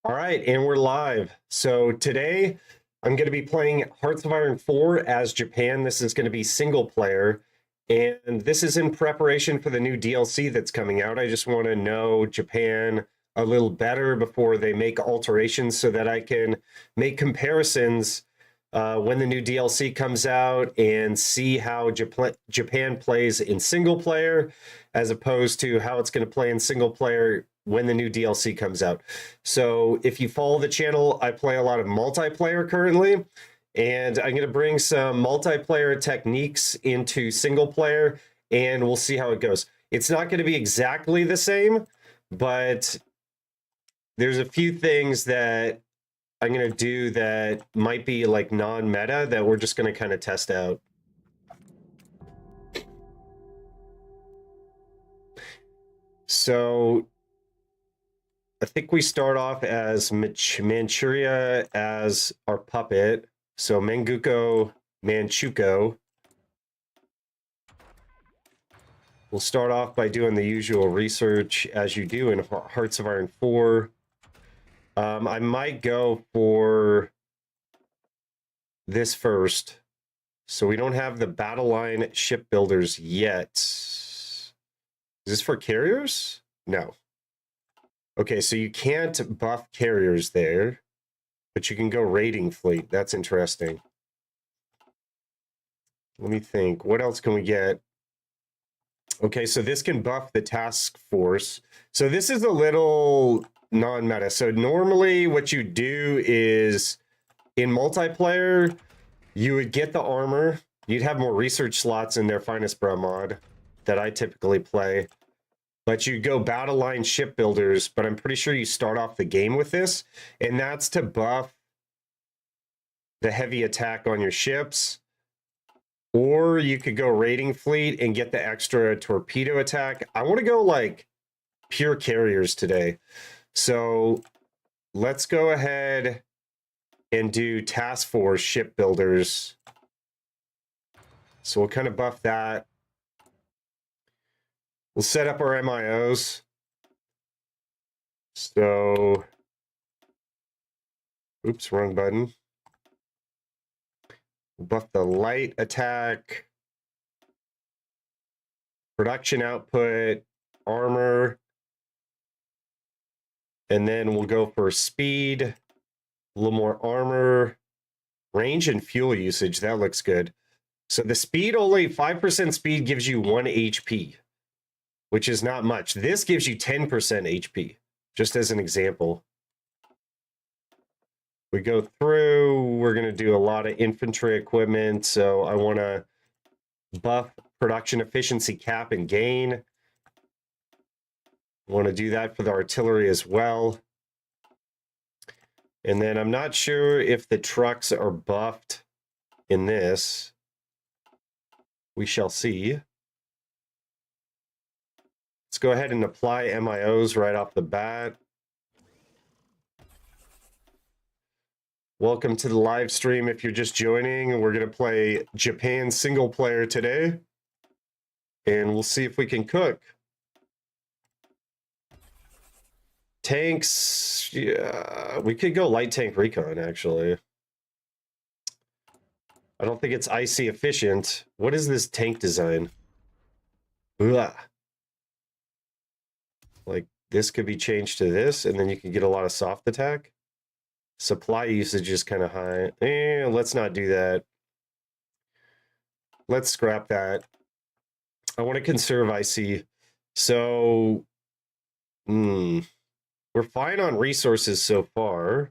All right, and we're live. So today I'm going to be playing Hearts of Iron 4 as Japan. This is going to be single player, and this is in preparation for the new DLC that's coming out. I just want to know Japan a little better before they make alterations so that I can make comparisons when the new DLC comes out and see how Japan plays in single player as opposed to how it's going to play in single player when the new DLC comes out. So if you follow the channel, I play a lot of multiplayer currently, and I'm going to bring some multiplayer techniques into single player, and we'll see how it goes. It's not going to be exactly the same, but there's a few things that I'm going to do that might be like non-meta that we're just going to kind of test out. So I think we start off as Manchuria as our puppet. So Manguko Manchuko. We'll start off by doing the usual research as you do in Hearts of Iron 4. I might go for this first. So we don't have the battle line shipbuilders yet. Is this for carriers? No. Okay, so you can't buff carriers there, but you can go raiding fleet. That's interesting. Let me think. What else can we get? Okay, so this can buff the task force. So this is a little non-meta. So normally what you do is in multiplayer, you would get the armor. You'd have more research slots in their Finest Bra mod that I typically play. But you go battle line shipbuilders, but I'm pretty sure you start off the game with this, and that's to buff the heavy attack on your ships. Or you could go raiding fleet and get the extra torpedo attack. I want to go like pure carriers today. So let's go ahead and do task force shipbuilders. So we'll kind of buff that. We'll set up our MIOs. So, oops, wrong button. We'll buff the light attack, production output, armor, and then we'll go for speed, a little more armor, range and fuel usage. That looks good. So the speed, only 5% speed gives you 1 HP, which is not much. This gives you 10% HP, just as an example. We go through, we're going to do a lot of infantry equipment, so I want to buff production efficiency cap and gain. I want to do that for the artillery as well. And then I'm not sure if the trucks are buffed in this. We shall see. Let's go ahead and apply MIOs right off the bat. Welcome to the live stream. If you're just joining, we're going to play Japan single player today. And we'll see if we can cook. Tanks, yeah, we could go light tank recon, actually. I don't think it's icy efficient. What is this tank design? Ugh. Like, this could be changed to this, and then you can get a lot of soft attack. Supply usage is kind of high. Let's not do that. Let's scrap that. I want to conserve icy. So, we're fine on resources so far.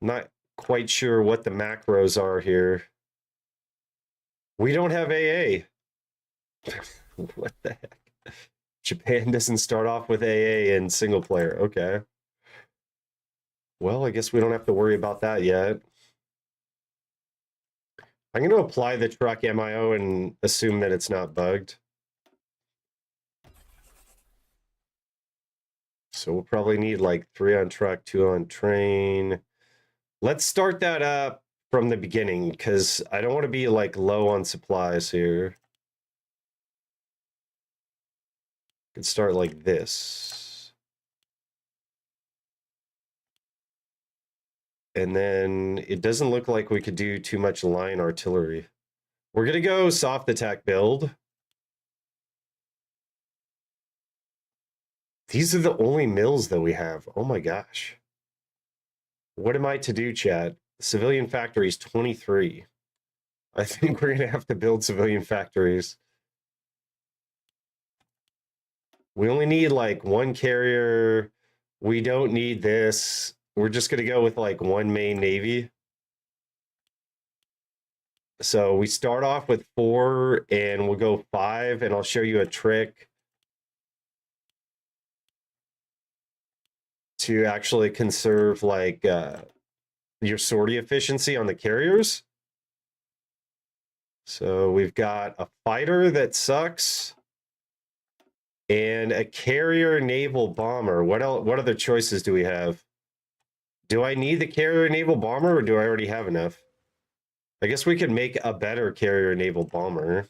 Not quite sure what the macros are here. We don't have AA. What the heck? Japan doesn't start off with AA in single player. Okay. Well, I guess we don't have to worry about that yet. I'm going to apply the truck MIO and assume that it's not bugged. So we'll probably need like 3 on truck, 2 on train. Let's start that up from the beginning because I don't want to be like low on supplies here. Could start like this. And then it doesn't look like we could do too much line artillery. We're going to go soft attack build. These are the only mills that we have. Oh my gosh. What am I to do, chat? Civilian factories 23. I think we're going to have to build civilian factories. We only need like one carrier. We don't need this. We're just going to go with like one main navy. So we start off with 4 and we'll go 5, and I'll show you a trick to actually conserve like your sortie efficiency on the carriers. So we've got a fighter that sucks and a carrier naval bomber. What else? What other choices do we have? Do I need the carrier naval bomber, or do I already have enough? I guess we could make a better carrier naval bomber.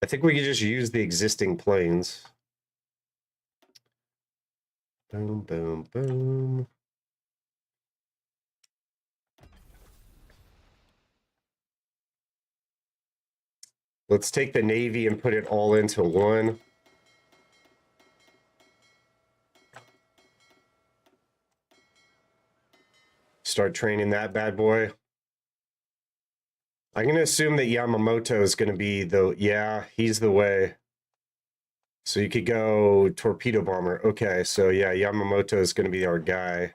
I think we could just use the existing planes. Boom, boom, boom. Let's take the Navy and put it all into one. Start training that bad boy. I'm going to assume that Yamamoto is going to be the... Yeah, he's the way. So you could go torpedo bomber. Okay, so yeah, Yamamoto is going to be our guy.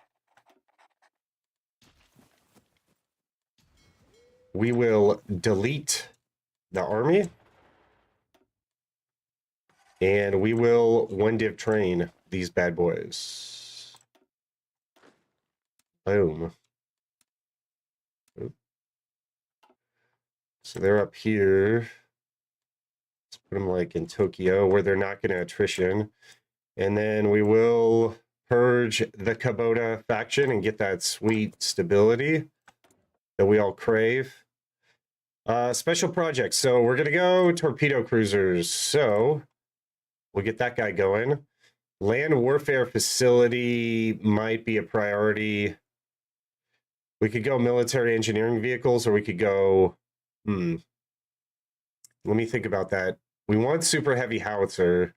We will delete the army. And we will one div train these bad boys. Boom. So they're up here. Let's put them like in Tokyo where they're not going to attrition. And then we will purge the Kubota faction and get that sweet stability that we all crave. Special projects. So we're going to go torpedo cruisers. So we'll get that guy going. Land warfare facility might be a priority. We could go military engineering vehicles, or we could go... Let me think about that. We want super heavy howitzer.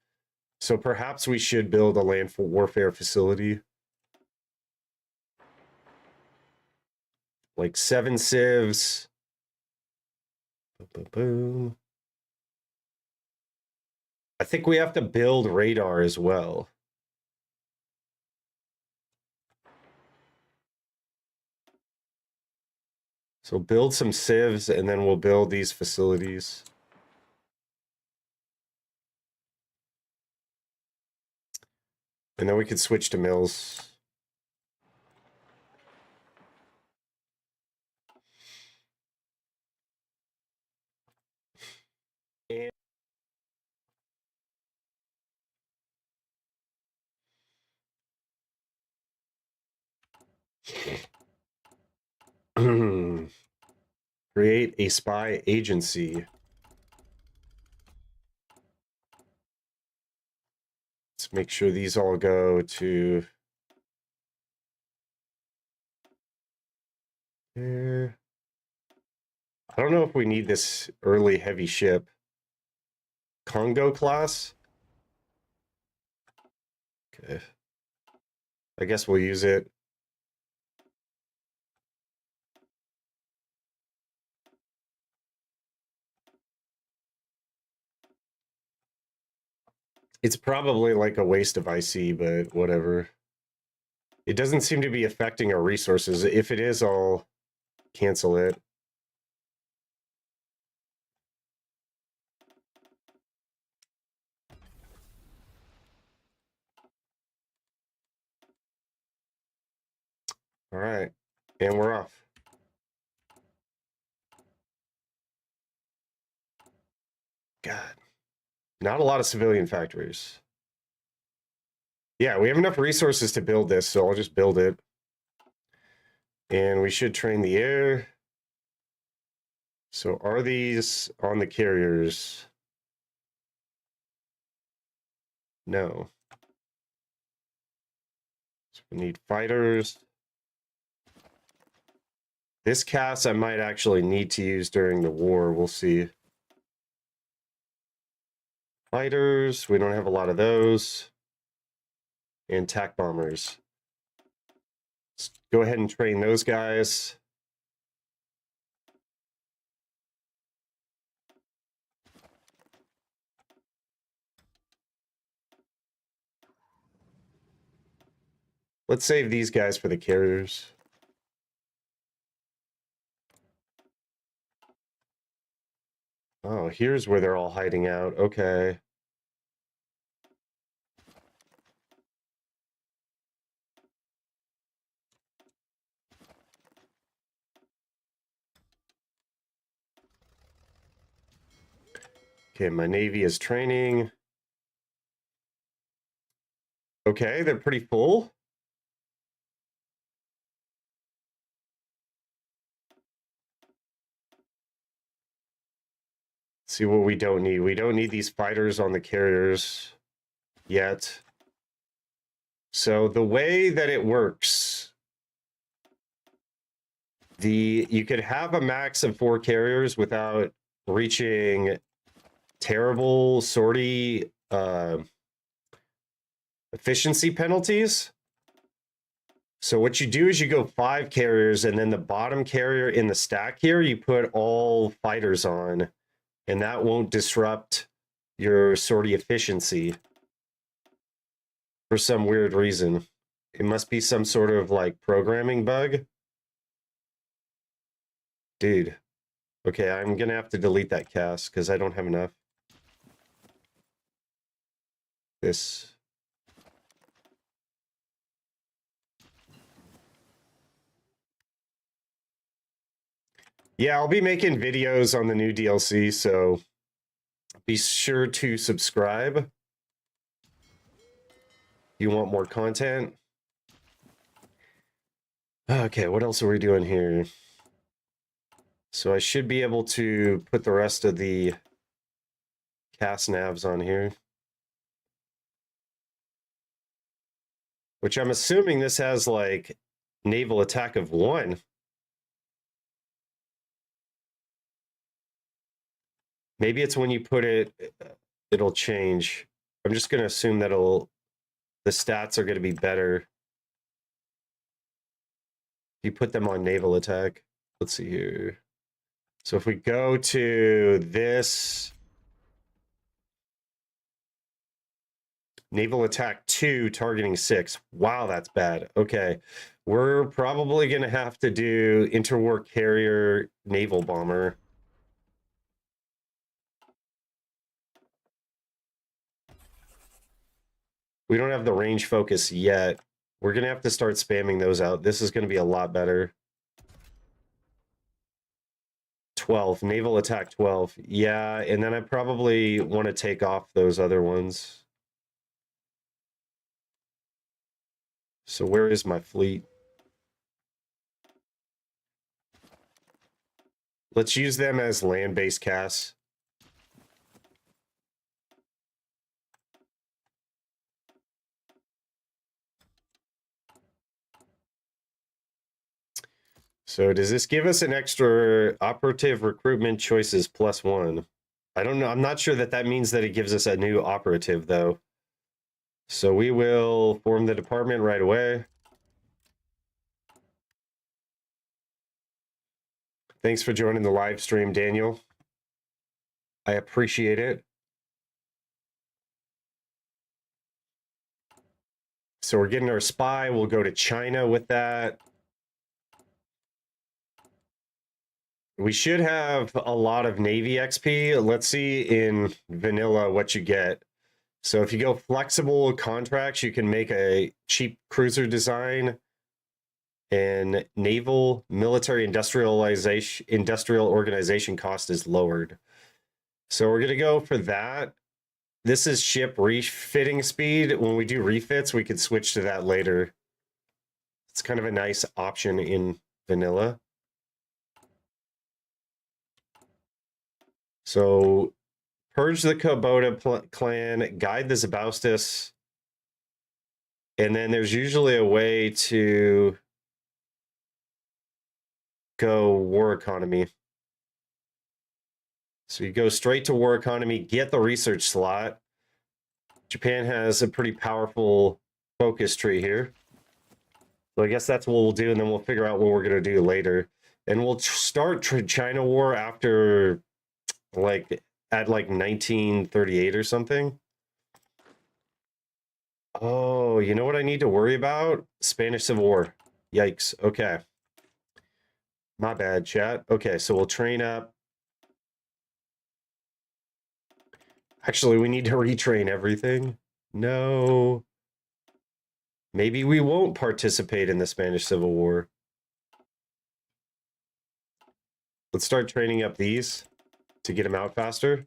So perhaps we should build a land warfare facility. Like 7 civs. Boom, boom, boom. I think we have to build radar as well. So build some civs, and then we'll build these facilities. And then we can switch to mills. And create a spy agency. Let's make sure these all go to there. I don't know if we need this early heavy ship. Congo class? Okay. I guess we'll use it. It's probably like a waste of IC, but whatever. It doesn't seem to be affecting our resources. If it is, I'll cancel it. All right, and we're off. God, not a lot of civilian factories. Yeah, we have enough resources to build this, so I'll just build it. And we should train the air. So are these on the carriers? No. So we need fighters. This cast I might actually need to use during the war. We'll see. Fighters. We don't have a lot of those. And tac bombers. Let's go ahead and train those guys. Let's save these guys for the carriers. Oh, here's where they're all hiding out. Okay. Okay, my Navy is training. Okay, they're pretty full. Let's see what we don't need. We don't need these fighters on the carriers yet. So the way that it works, you could have a max of 4 carriers without reaching terrible sortie efficiency penalties. So what you do is you go 5 carriers, and then the bottom carrier in the stack here, you put all fighters on, and that won't disrupt your sortie efficiency for some weird reason. It must be some sort of like programming bug. Dude. Okay, I'm gonna have to delete that cast because I don't have enough. This. Yeah, I'll be making videos on the new DLC, so be sure to subscribe if you want more content. Okay, what else are we doing here? So I should be able to put the rest of the cast navs on here. Which I'm assuming this has like naval attack of 1. Maybe it's when you put it, it'll change. I'm just going to assume that the stats are going to be better if you put them on naval attack. Let's see here. So if we go to this naval attack 2 targeting 6. Wow, that's bad. Okay. We're probably going to have to do interwar carrier naval bomber. We don't have the range focus yet. We're going to have to start spamming those out. This is going to be a lot better. 12. Naval attack 12. Yeah, and then I probably want to take off those other ones. So where is my fleet? Let's use them as land-based casts. So does this give us an extra operative recruitment choices +1? I don't know. I'm not sure that that means that it gives us a new operative, though. So we will form the department right away. Thanks for joining the live stream, Daniel. I appreciate it. So we're getting our spy. We'll go to China with that. We should have a lot of Navy XP. Let's see in vanilla what you get. So if you go flexible contracts, you can make a cheap cruiser design, and naval military industrial organization cost is lowered. So we're going to go for that. This is ship refitting speed. When we do refits, we could switch to that later. It's kind of a nice option in vanilla. So purge the Kubota clan, guide the Zabaustas, and then there's usually a way to go war economy. So you go straight to war economy, get the research slot. Japan has a pretty powerful focus tree here. So I guess that's what we'll do, and then we'll figure out what we're going to do later. And we'll start China War after, like, at like 1938 or something. Oh, you know what I need to worry about? Spanish Civil War. Yikes. Okay. My bad, chat. Okay, so we'll train up. Actually, we need to retrain everything. No. Maybe we won't participate in the Spanish Civil War. Let's start training up these to get them out faster.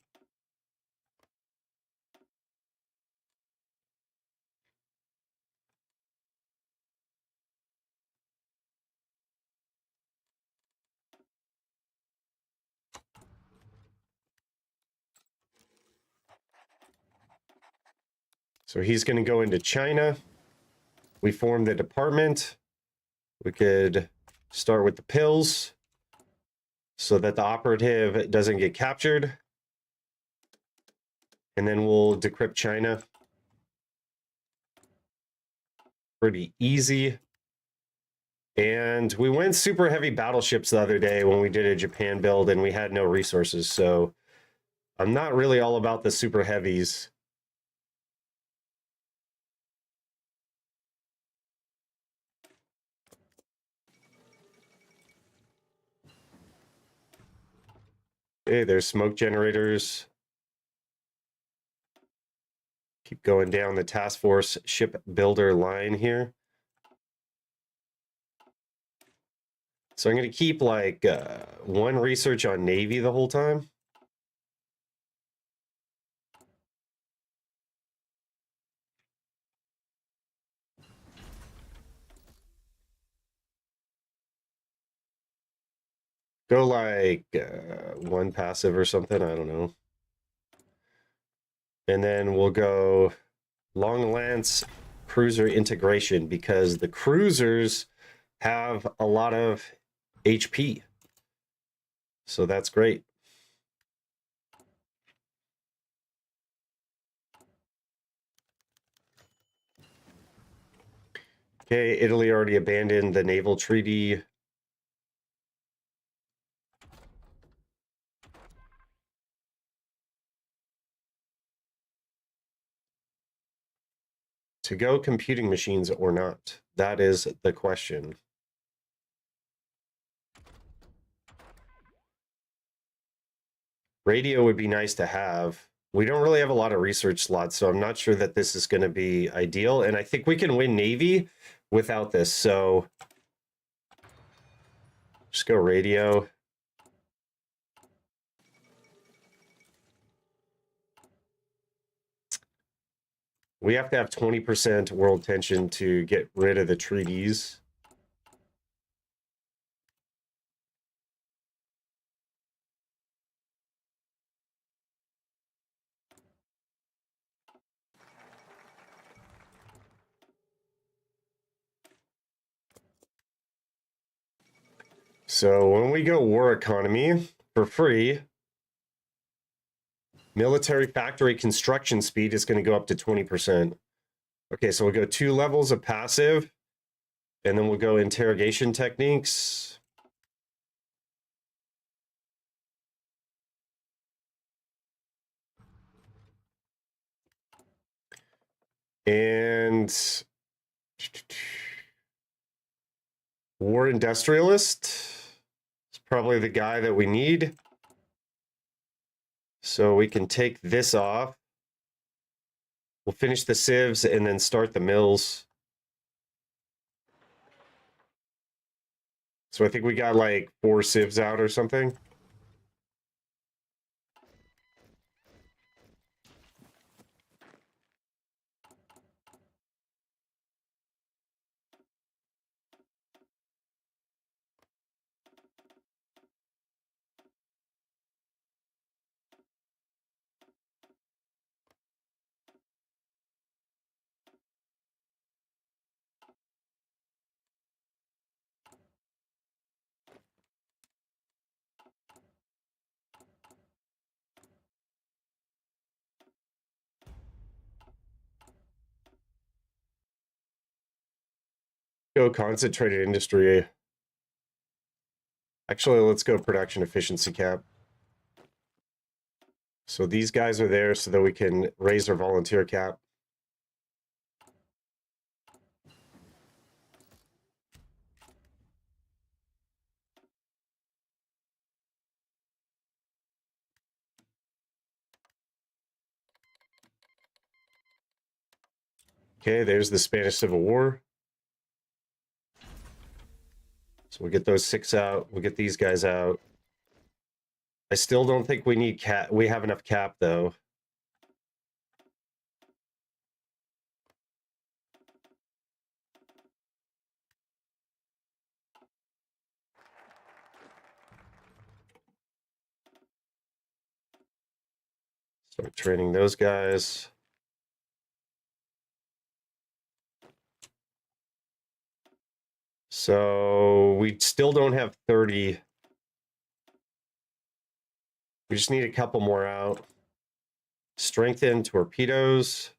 So he's going to go into China. We form the department. We could start with the pills so that the operative doesn't get captured. And then we'll decrypt China. Pretty easy. And we went super heavy battleships the other day when we did a Japan build and we had no resources. So I'm not really all about the super heavies. Hey, there's smoke generators. Keep going down the task force ship builder line here. So I'm going to keep like one research on Navy the whole time. Go like one passive or something. I don't know. And then we'll go Long Lance cruiser integration because the cruisers have a lot of HP. So that's great. Okay, Italy already abandoned the naval treaty. To go computing machines or not? That is the question. Radio would be nice to have. We don't really have a lot of research slots, so I'm not sure that this is going to be ideal. And I think we can win Navy without this. So just go radio. We have to have 20% world tension to get rid of the treaties. So when we go war economy for free, military factory construction speed is going to go up to 20%. Okay, so we'll go 2 levels of passive, and then we'll go interrogation techniques. And war industrialist is probably the guy that we need. So we can take this off. We'll finish the civs and then start the mills. So I think we got like 4 civs out or something. go concentrated industry. Actually, let's go production efficiency cap. So these guys are there so that we can raise our volunteer cap. Okay, there's the Spanish Civil War. So we'll get those 6 out. We'll get these guys out. I still don't think we need cap. We have enough cap, though. Start training those guys. So we still don't have 30. We just need a couple more out. Strengthen torpedoes.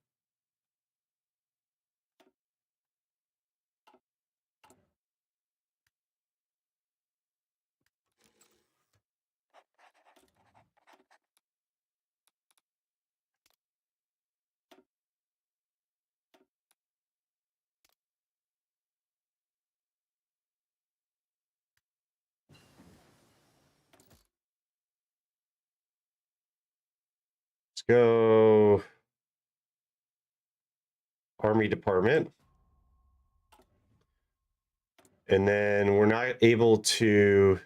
Let's go Army Department. And then we're not able to...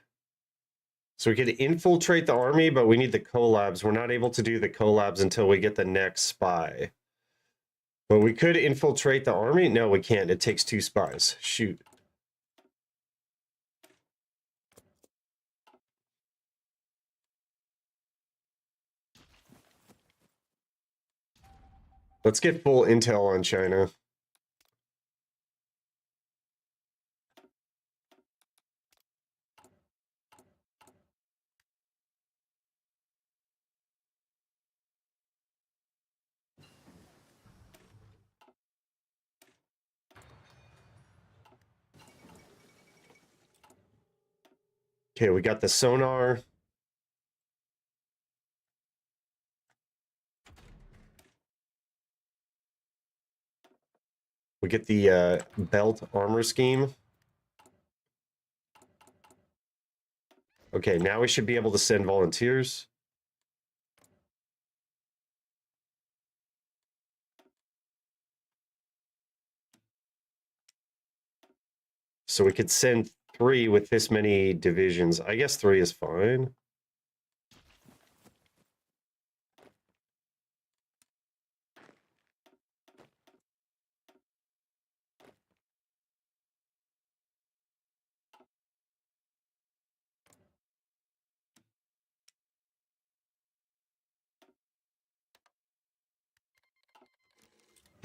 So we could infiltrate the army, but we need the collabs. We're not able to do the collabs until we get the next spy. But we could infiltrate the army. No, we can't. It takes 2 spies. Shoot. Let's get full intel on China. Okay, we got the sonar. We get the belt armor scheme. Okay, now we should be able to send volunteers. So we could send 3 with this many divisions. I guess 3 is fine.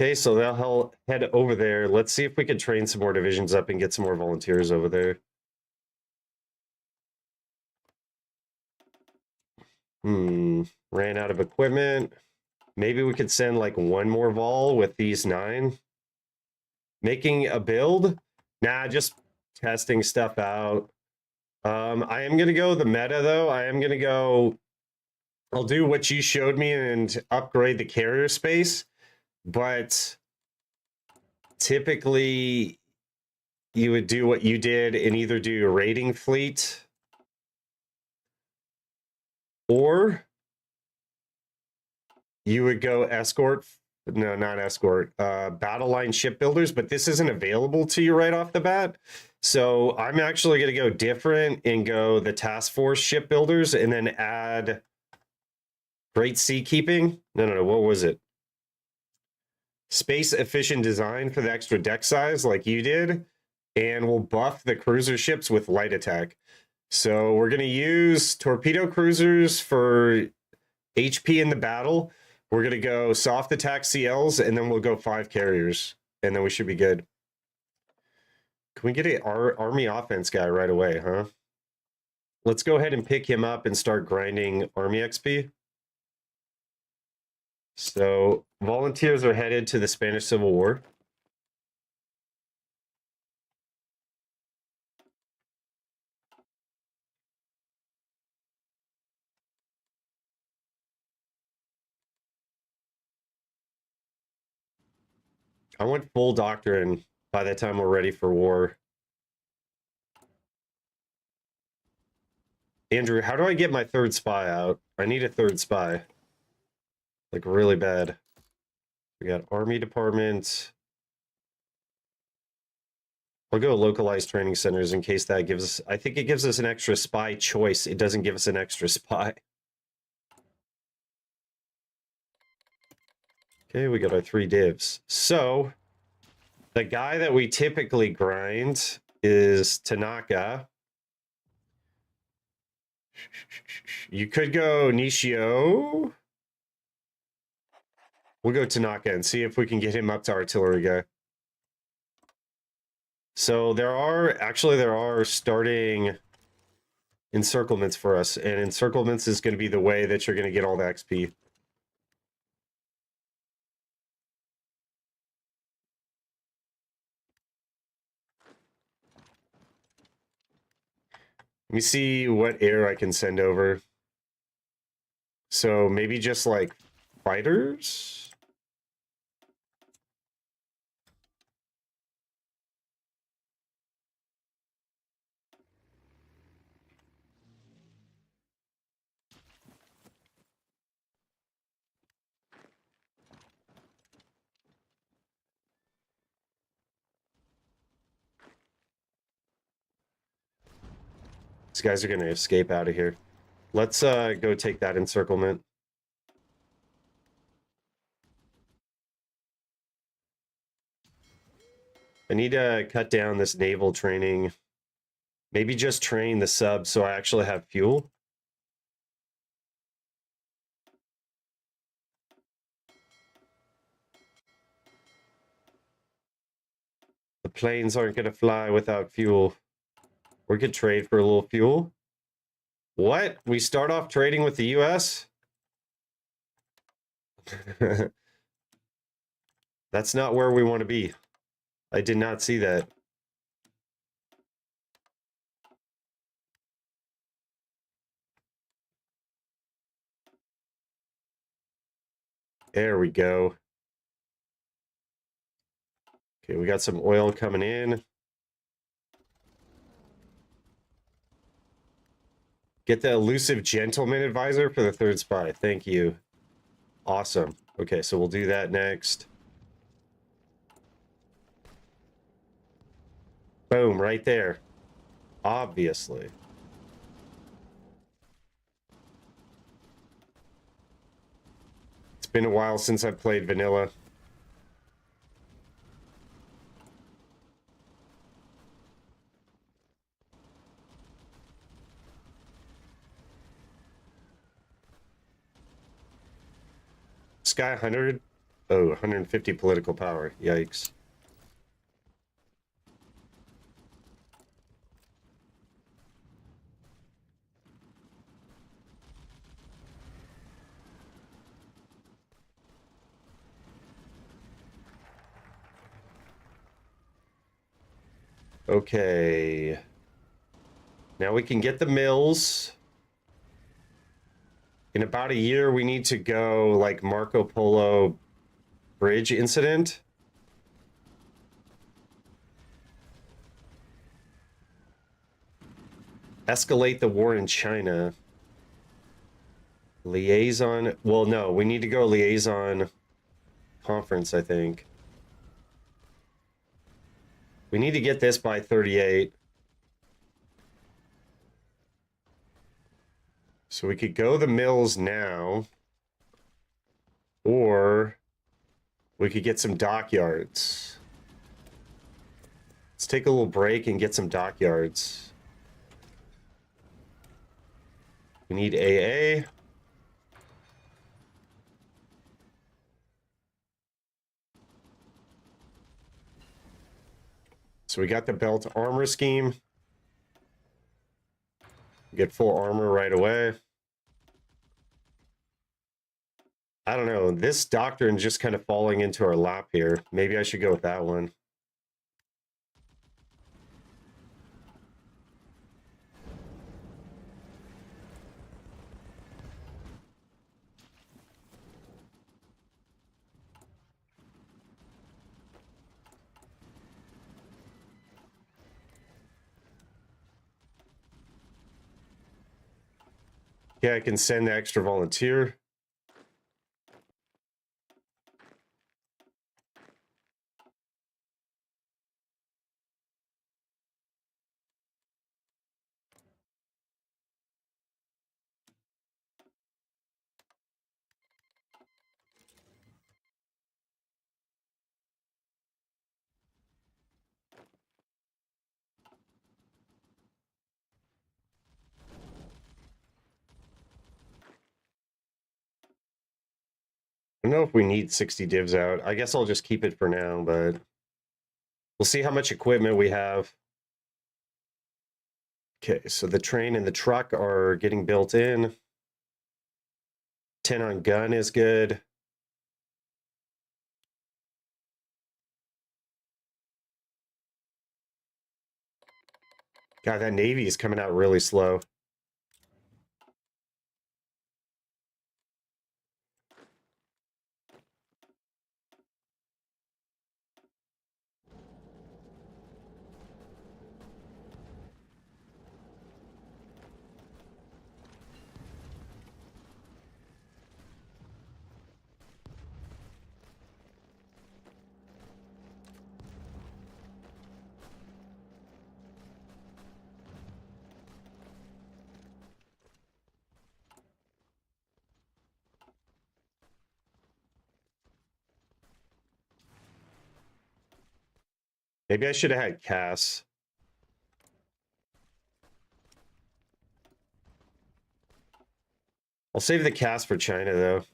Okay, so they'll head over there. Let's see if we can train some more divisions up and get some more volunteers over there. Ran out of equipment. Maybe we could send like 1 more vol with these 9. Making a build? Nah, just testing stuff out. I am going to go the meta, though. I am going to go... I'll do what you showed me and upgrade the carrier space. But typically, you would do what you did and either do a raiding fleet or you would go escort. No, not escort. Battle line shipbuilders, but this isn't available to you right off the bat. So I'm actually going to go different and go the task force shipbuilders and then add great seakeeping. No. What was it? Space efficient design for the extra deck size like you did. And we'll buff the cruiser ships with light attack. So we're going to use torpedo cruisers for HP in the battle. We're going to go soft attack CLs, and then we'll go 5 carriers. And then we should be good. Can we get an army offense guy right away, huh? Let's go ahead and pick him up and start grinding army XP. So volunteers are headed to the Spanish Civil War. I want full doctrine by the time we're ready for war. Andrew, how do I get my third spy out? I need a third spy. Like, really bad. We got Army Department. I'll go localized training centers in case that gives us... I think it gives us an extra spy choice. It doesn't give us an extra spy. Okay, we got our 3 divs. So, the guy that we typically grind is Tanaka. You could go Nishio. We'll go Tanaka and see if we can get him up to artillery guy. So there are starting encirclements for us, and encirclements is going to be the way that you're going to get all the XP. Let me see what air I can send over. So maybe just like fighters? These guys are going to escape out of here. Let's go take that encirclement. I need to cut down this naval training. Maybe just train the subs so I actually have fuel. The planes aren't going to fly without fuel. We could trade for a little fuel. What? We start off trading with the US? That's not where we want to be. I did not see that. There we go. Okay, we got some oil coming in. Get the elusive gentleman advisor for the 3rd spy. Thank you. Awesome. Okay, so we'll do that next. Boom, right there. Obviously. It's been a while since I've played vanilla. Sky 100? Oh, 150 political power. Yikes. Okay. Now we can get the mills. In about a year, we need to go like Marco Polo bridge incident. Escalate the war in China. Liaison. Well, no, we need to go liaison conference, I think. We need to get this by 38. So we could go the mills now. Or we could get some dockyards. Let's take a little break and get some dockyards. We need AA. So we got the belt armor scheme. Get full armor right away. I don't know. This doctrine just kind of falling into our lap here. Maybe I should go with that one. Yeah, I can send the extra volunteer. I don't know if we need 60 divs out. I guess I'll just keep it for now, but we'll see how much equipment we have. Okay, so the train and the truck are getting built in. 10 on gun is good. God, that Navy is coming out really slow. Maybe I should have had Cass. I'll save the Cass for China, though.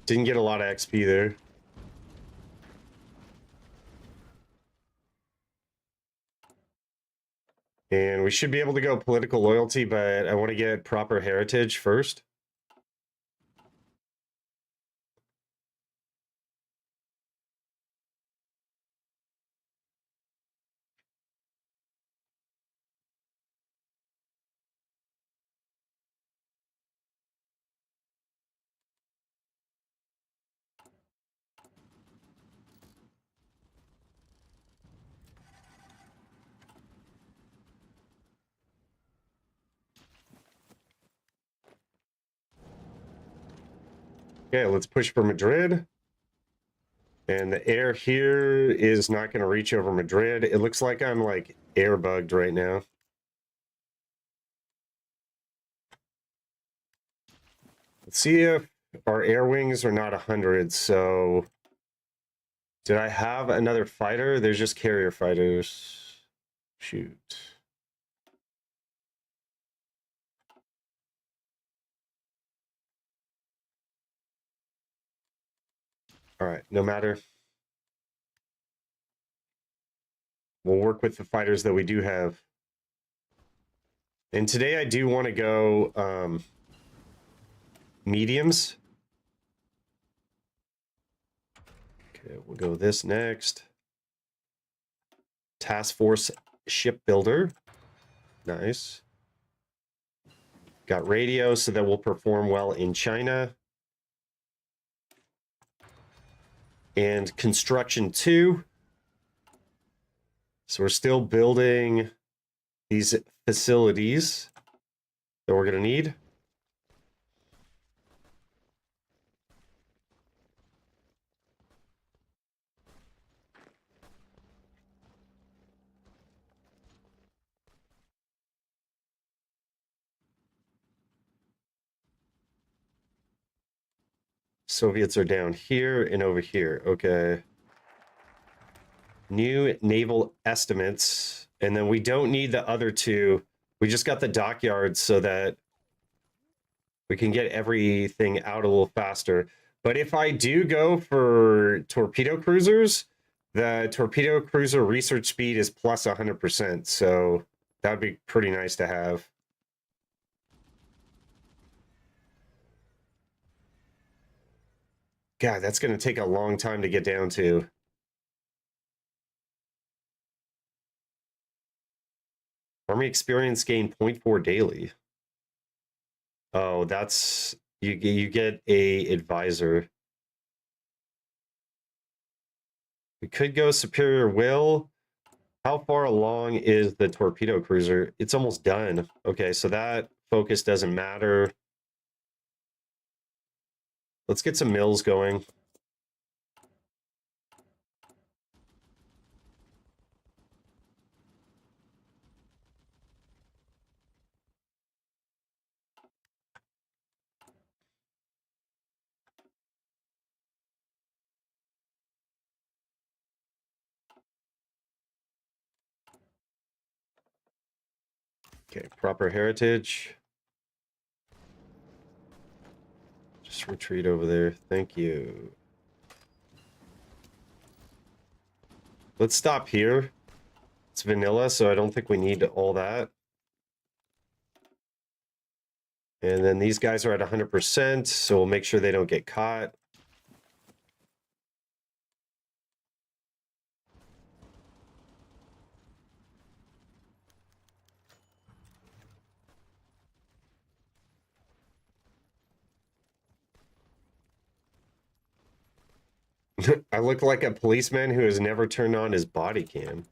Didn't get a lot of XP there. And we should be able to go political loyalty, but I want to get proper heritage first. Okay, let's push for Madrid. And the air here is not going to reach over Madrid. It looks like I'm like air bugged right now. Let's see if our air wings are not 100. So did I have another fighter? There's just carrier fighters. Shoot. All right, no matter. We'll work with the fighters that we do have. And today I do want to go mediums. Okay, we'll go this next. Task Force Shipbuilder. Nice. Got radio so that we'll perform well in China. And construction 2. So we're still building these facilities that we're going to need. Soviets are down here and over here. Okay. New naval estimates. And then we don't need the other two. We just got the dockyards so that we can get everything out a little faster. But if I do go for torpedo cruisers, the torpedo cruiser research speed is plus 100%. So that would be pretty nice to have. God, that's going to take a long time to get down to. Army experience gain 0.4 daily. Oh, that's you get a advisor. We could go Superior Will. How far along is the torpedo cruiser? It's almost done. Okay, so that focus doesn't matter. Let's get some mills going. Okay, proper heritage. Just retreat over there. Thank you. Let's stop here. It's vanilla, so I don't think we need all that. And then these guys are at 100%, so we'll make sure they don't get caught. I look like a policeman who has never turned on his body cam.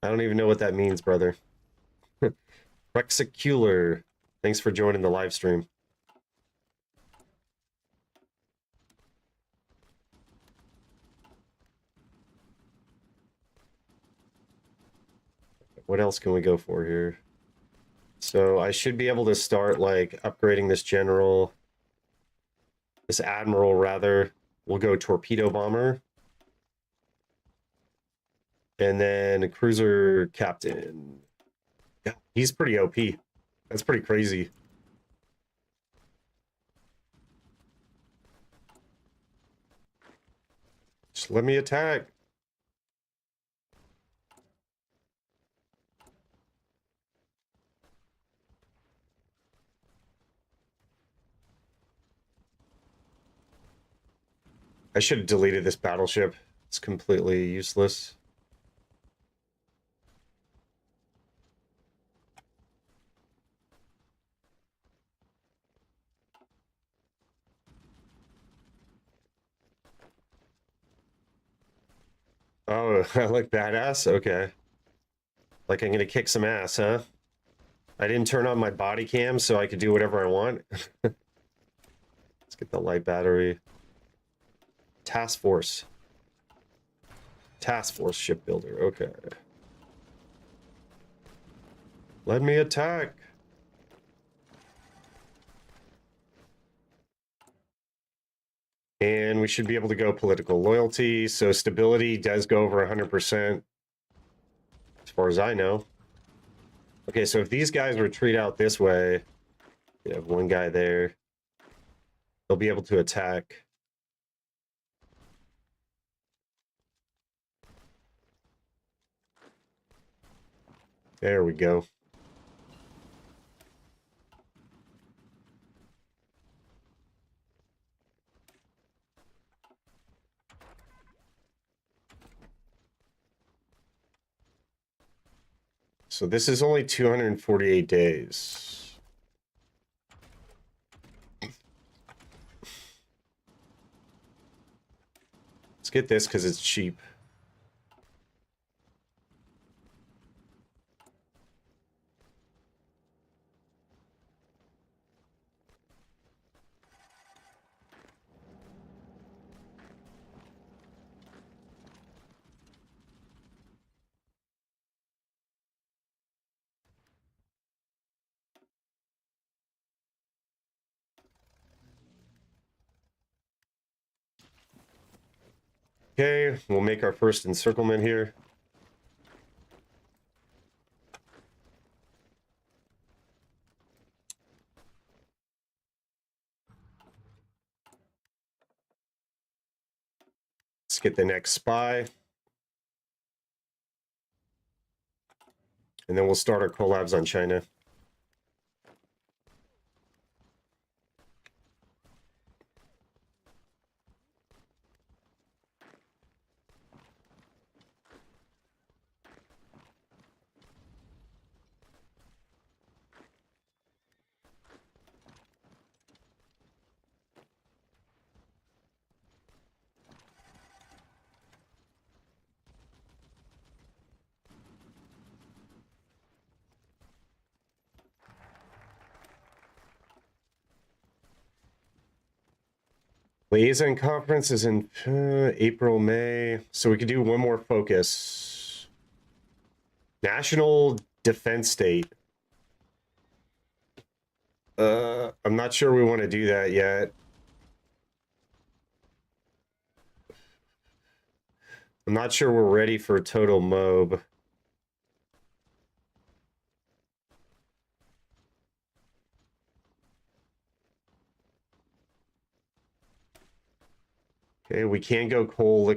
I don't even know what that means, brother. Rexicular, thanks for joining the live stream. What else can we go for here? So I should be able to start like upgrading this general, this admiral rather. We'll go torpedo bomber. And then a cruiser captain. Yeah, he's pretty OP. That's pretty crazy. Just let me attack. I should have deleted this battleship. It's completely useless. Oh, I like badass? Okay. Like I'm gonna kick some ass, huh? I didn't turn on my body cam so I could do whatever I want. Let's get the light battery. Task Force. Task Force shipbuilder. Okay. Let me attack. And we should be able to go political loyalty. So stability does go over 100%, as far as I know. Okay, so if these guys retreat out this way, you have one guy there. They'll be able to attack. There we go. So this is only 248 days. Let's get this because it's cheap. Okay, we'll make our first encirclement here. Let's get the next spy. And then we'll start our collabs on China. Liaison conference is in April, May. So we could do one more focus. National Defense State. I'm not sure we want to do that yet. I'm not sure we're ready for a total MOB. Okay, we can go coal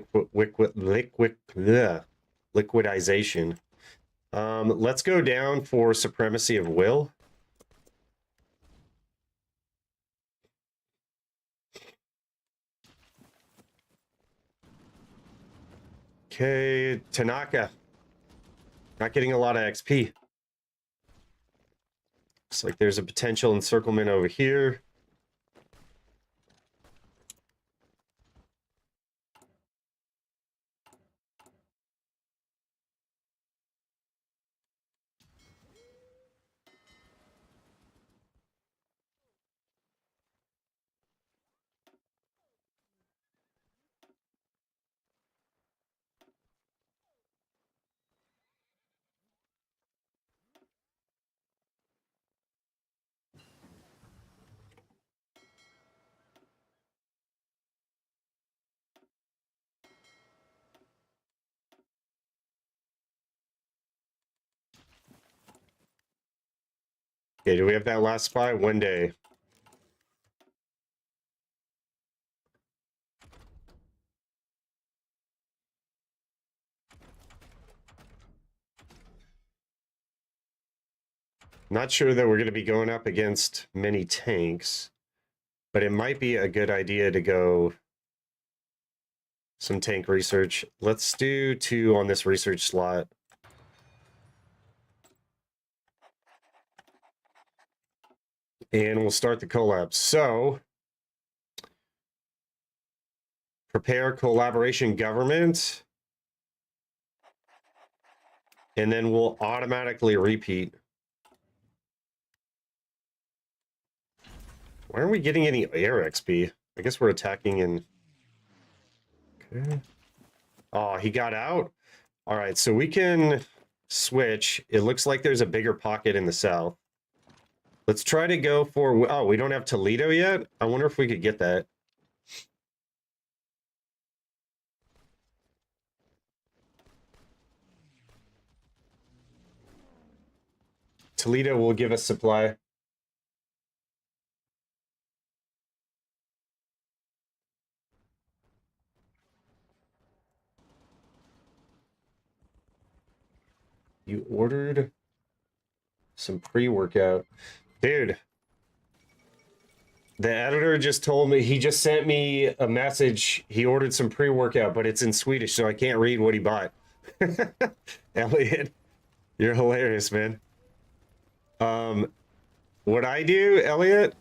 liquidization. Let's go down for supremacy of will. Okay, Tanaka. Not getting a lot of XP. Looks like there's a potential encirclement over here. Okay, do we have that last spy? One day. Not sure that we're going to be going up against many tanks, but it might be a good idea to go some tank research. Let's do 2 on this research slot. And we'll start the collab. So, prepare collaboration government. And then we'll automatically repeat. Why aren't we getting any air XP? I guess we're attacking in... Okay. Oh, he got out? All right, so we can switch. It looks like there's a bigger pocket in the south. Let's try to go for... Oh, we don't have Toledo yet? I wonder if we could get that. Toledo will give us supply. You ordered some pre-workout. Dude, the editor just told me, he just sent me a message. He ordered some pre-workout, but it's in Swedish, so I can't read what he bought. Elliot, you're hilarious, man. What I do, Elliot,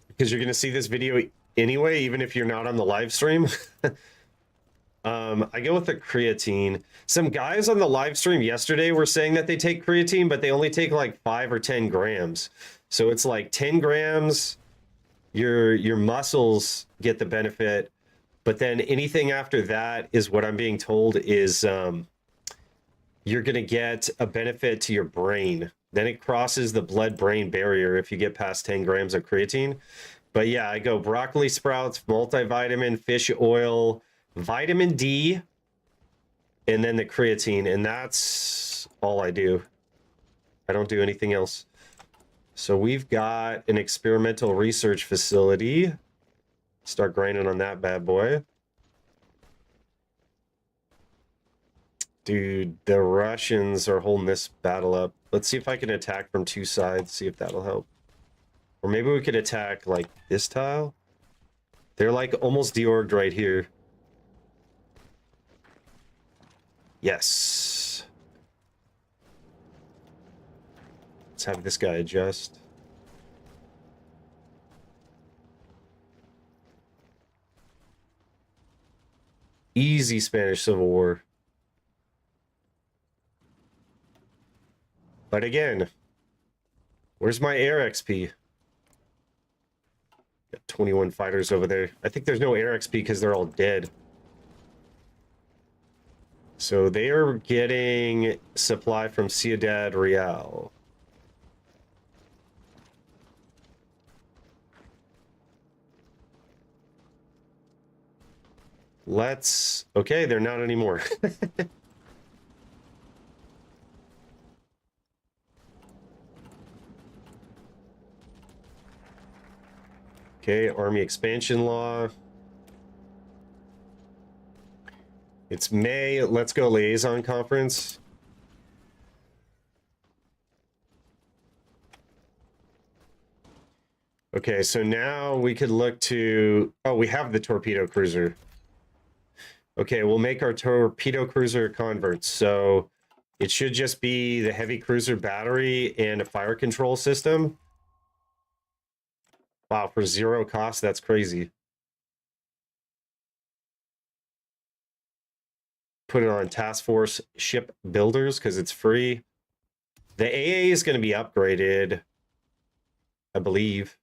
because you're going to see this video anyway, even if you're not on the live stream. I go with the creatine. Some guys on the live stream yesterday were saying that they take creatine, but they only take like 5 or 10 grams. So it's like 10 grams, your muscles get the benefit, but then anything after that is what I'm being told is you're going to get a benefit to your brain. Then it crosses the blood-brain barrier if you get past 10 grams of creatine. But yeah, I go broccoli sprouts, multivitamin, fish oil, vitamin D, and then the creatine, and that's all I do. I don't do anything else. So we've got an experimental research facility. Start grinding on that bad boy. Dude, the Russians are holding this battle up. Let's see if I can attack from 2 sides, see if that'll help. Or maybe we could attack, like, this tile. They're, like, almost deorged right here. Yes. Let's have this guy adjust. Easy Spanish Civil War. But again, where's my air XP? Got 21 fighters over there. I think there's no air XP because they're all dead. So they are getting supply from Ciudad Real. Let's... Okay, they're not anymore. Okay, Army Expansion Law. It's May. Let's go Liaison Conference. Okay, so now we could look to... Oh, we have the torpedo cruiser. Okay, we'll make our torpedo cruiser converts. So it should just be the heavy cruiser battery and a fire control system. Wow, for 0 cost, that's crazy. Put it on Task Force Ship Builders because it's free. The AA is going to be upgraded, I believe.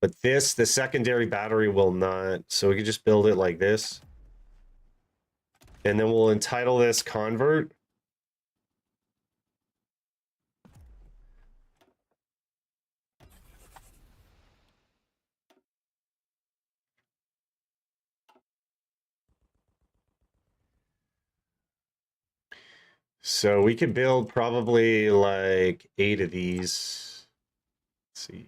But this, the secondary battery will not. So we can just build it like this. And then we'll entitle this Convert. So we could build probably like 8 of these. Let's see.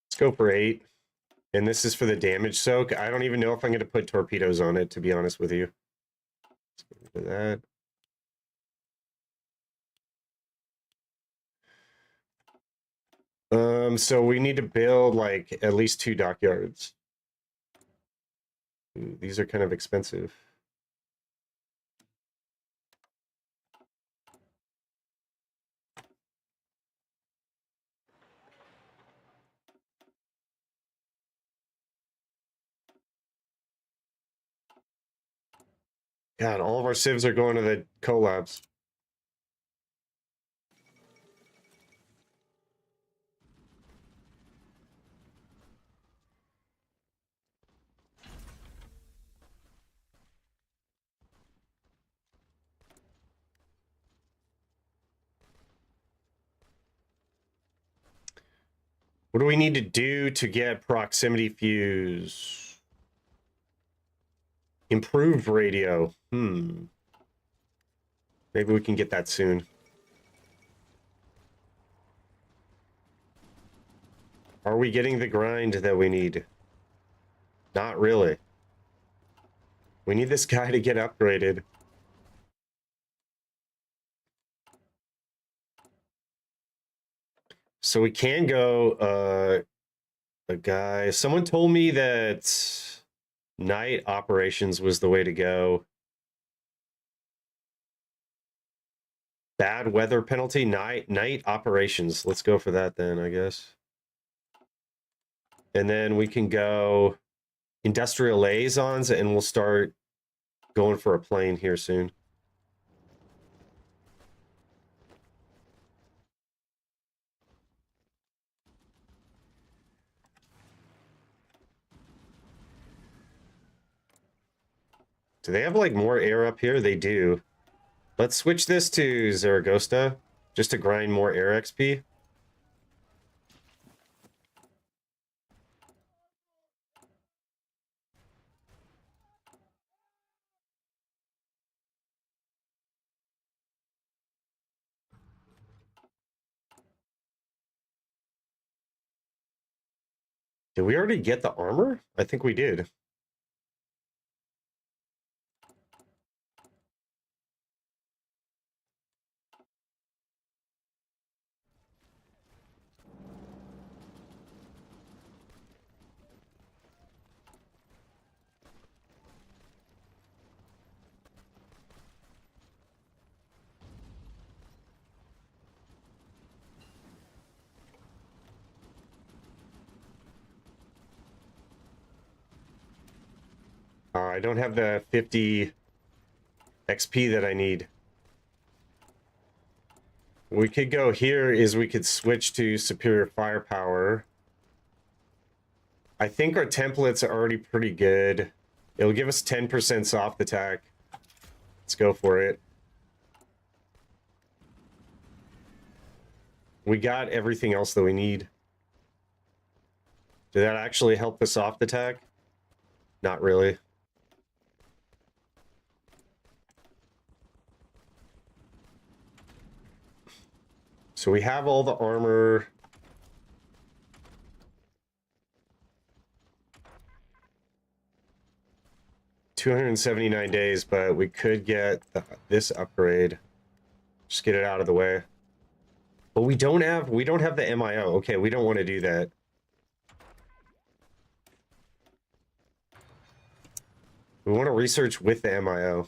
Let's go for 8. And this is for the damage soak. I don't even know if I'm going to put torpedoes on it, to be honest with you. Let's go for that. So we need to build like at least 2 dockyards. Ooh, these are kind of expensive. God, all of our civs are going to the collabs. What do we need to do to get proximity fuse? Improved radio. Maybe we can get that soon. Are we getting the grind that we need? Not really. We need this guy to get upgraded. So we can go, a guy... Someone told me that night operations was the way to go. Bad weather penalty, night operations. Let's go for that then, I guess. And then we can go industrial liaisons, and we'll start going for a plane here soon. Do they have like more air up here? They do. Let's switch this to Zaragoza just to grind more air XP. Did we already get the armor? I think we did. I don't have the 50 XP that I need. We could go here is we could switch to superior firepower. I think our templates are already pretty good. It'll give us 10% soft attack. Let's go for it. We got everything else that we need. Did that actually help the soft attack? Not really. So we have all the armor. $279 days, but we could get this upgrade. Just get it out of the way. But we don't have the MIO. Okay, we don't want to do that. We want to research with the MIO.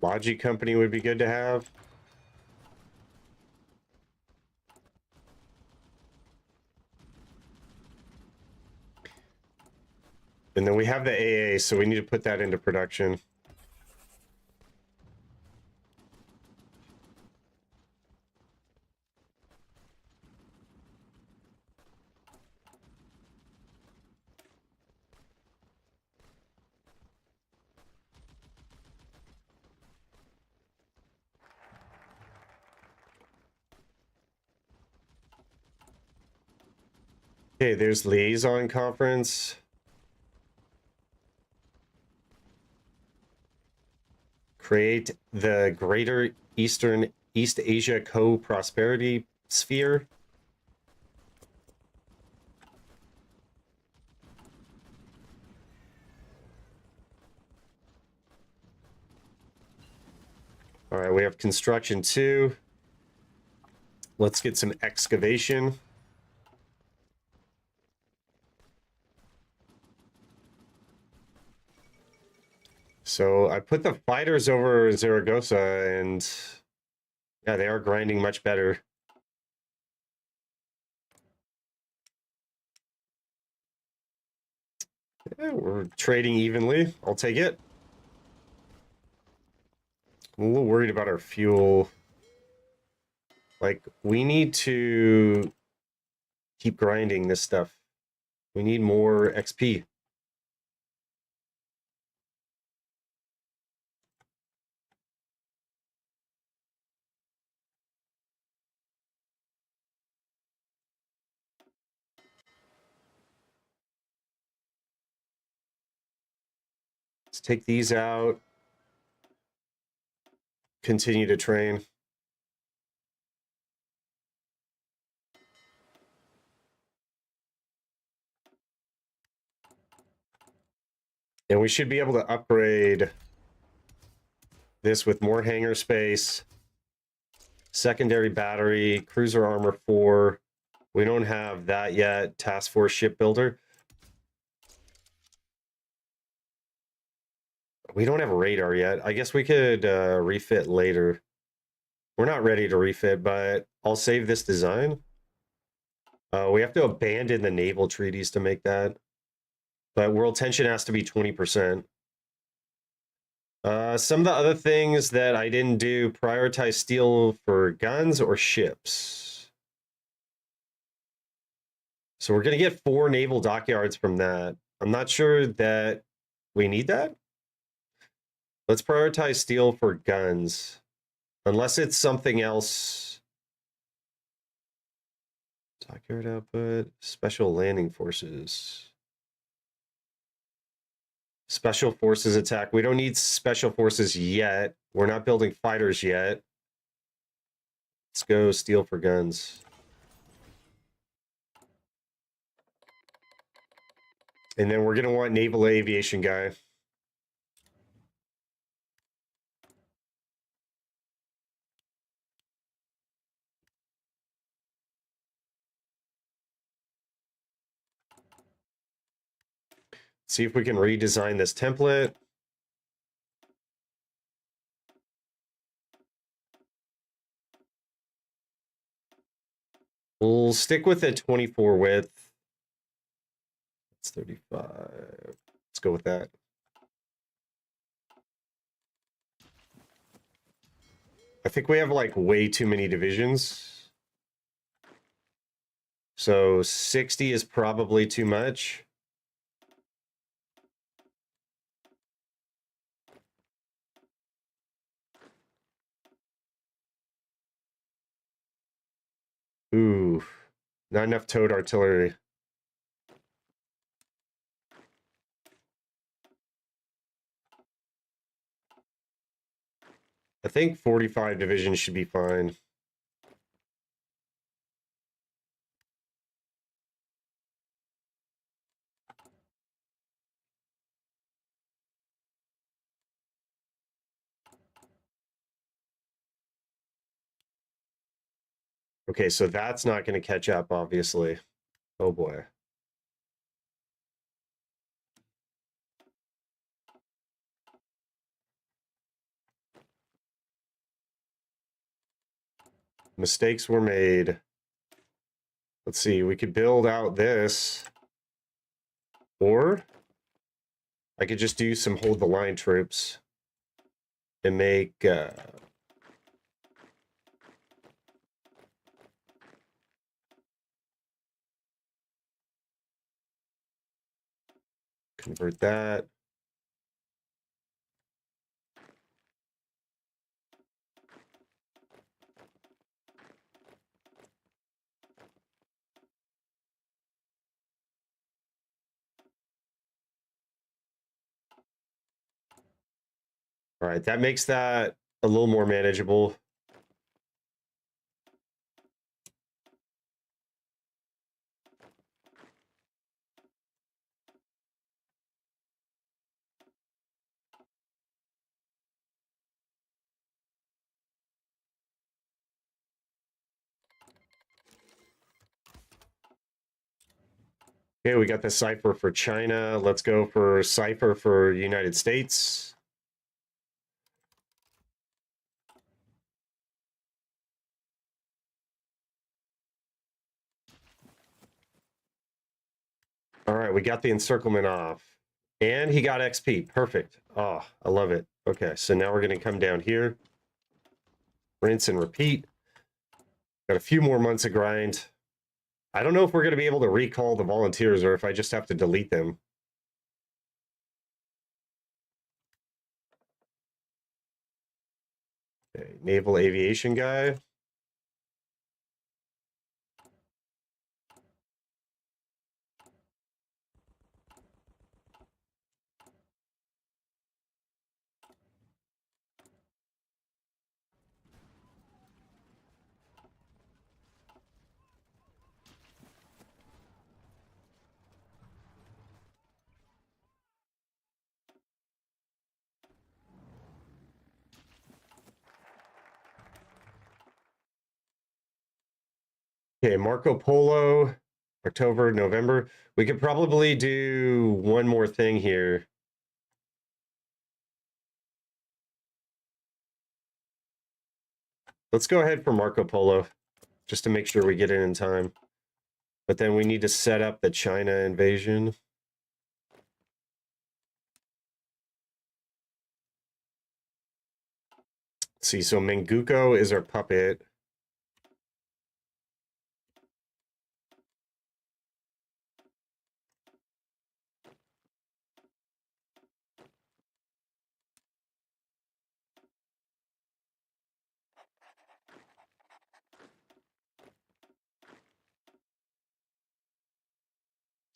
Logi company would be good to have. And then we have the AA, so we need to put that into production. Okay, there's liaison conference. Create the Greater East Asia Co-Prosperity Sphere. All right, we have construction 2. Let's get some excavation. So I put the fighters over Zaragoza, and yeah, they are grinding much better. Yeah, we're trading evenly. I'll take it. I'm a little worried about our fuel. Like, we need to keep grinding this stuff. We need more XP. Let's take these out. Continue to train. And we should be able to upgrade this with more hangar space, secondary battery, cruiser armor 4. We don't have that yet. Task Force shipbuilder. We don't have a radar yet. I guess we could refit later. We're not ready to refit, but I'll save this design. We have to abandon the naval treaties to make that. But world tension has to be 20%. Some of the other things that I didn't do, prioritize steel for guns or ships. So we're going to get 4 naval dockyards from that. I'm not sure that we need that. Let's prioritize steel for guns. Unless it's something else. Dockyard output, special landing forces. Special forces attack. We don't need special forces yet. We're not building fighters yet. Let's go steel for guns. And then we're going to want naval aviation guy. See if we can redesign this template. We'll stick with the 24 width. It's 35. Let's go with that. I think we have like way too many divisions. So 60 is probably too much. Ooh, not enough towed artillery. I think 45 divisions should be fine. Okay, so that's not going to catch up, obviously. Oh boy. Mistakes were made. Let's see, we could build out this. Or I could just do some hold the line troops and make convert that. All right, that makes that a little more manageable. Okay, we got the cipher for China. Let's go for cipher for United States. All right, we got the encirclement off. And he got XP. Perfect. Oh, I love it. Okay, so now we're going to come down here. Rinse and repeat. Got a few more months of grind. I don't know if we're going to be able to recall the volunteers or if I just have to delete them. Okay, naval aviation guy. Okay, Marco Polo, October, November. We could probably do one more thing here. Let's go ahead for Marco Polo, just to make sure we get in time. But then we need to set up the China invasion. Let's see, so Menguko is our puppet.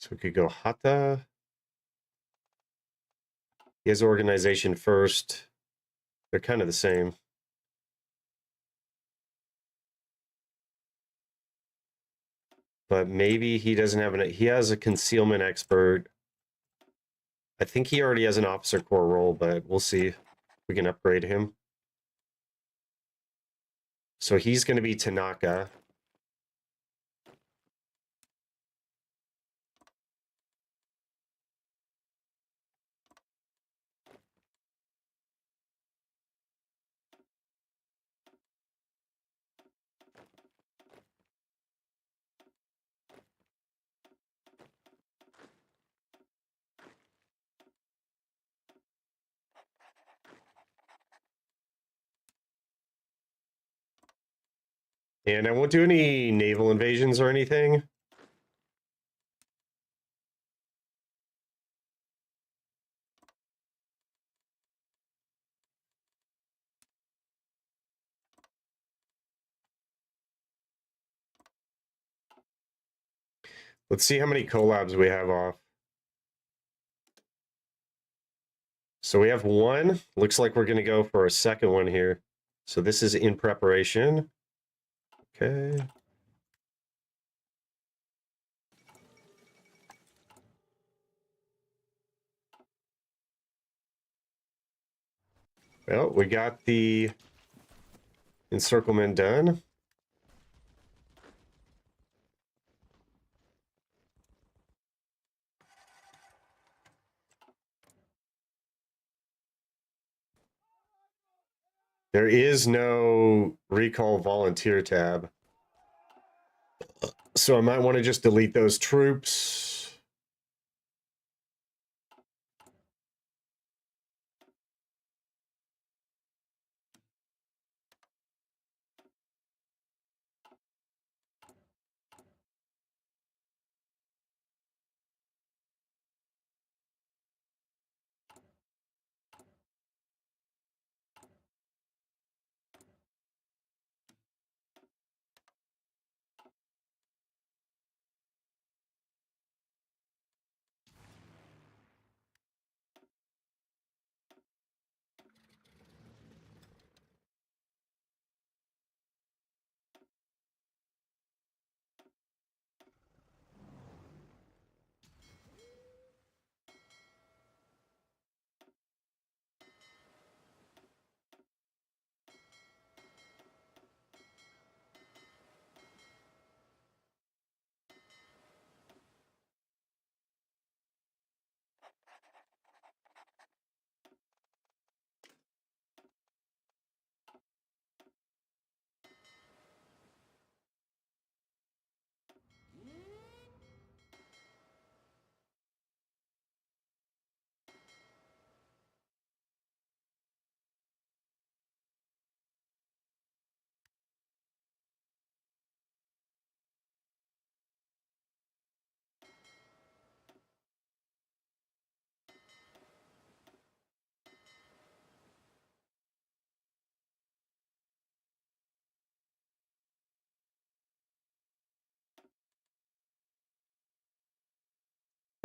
So we could go Hata. He has organization first. They're kind of the same. But maybe he doesn't have an... He has a concealment expert. I think he already has an officer corps role, but we'll see if we can upgrade him. So he's going to be Tanaka. And I won't do any naval invasions or anything. Let's see how many collabs we have off. So we have one. Looks like we're going to go for a second one here. So this is in preparation. Okay. Well, we got the encirclement done. There is no recall volunteer tab. So I might want to just delete those troops.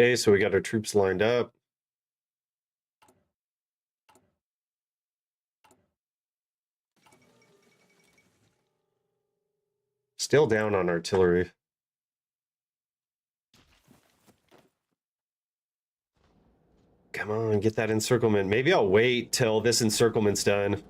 Okay, so we got our troops lined up. Still down on artillery. Come on, get that encirclement. Maybe I'll wait till this encirclement's done.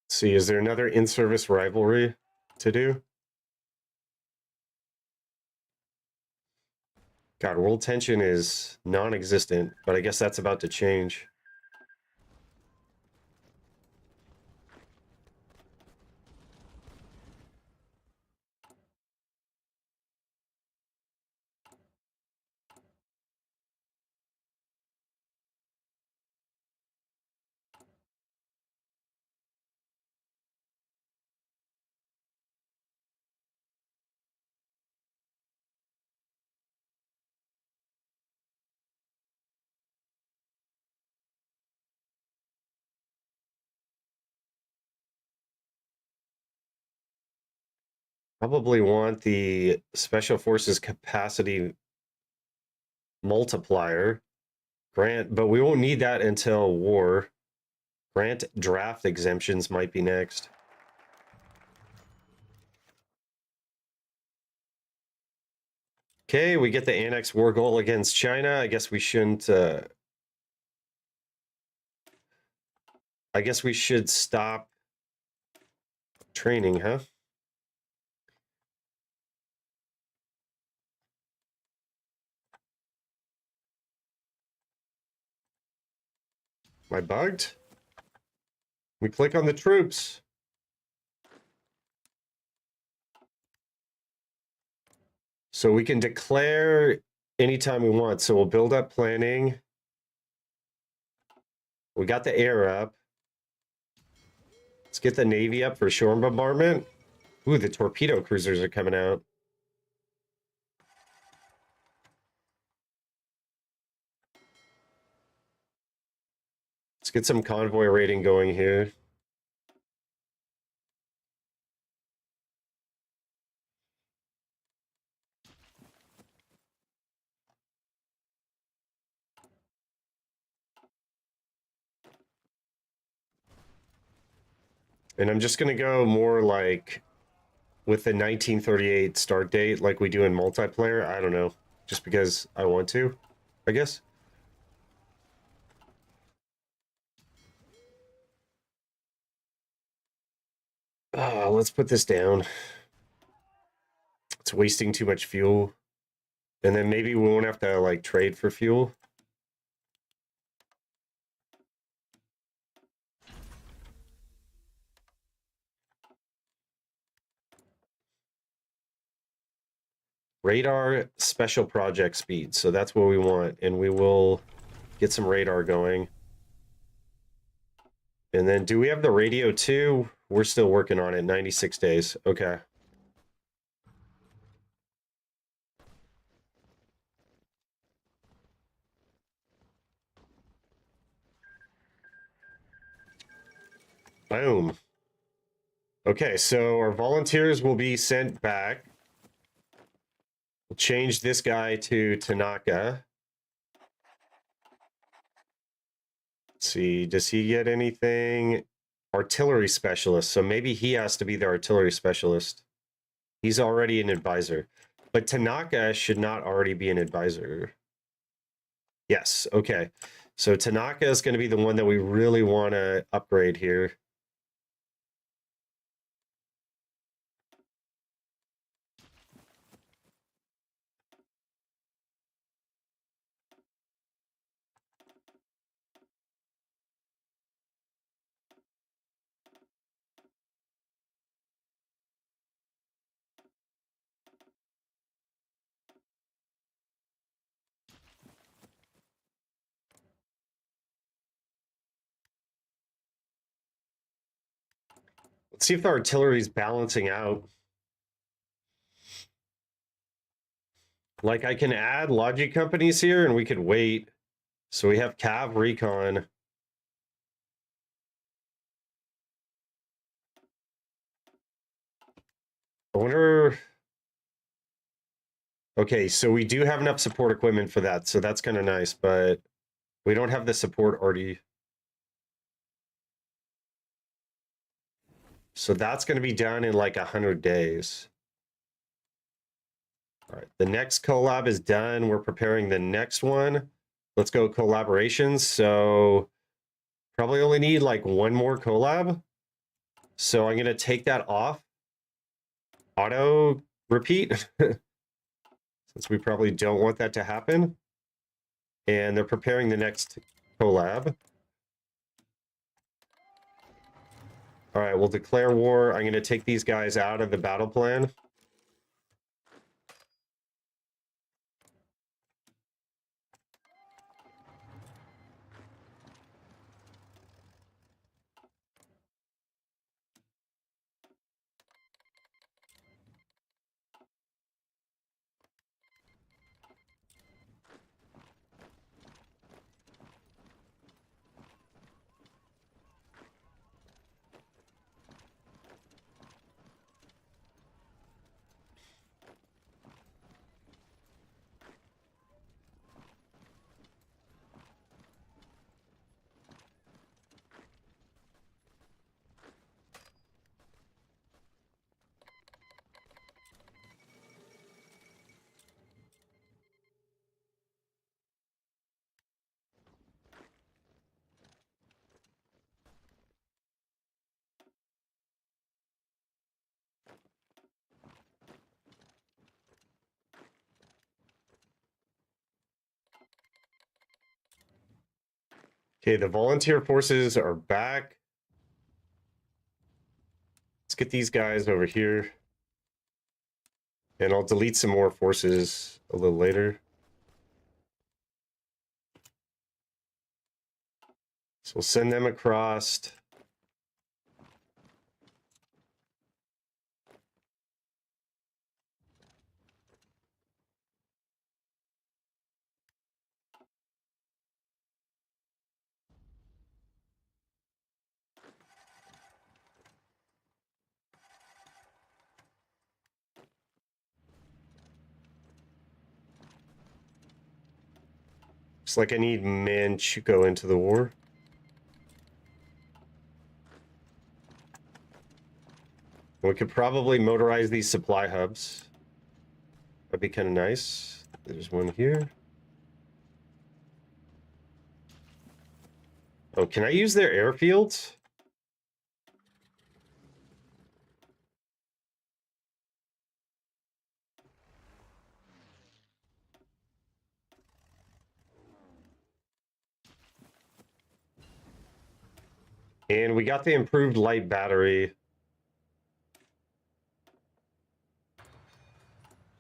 Let's see, is there another in-service rivalry to do? God, world tension is non-existent, but I guess that's about to change. Probably want the Special Forces capacity multiplier grant, but we won't need that until war. Grant draft exemptions might be next. Okay, we get the annex war goal against China. I guess we shouldn't I guess we should stop training, huh? Am I bugged? We click on the troops. So we can declare anytime we want. So we'll build up planning. We got the air up. Let's get the Navy up for shore bombardment. Ooh, the torpedo cruisers are coming out. Let's get some convoy rating going here. And I'm just going to go more like with the 1938 start date like we do in multiplayer. I don't know. Just because I want to, I guess. Let's put this down. It's wasting too much fuel. And then maybe we won't have to like trade for fuel. Radar special project speed. So that's what we want. And we will get some radar going. And then do we have the radio too? We're still working on it. 96 days. Okay. Boom. Okay, so our volunteers will be sent back. We'll change this guy to Tanaka. Let's see, does he get anything? Artillery specialist. So maybe he has to be the artillery specialist. He's already an advisor. But Tanaka should not already be an advisor. Yes, okay. So Tanaka is going to be the one that we really want to upgrade here. Let's see if the artillery is balancing out. Like I can add logic companies here and we could wait. So we have Cav Recon. I wonder. Okay, so we do have enough support equipment for that, so that's kind of nice, but we don't have the support already. So that's going to be done in like 100 days. All right, the next collab is done. We're preparing the next one. Let's go collaborations. So probably only need like one more collab. So I'm going to take that off. Auto repeat. Since we probably don't want that to happen. And they're preparing the next collab. All right, we'll declare war. I'm going to take these guys out of the battle plan. Okay, the volunteer forces are back. Let's get these guys over here. And I'll delete some more forces a little later. So we'll send them across. Looks like I need men to go into the war. We could probably motorize these supply hubs. That'd be kind of nice. There's one here. Oh, can I use their airfields? And we got the improved light battery.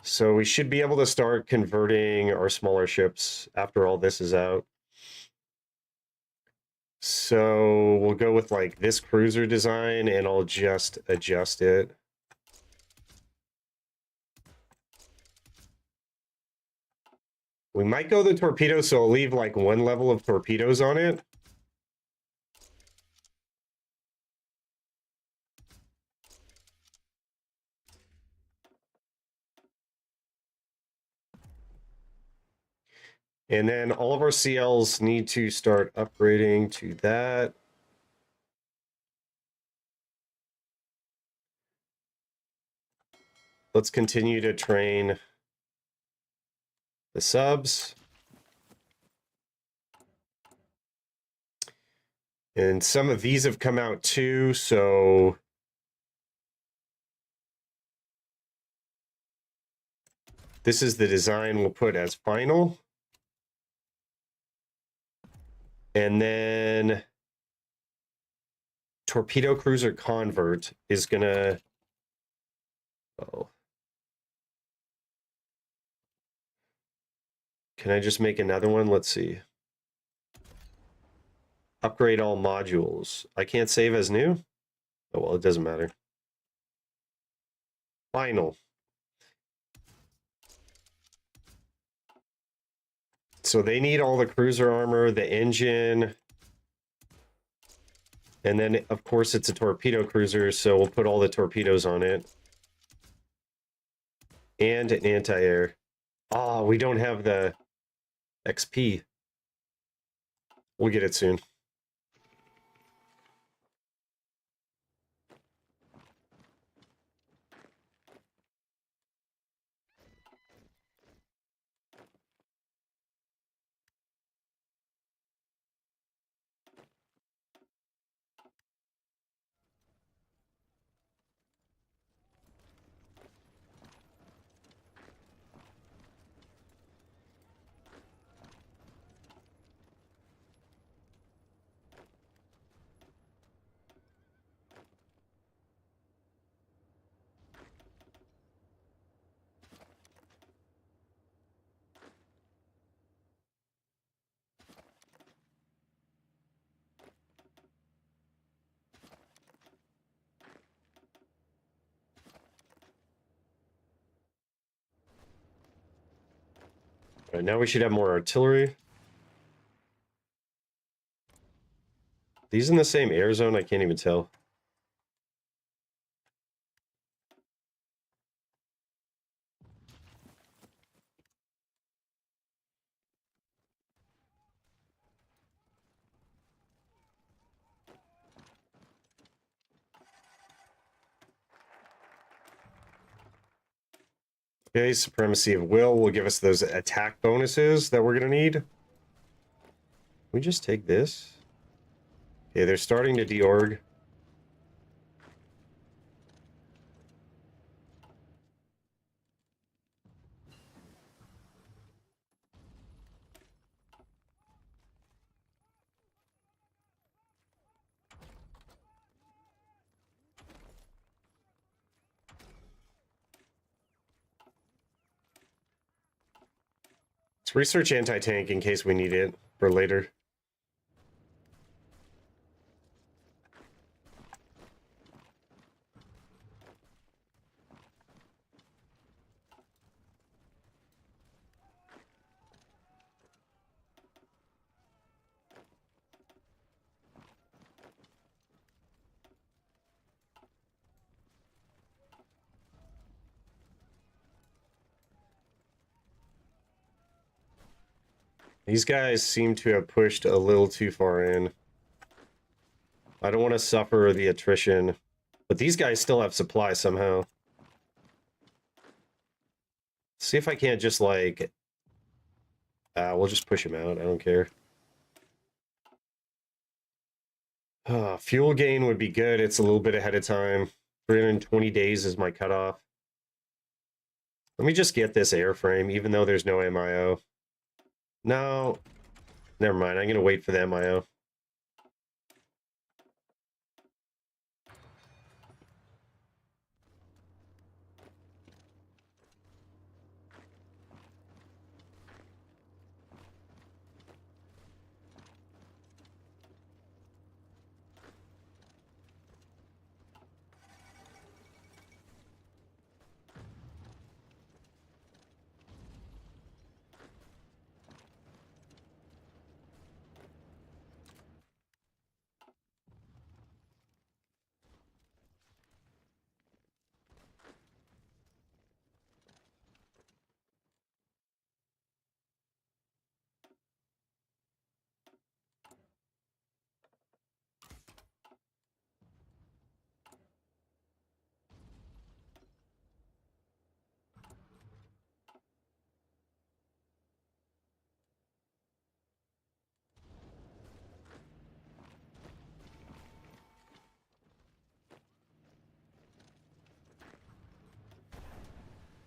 So we should be able to start converting our smaller ships after all this is out. So we'll go with like this cruiser design and I'll just adjust it. We might go the torpedo, so I'll leave like one level of torpedoes on it. And then all of our CLs need to start upgrading to that. Let's continue to train the subs. And some of these have come out too, so this is the design we'll put as final. And then torpedo cruiser convert is gonna, oh. Can I just make another one? Let's see. Upgrade all modules. I can't save as new? Oh, well, it doesn't matter. Final. So they need all the cruiser armor, the engine, and then, of course, it's a torpedo cruiser, so we'll put all the torpedoes on it. And an anti-air. Oh, we don't have the XP. We'll get it soon. All right, now we should have more artillery. These in the same air zone? I can't even tell. Okay, Supremacy of Will will give us those attack bonuses that we're going to need. Can we just take this? Okay, they're starting to deorg. research anti-tank in case we need it for later. These guys seem to have pushed a little too far in. I don't want to suffer the attrition, but these guys still have supply somehow. See if I can't just like... we'll just push him out. I don't care. Fuel gain would be good. It's a little bit ahead of time. 320 days is my cutoff. Let me just get this airframe, even though there's no MIO. No, never mind. I'm going to wait for the MIO.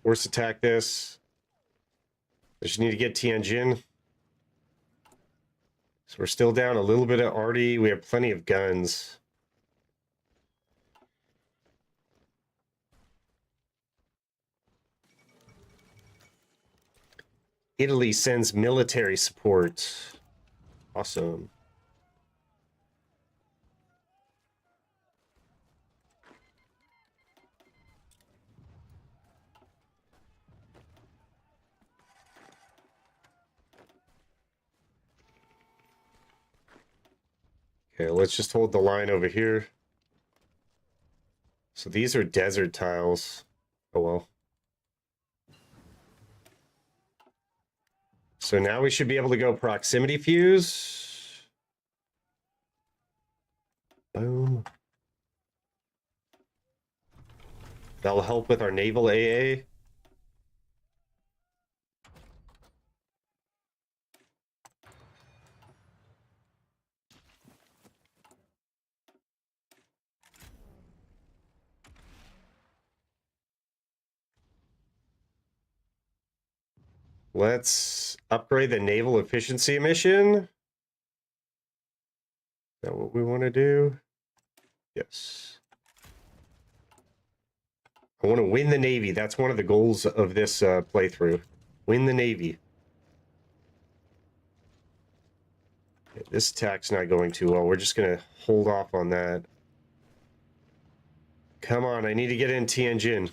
Force attack this. I just need to get Tianjin. So we're still down a little bit of arty. We have plenty of guns. Italy sends military support. Awesome. Okay, let's just hold the line over here. So these are desert tiles. Oh well. So now we should be able to go proximity fuse. Boom. That'll help with our naval AA. Let's upgrade the naval efficiency mission. Is that what we want to do? Yes. I want to win the Navy. That's one of the goals of this playthrough. Win the Navy. Okay, this attack's not going too well. We're just going to hold off on that. Come on, I need to get in Tianjin.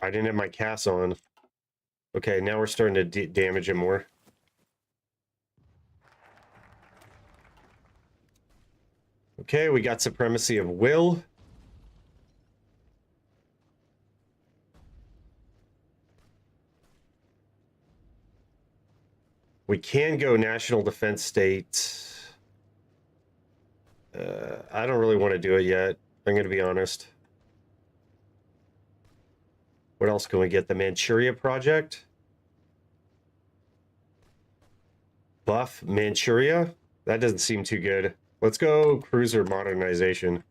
I didn't have my CAS on. Okay, now we're starting to damage him more. Okay, we got supremacy of will. We can go national defense state. I don't really want to do it yet. I'm going to be honest. What else can we get? The Manchuria project? Buff Manchuria? That doesn't seem too good. Let's go cruiser modernization.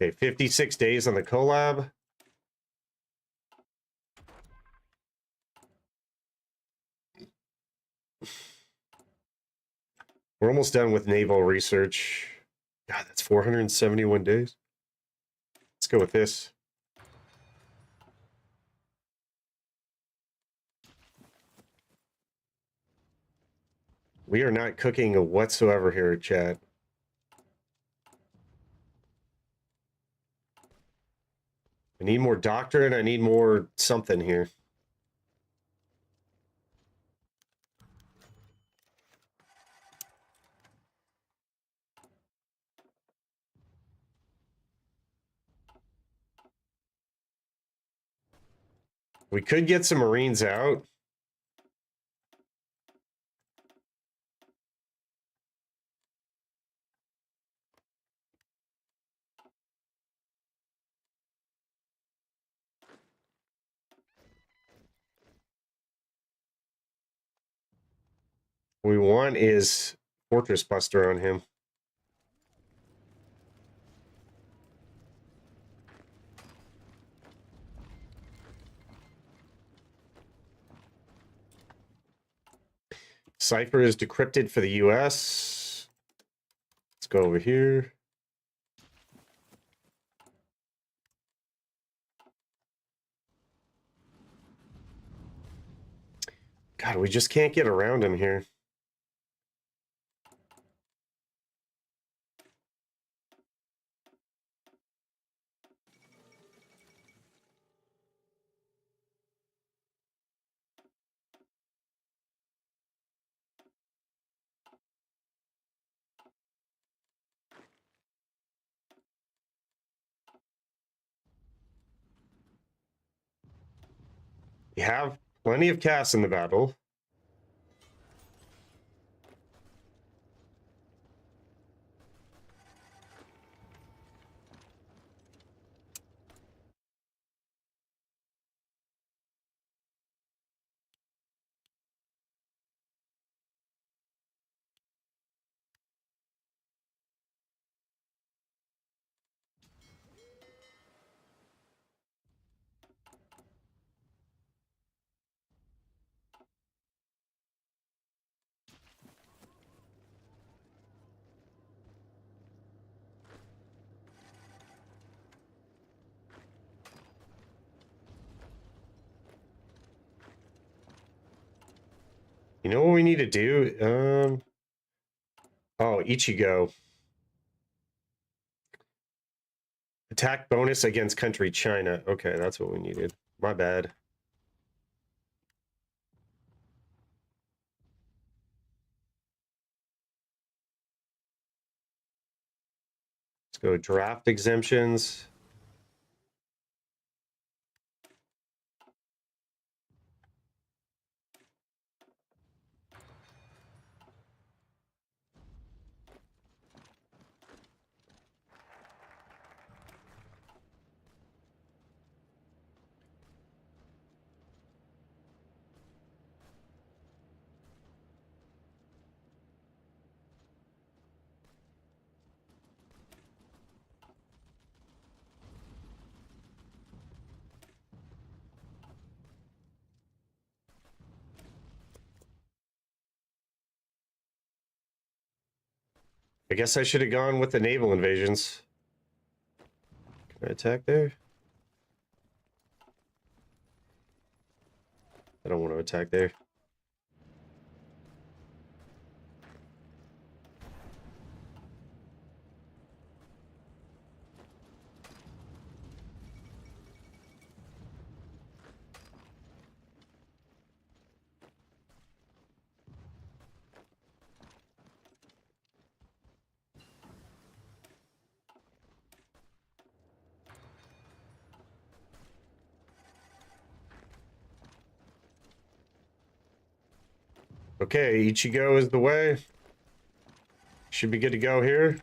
Okay, 56 days on the collab. We're almost done with naval research. God, that's 471 days. Let's go with this. We are not cooking whatsoever here, chat. I need more doctrine. I need more something here. We could get some Marines out. What we want is Fortress Buster on him. Cipher is decrypted for the US. Let's go over here. God, we just can't get around him here. We have plenty of casts in the battle. You know what we need to do? Oh, Ichigo. Attack bonus against country China. Okay, that's what we needed. My bad. Let's go draft exemptions. I guess I should have gone with the naval invasions. Can I attack there? I don't want to attack there. Okay, Ichigo is the way. Should be good to go here.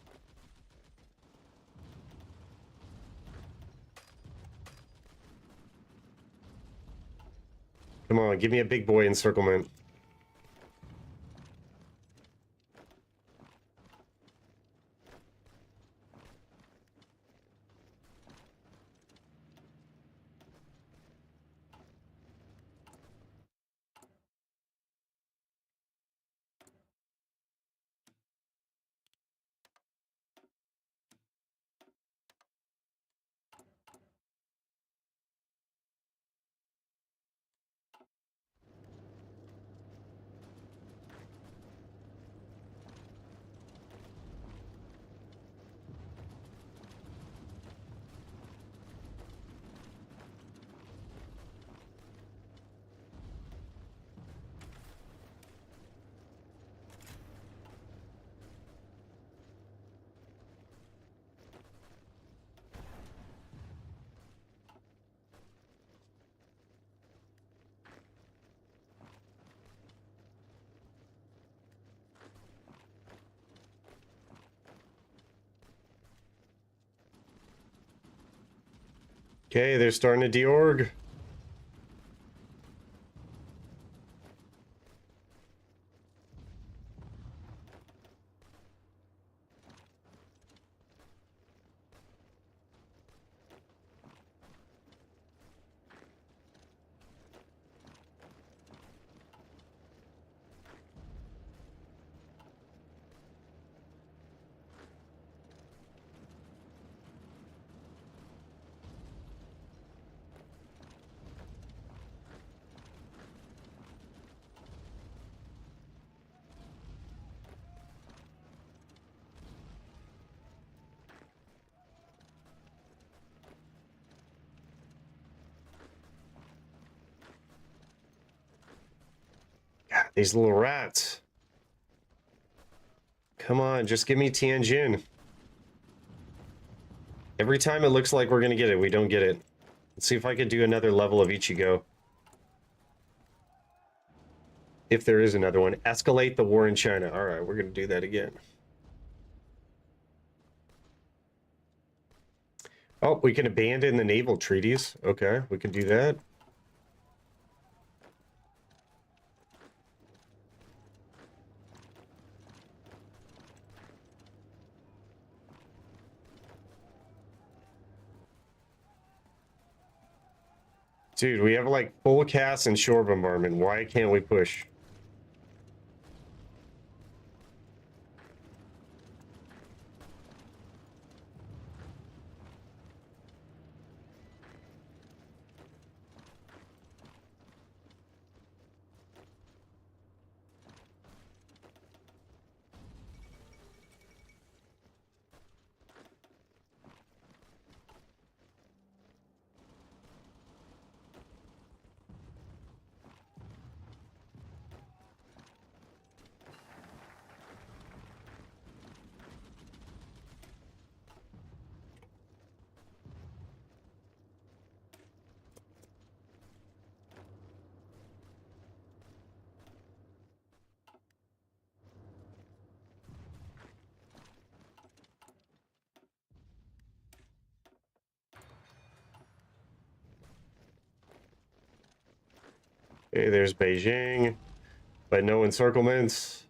Come on, give me a big boy encirclement. Okay, they're starting to deorg. God, these little rats. Come on, just give me Tianjin. Every time it looks like we're gonna get it, we don't get it. Let's see if I could do another level of Ichigo. If there is another one. Escalate the war in China. Alright, we're gonna do that again. Oh, we can abandon the naval treaties. Okay, we can do that. Dude, we have like full cast and shore bombardment. Why can't we push? Okay, there's Beijing, but no encirclements.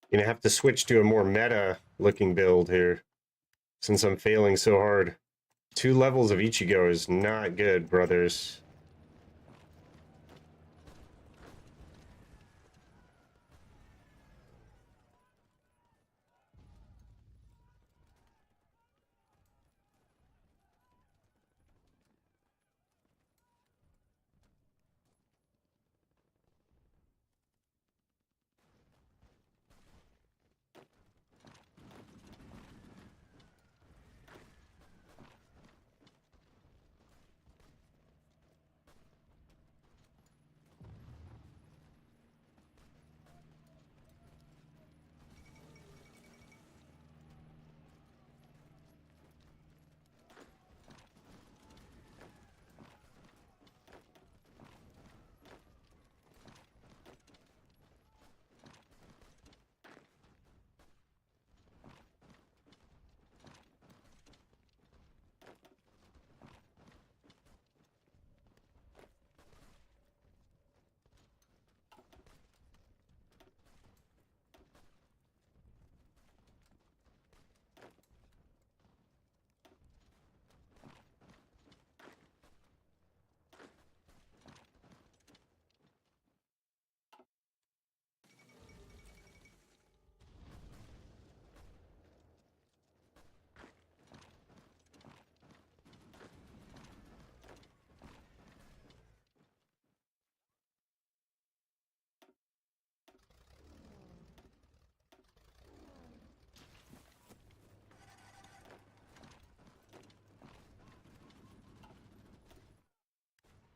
Gonna have to switch to a more meta looking build here since I'm failing so hard. 2 levels of Ichigo is not good, brothers.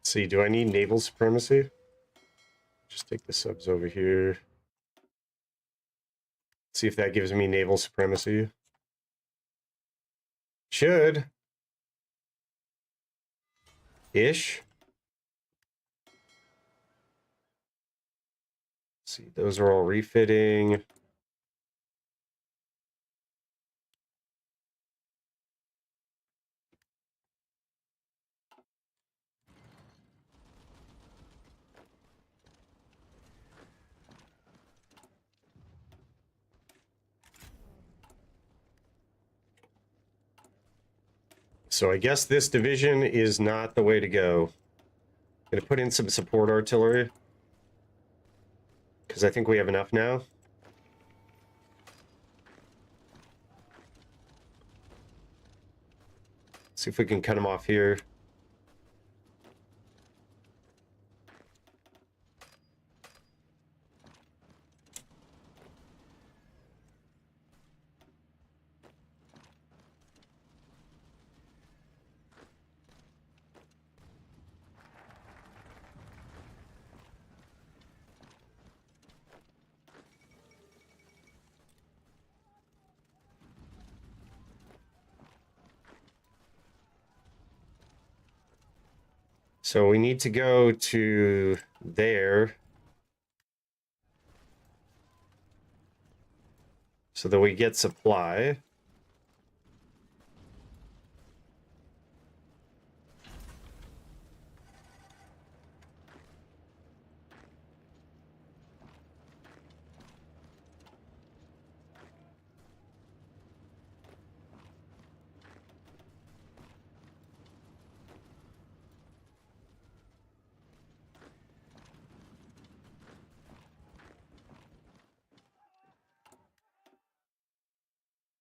Let's see, do I need naval supremacy? Just take the subs over here. See if that gives me naval supremacy. Should. Ish. Let's see, those are all refitting. So I guess this division is not the way to go. Gonna put in some support artillery. Because I think we have enough now. See if we can cut them off here. So we need to go to there so that we get supply.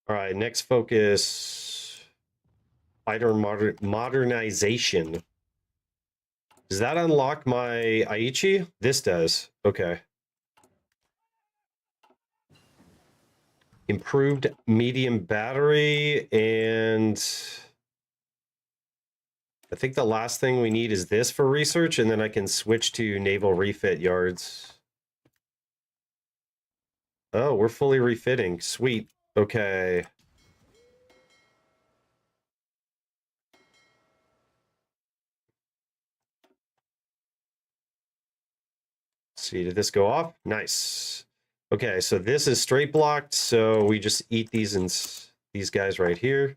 All right, next focus, fighter modernization. Does that unlock my Aichi? This does. Okay. Improved medium battery, and I think the last thing we need is this for research, and then I can switch to naval refit yards. Oh, we're fully refitting. Sweet. Okay. Let's see, did this go off? Nice. Okay, so this is straight blocked, so we just eat these and these guys right here.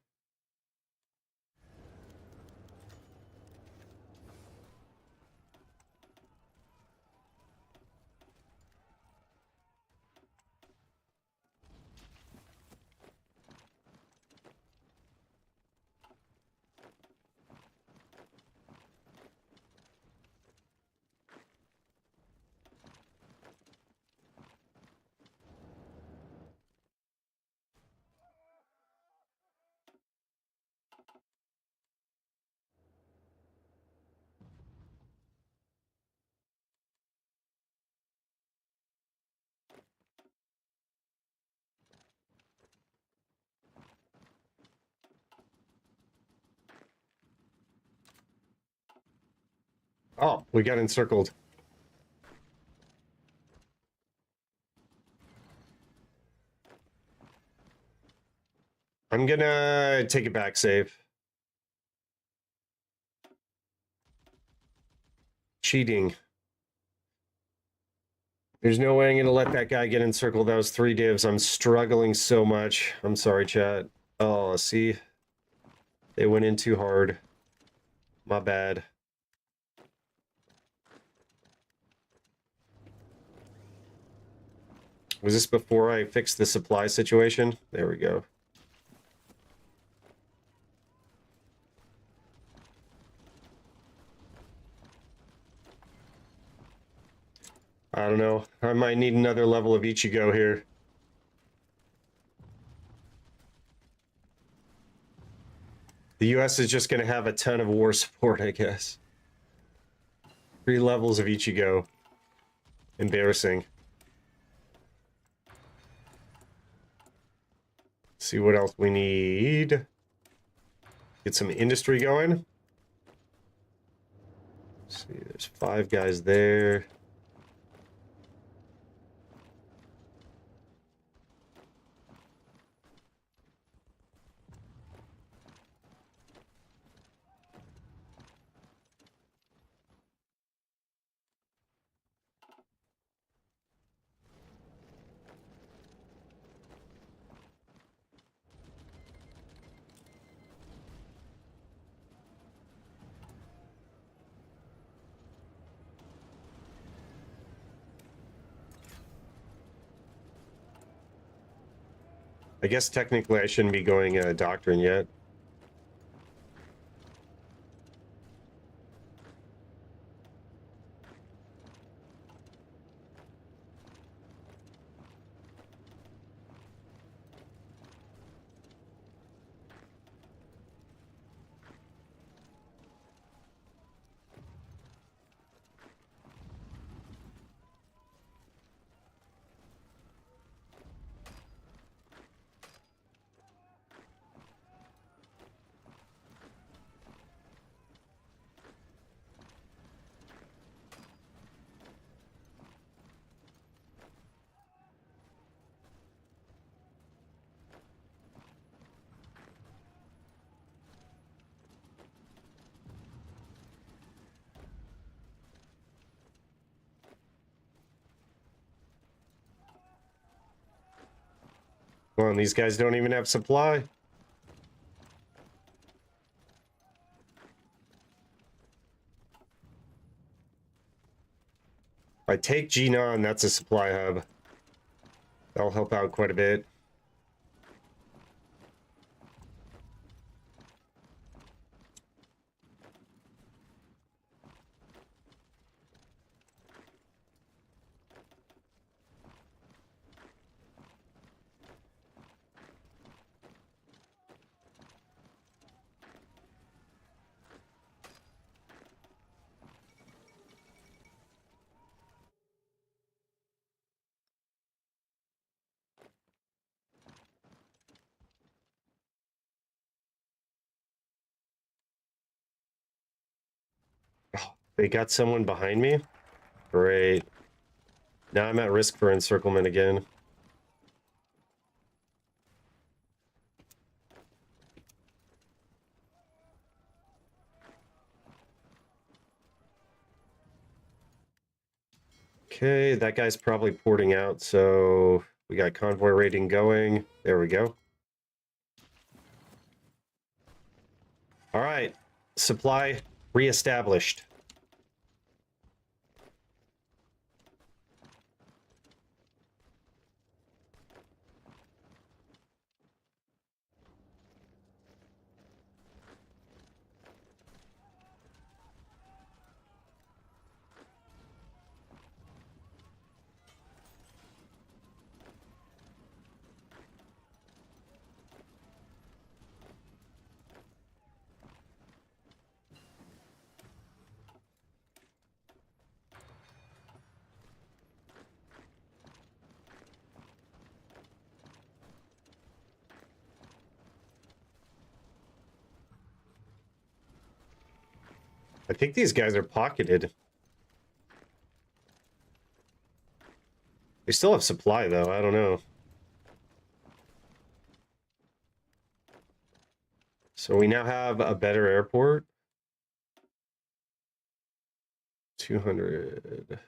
Oh, we got encircled. I'm gonna take it back safe. Cheating. There's no way I'm gonna let that guy get encircled. That was 3 divs. I'm struggling so much. I'm sorry, chat. Oh, see? They went in too hard. My bad. Was this before I fixed the supply situation? There we go. I don't know. I might need another level of Ichigo here. The US is just going to have a ton of war support, I guess. 3 levels of Ichigo. Embarrassing. See what else we need. Get some industry going. Let's see, there's 5 guys there. I guess technically I shouldn't be going doctrine yet. Come on, these guys don't even have supply. If I take Jinan, that's a supply hub. That'll help out quite a bit. Oh, they got someone behind me? Great. Now I'm at risk for encirclement again. Okay, that guy's probably porting out, so we got convoy raiding going. There we go. All right, supply reestablished. I think these guys are pocketed. They still have supply, though. I don't know. So we now have a better airport. 200.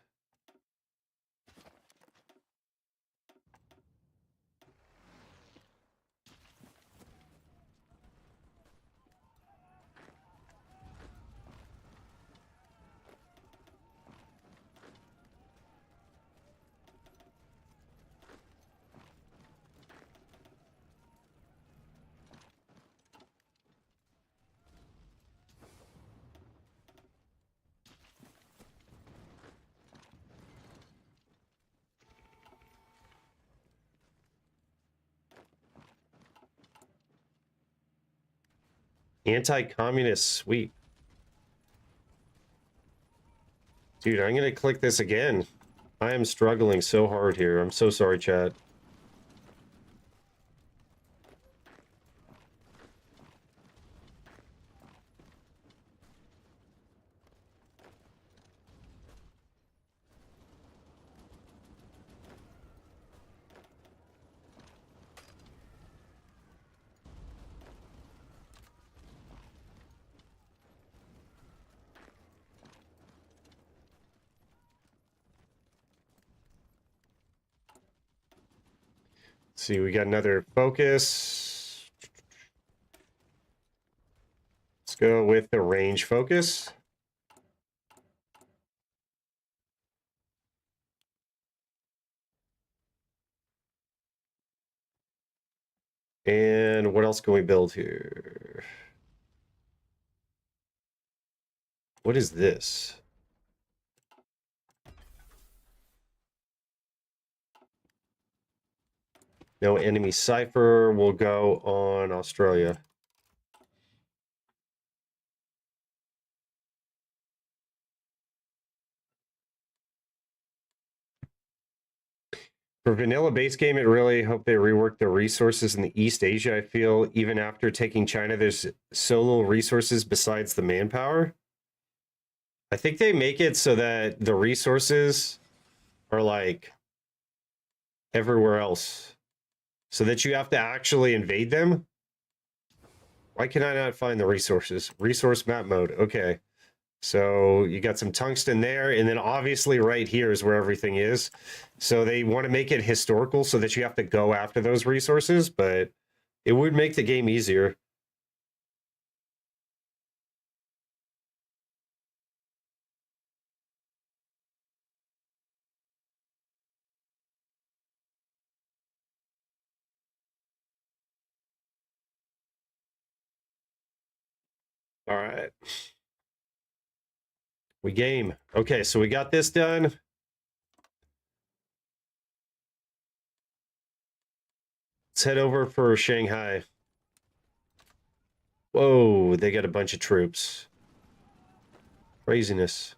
Anti-communist sweep. Dude, I'm gonna click this again. I am struggling so hard here. I'm so sorry, chat. Let's see, we got another focus. Let's go with the range focus. And what else can we build here? What is this? No enemy cipher will go on Australia. For vanilla base game, it really hope they rework the resources in the East Asia. I feel even after taking China, there's so little resources besides the manpower. I think they make it so that the resources are like everywhere else, so that you have to actually invade them. Why can I not find the resources? Resource map mode. Okay. So you got some tungsten there, and then obviously right here is where everything is. So they want to make it historical so that you have to go after those resources, but it would make the game easier. All right. We game. Okay, so we got this done. Let's head over for Shanghai. Whoa, they got a bunch of troops. Craziness.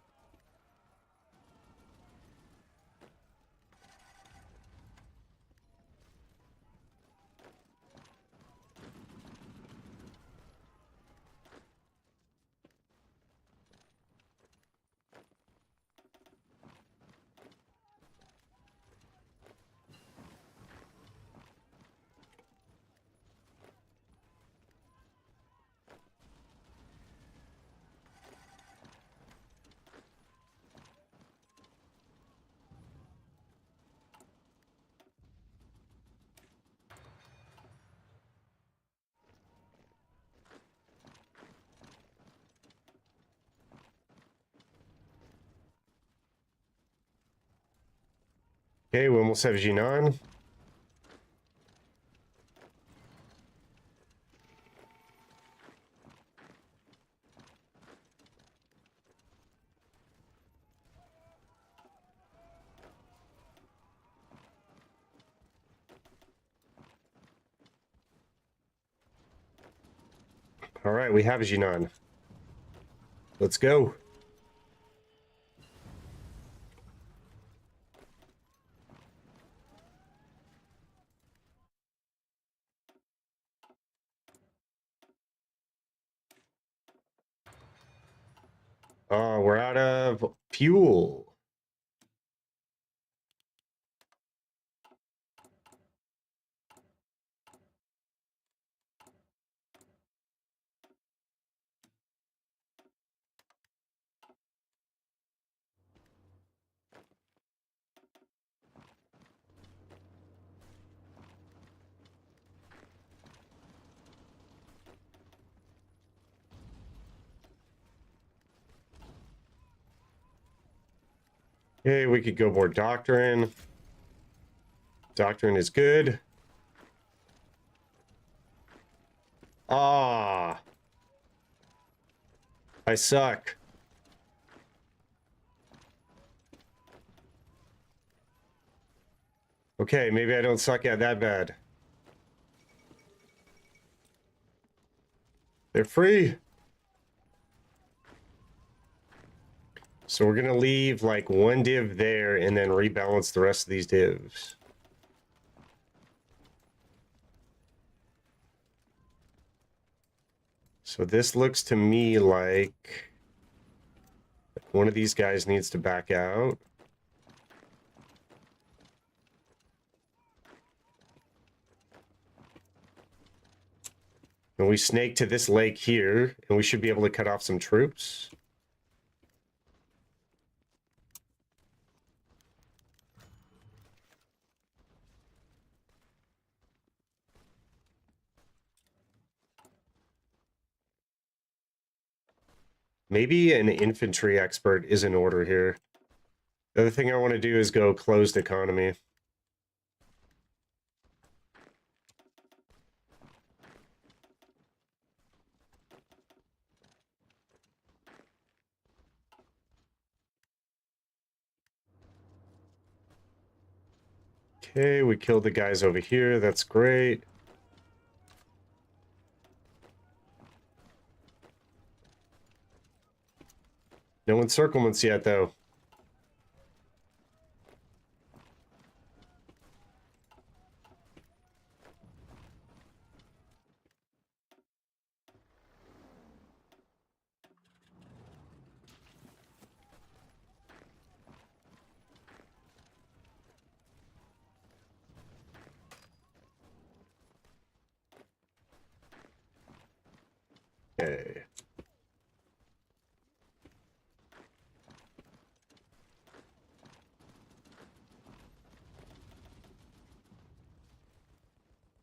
Okay, we almost have Jinan. All right, we have Jinan. Let's go. Oh, we're out of fuel. Okay, we could go more doctrine. Doctrine is good. Ah, I suck. Okay, maybe I don't suck at that bad. They're free. So we're gonna leave like one div there and then rebalance the rest of these divs. So this looks to me like one of these guys needs to back out. And we snake to this lake here, and we should be able to cut off some troops. Maybe an infantry expert is in order here. The other thing I want to do is go closed economy. Okay, we killed the guys over here. That's great. No encirclements yet, though. Okay.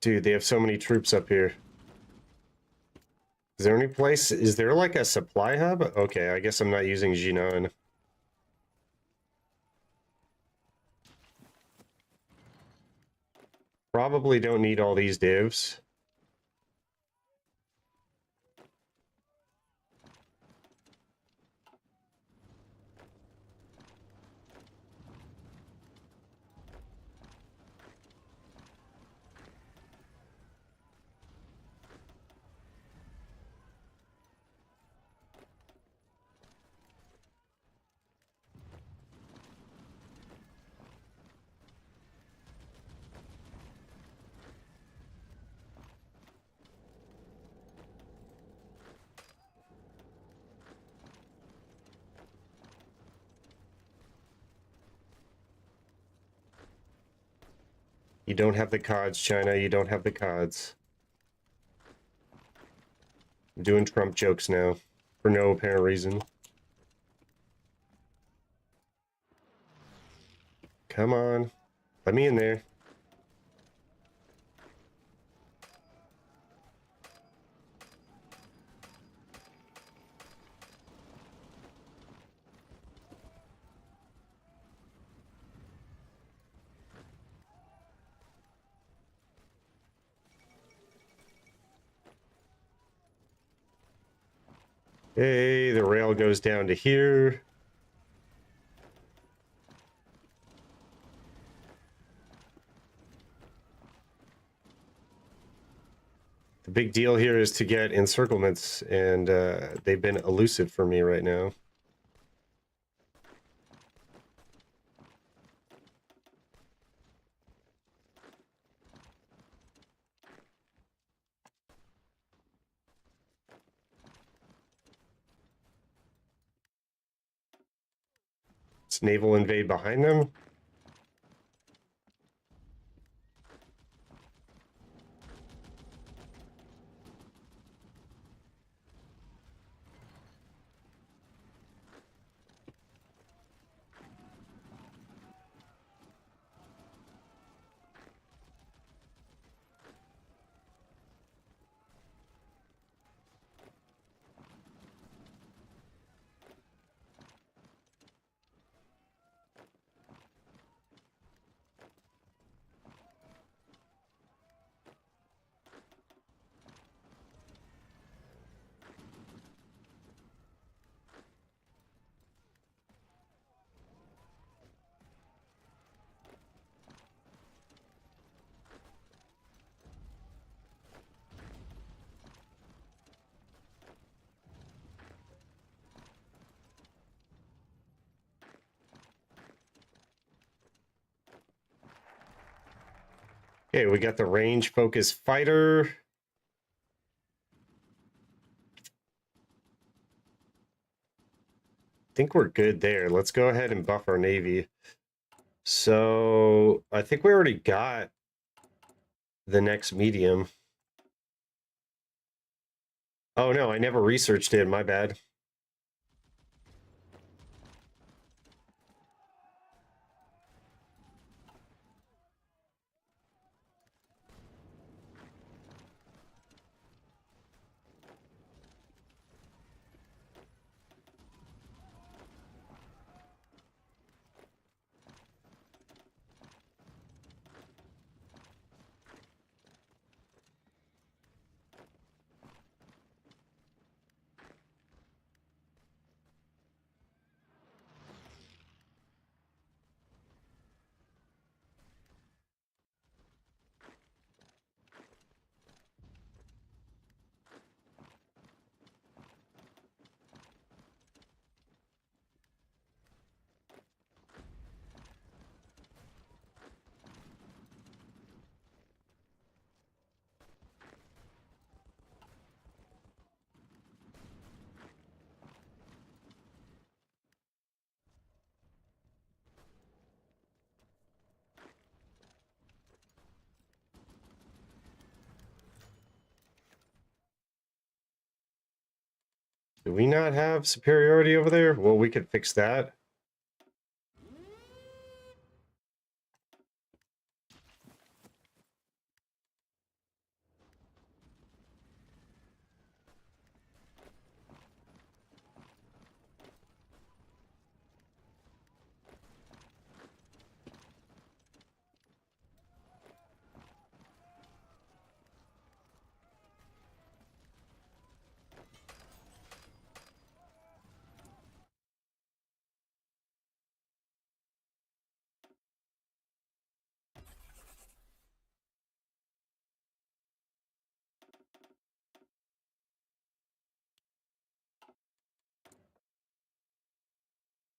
Dude, they have so many troops up here. Is there any place? Is there like a supply hub? Okay, I guess I'm not using Jinan. Probably don't need all these divs. You don't have the CODs, China. You don't have the CODs. I'm doing Trump jokes now, for no apparent reason. Come on. Let me in there. Hey, the rail goes down to here. The big deal here is to get encirclements, and they've been elusive for me right now. Let's naval invade behind them. Okay, we got the range focus fighter. I think we're good there. Let's go ahead and buff our Navy. So I think we already got the next medium. Oh no, I never researched it. My bad. Do we not have superiority over there? Well, we could fix that.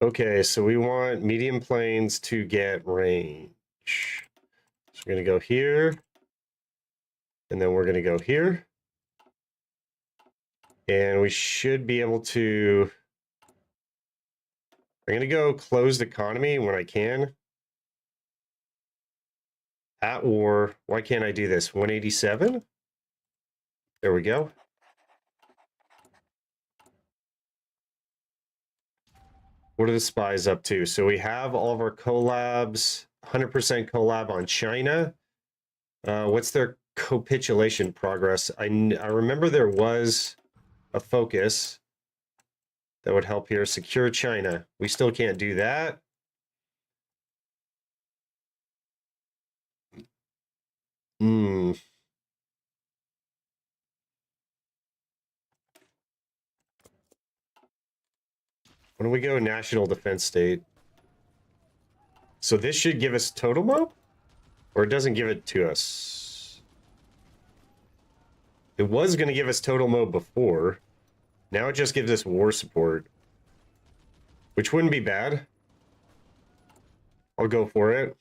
Okay, so we want medium planes to get range. So we're going to go here. And then we're going to go here. And we should be able to... I'm going to go closed economy when I can. At war. Why can't I do this? 187? There we go. What are the spies up to? So we have all of our collabs, 100% collab on China. What's their capitulation progress? I remember there was a focus that would help here. Secure China. We still can't do that. Hmm. When do we go national defense state? So this should give us total mob? Or it doesn't give it to us? It was going to give us total mode before. Now it just gives us war support. Which wouldn't be bad. I'll go for it.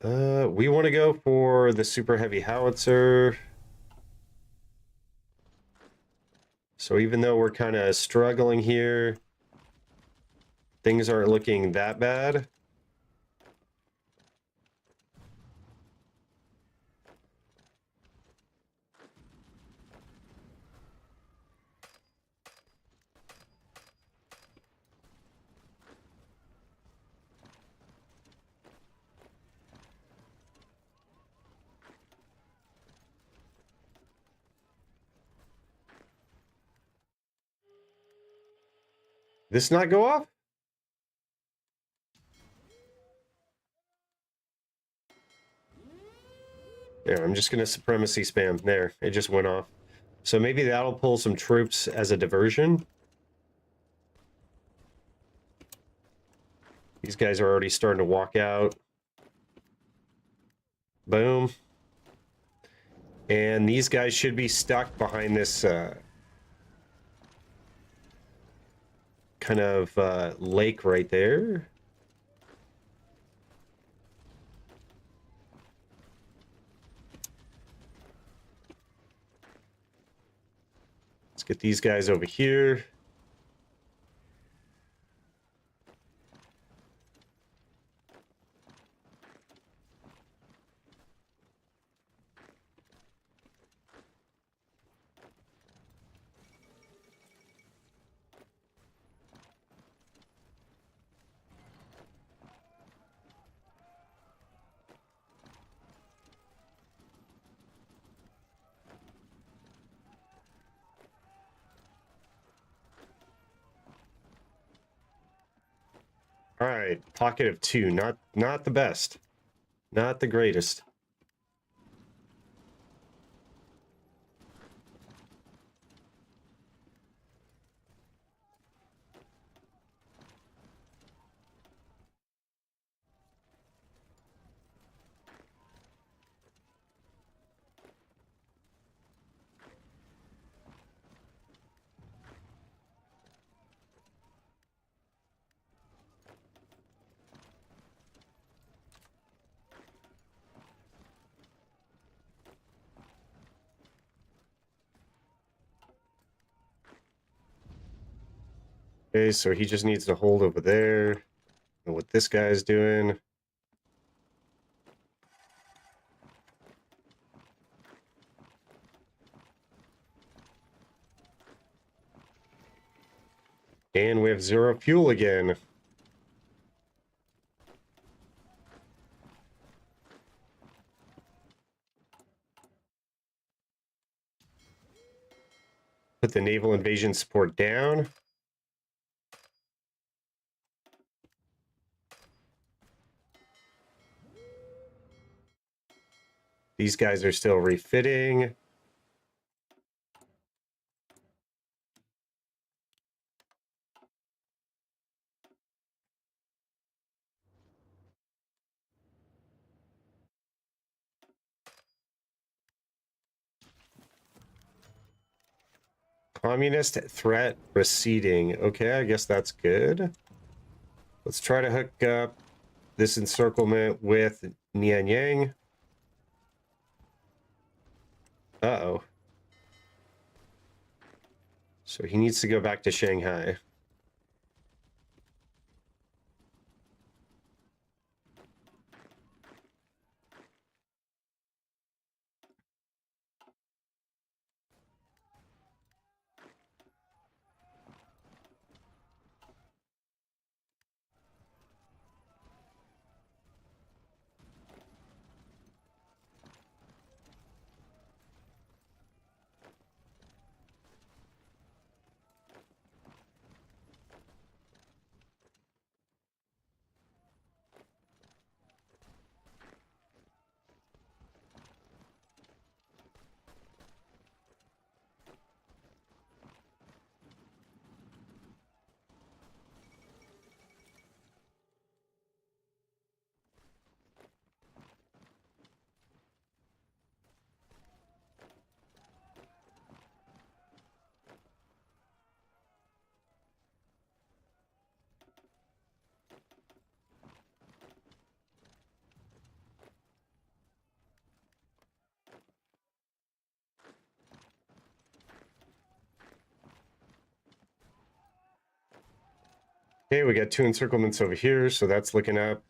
We want to go for the super heavy howitzer. So even though we're kind of struggling here, Things aren't looking that bad. This not go off? Yeah, I'm just gonna supremacy spam. There, it just went off. So maybe that'll pull some troops as a diversion. These guys are already starting to walk out. Boom. And these guys should be stuck behind this kind of lake right there. Let's get these guys over here. All right, pocket of 2. Not the best. Not the greatest. Okay, so he just needs to hold over there. And what this guy's doing. And we have 0 fuel again. Put the naval invasion support down. These guys are still refitting. Communist threat receding. Okay, I guess that's good. Let's try to hook up this encirclement with Nianyang. Uh-oh. So he needs to go back to Shanghai. Okay, we got 2 encirclements over here, so that's looking up.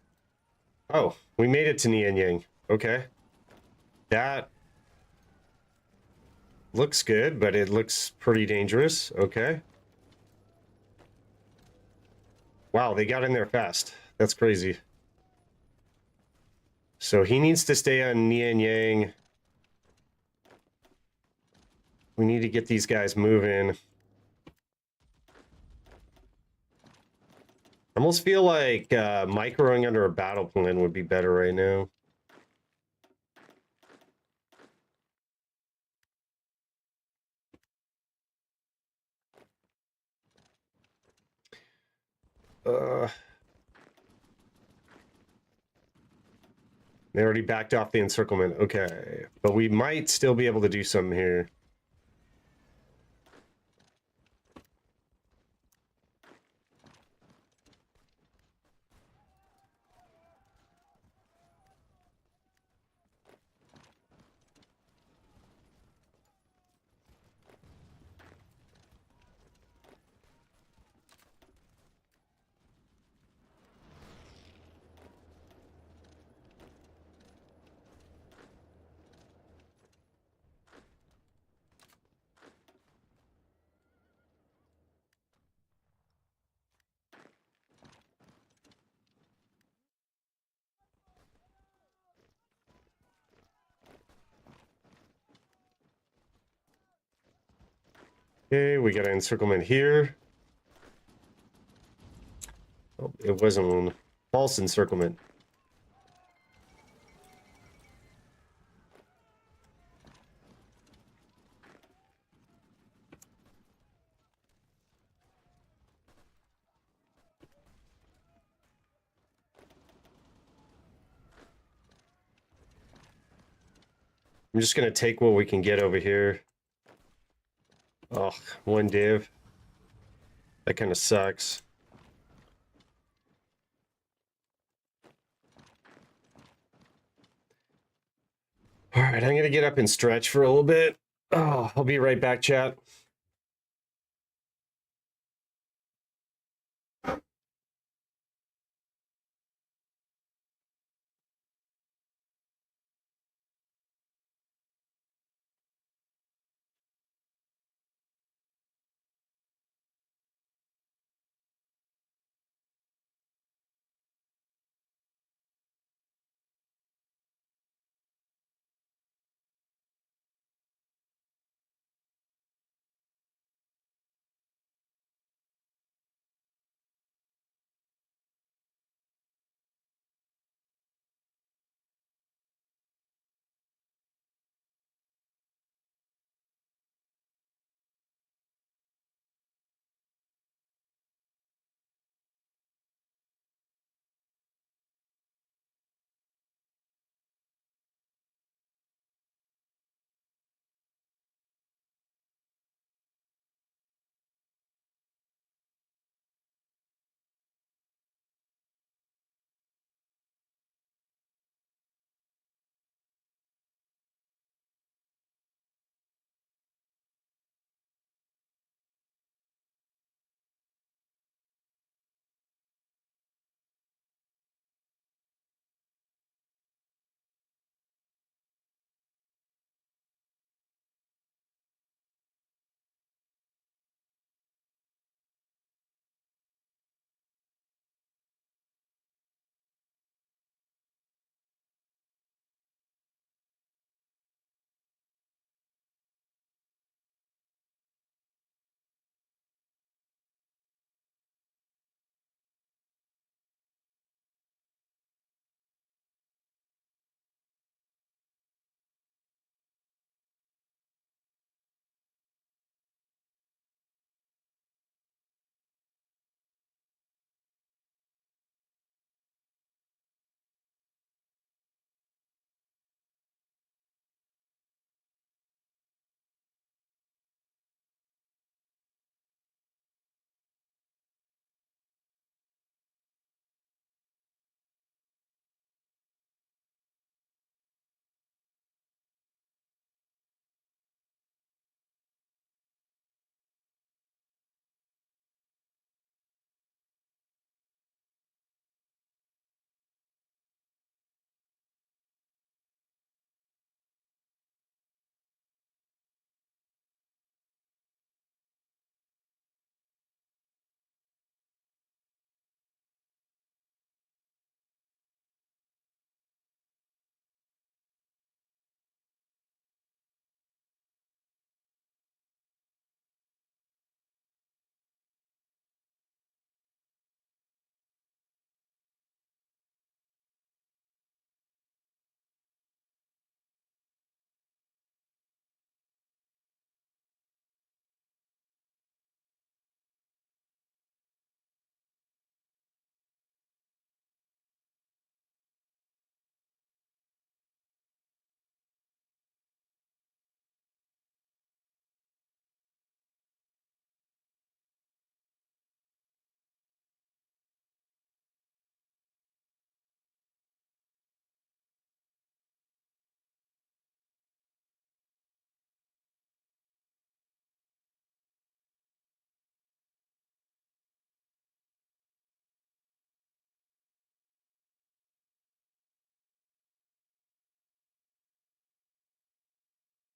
Oh, we made it to Nian Yang. Okay. That looks good, but it looks pretty dangerous. Okay. Wow, they got in there fast. That's crazy. So he needs to stay on Nian Yang. We need to get these guys moving. I almost feel like microing under a battle plan would be better right now. They already backed off the encirclement. Okay. But we might still be able to do something here. Okay, we got an encirclement here. Oh, it wasn't one. False encirclement. I'm just gonna take what we can get over here. Oh, 1 div. That kind of sucks. All right, I'm gonna get up and stretch for a little bit. Oh, I'll be right back, chat.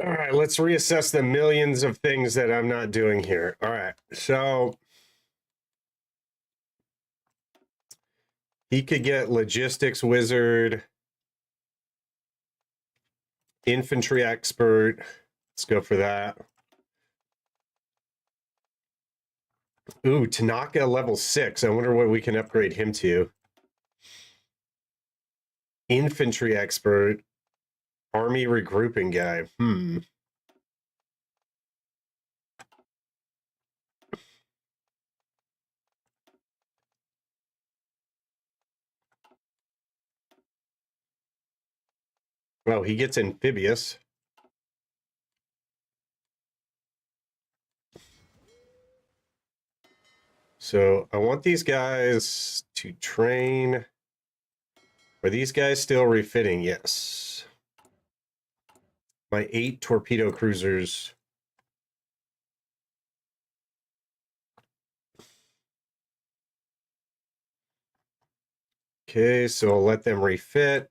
All right, let's reassess the millions of things that I'm not doing here. All right, so he could get logistics wizard, infantry expert. Let's go for that. Ooh, Tanaka level 6. I wonder what we can upgrade him to. Infantry expert, army regrouping guy. Well, he gets amphibious. So I want these guys to train. Are these guys still refitting? Yes. My 8 torpedo cruisers. Okay, so I'll let them refit.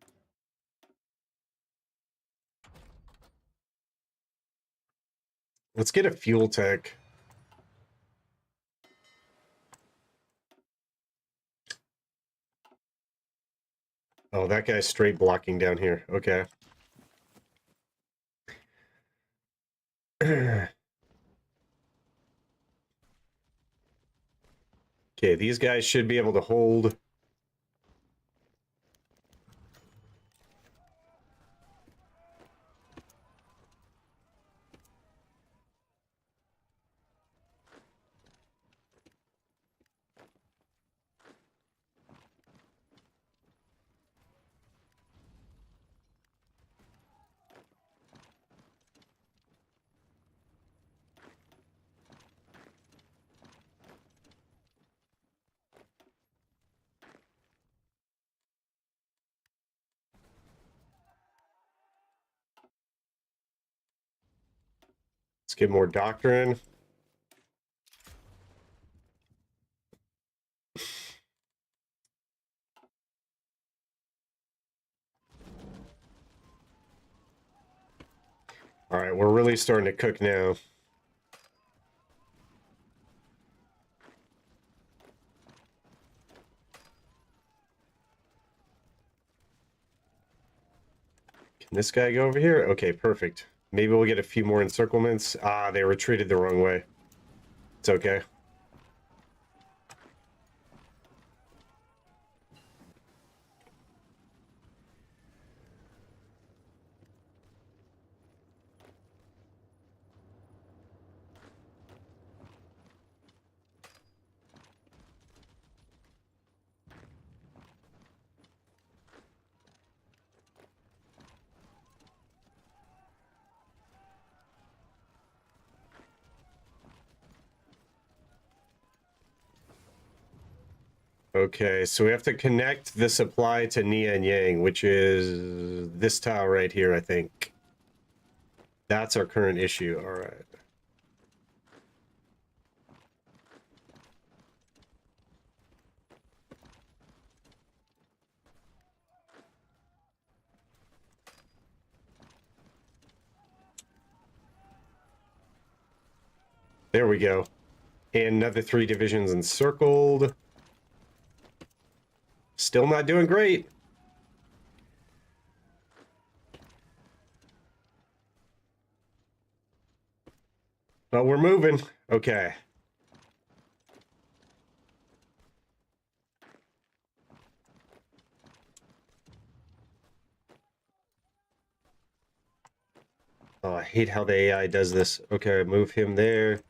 Let's get a fuel tech. Oh, that guy's straight blocking down here. Okay. Okay, these guys should be able to hold. Let's get more doctrine. All right, we're really starting to cook now. Can this guy go over here? Okay, perfect. Maybe we'll get a few more encirclements. Ah, they retreated the wrong way. It's okay. Okay, so we have to connect the supply to Nia and Yang, which is this tile right here, I think. That's our current issue. All right. There we go. And another 3 divisions encircled. Still not doing great. But we're moving. Okay. Oh, I hate how the AI does this. Okay, move him there.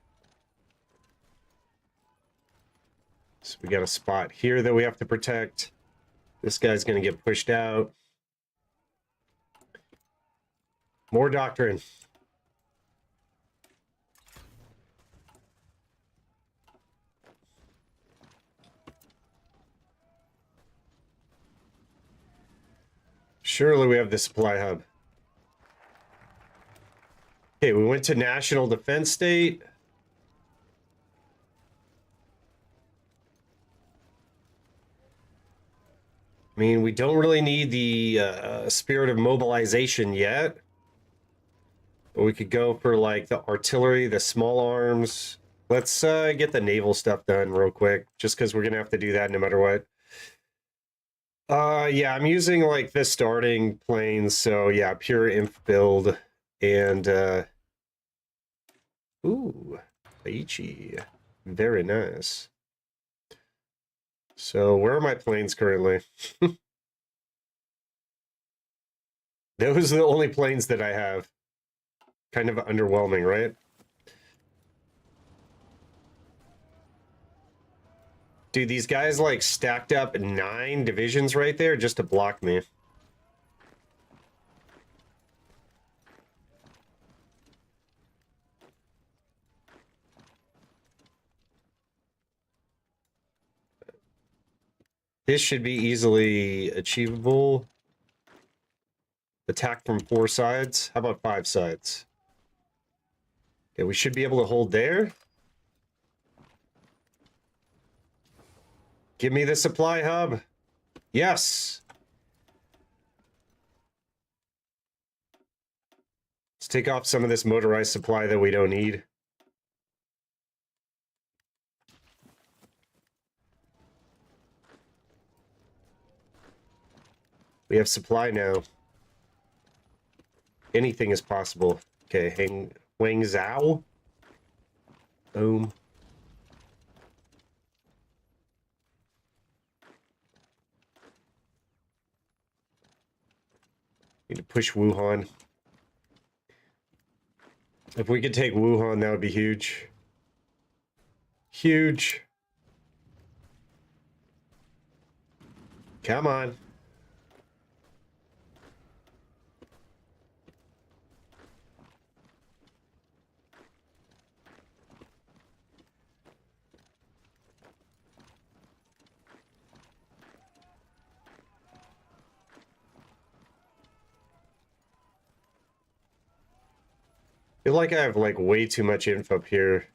So we got a spot here that we have to protect. This guy's going to get pushed out. More doctrine. Surely we have the supply hub. Okay, we went to National Defense State. I mean, we don't really need the spirit of mobilization yet. But we could go for like the artillery, the small arms. Let's get the naval stuff done real quick, just because we're gonna have to do that no matter what. Yeah, I'm using like the starting planes, so yeah, pure inf build and ooh, Aichi. Very nice. So where are my planes currently? Those are the only planes that I have. Kind of underwhelming, right? Dude, these guys like stacked up 9 divisions right there just to block me. This should be easily achievable. Attack from 4 sides. How about 5 sides? Okay, we should be able to hold there. Give me the supply hub. Yes. Let's take off some of this motorized supply that we don't need. We have supply now. Anything is possible. Okay, Wang Zhao. Boom. Need to push Wuhan. If we could take Wuhan, that would be huge. Huge. Come on. I feel like I have like way too much info up here.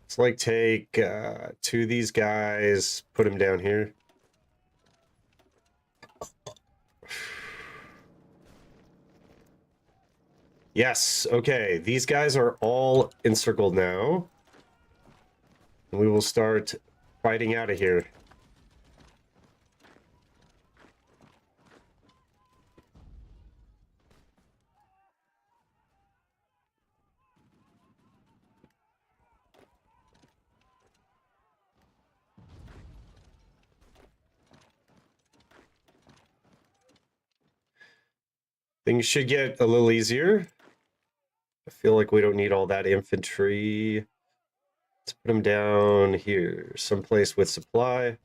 Let's like take 2 of these guys, put them down here. Yes, okay. These guys are all encircled now. And we will start fighting out of here. Things should get a little easier. I feel like we don't need all that infantry. Let's put them down here, someplace with supply.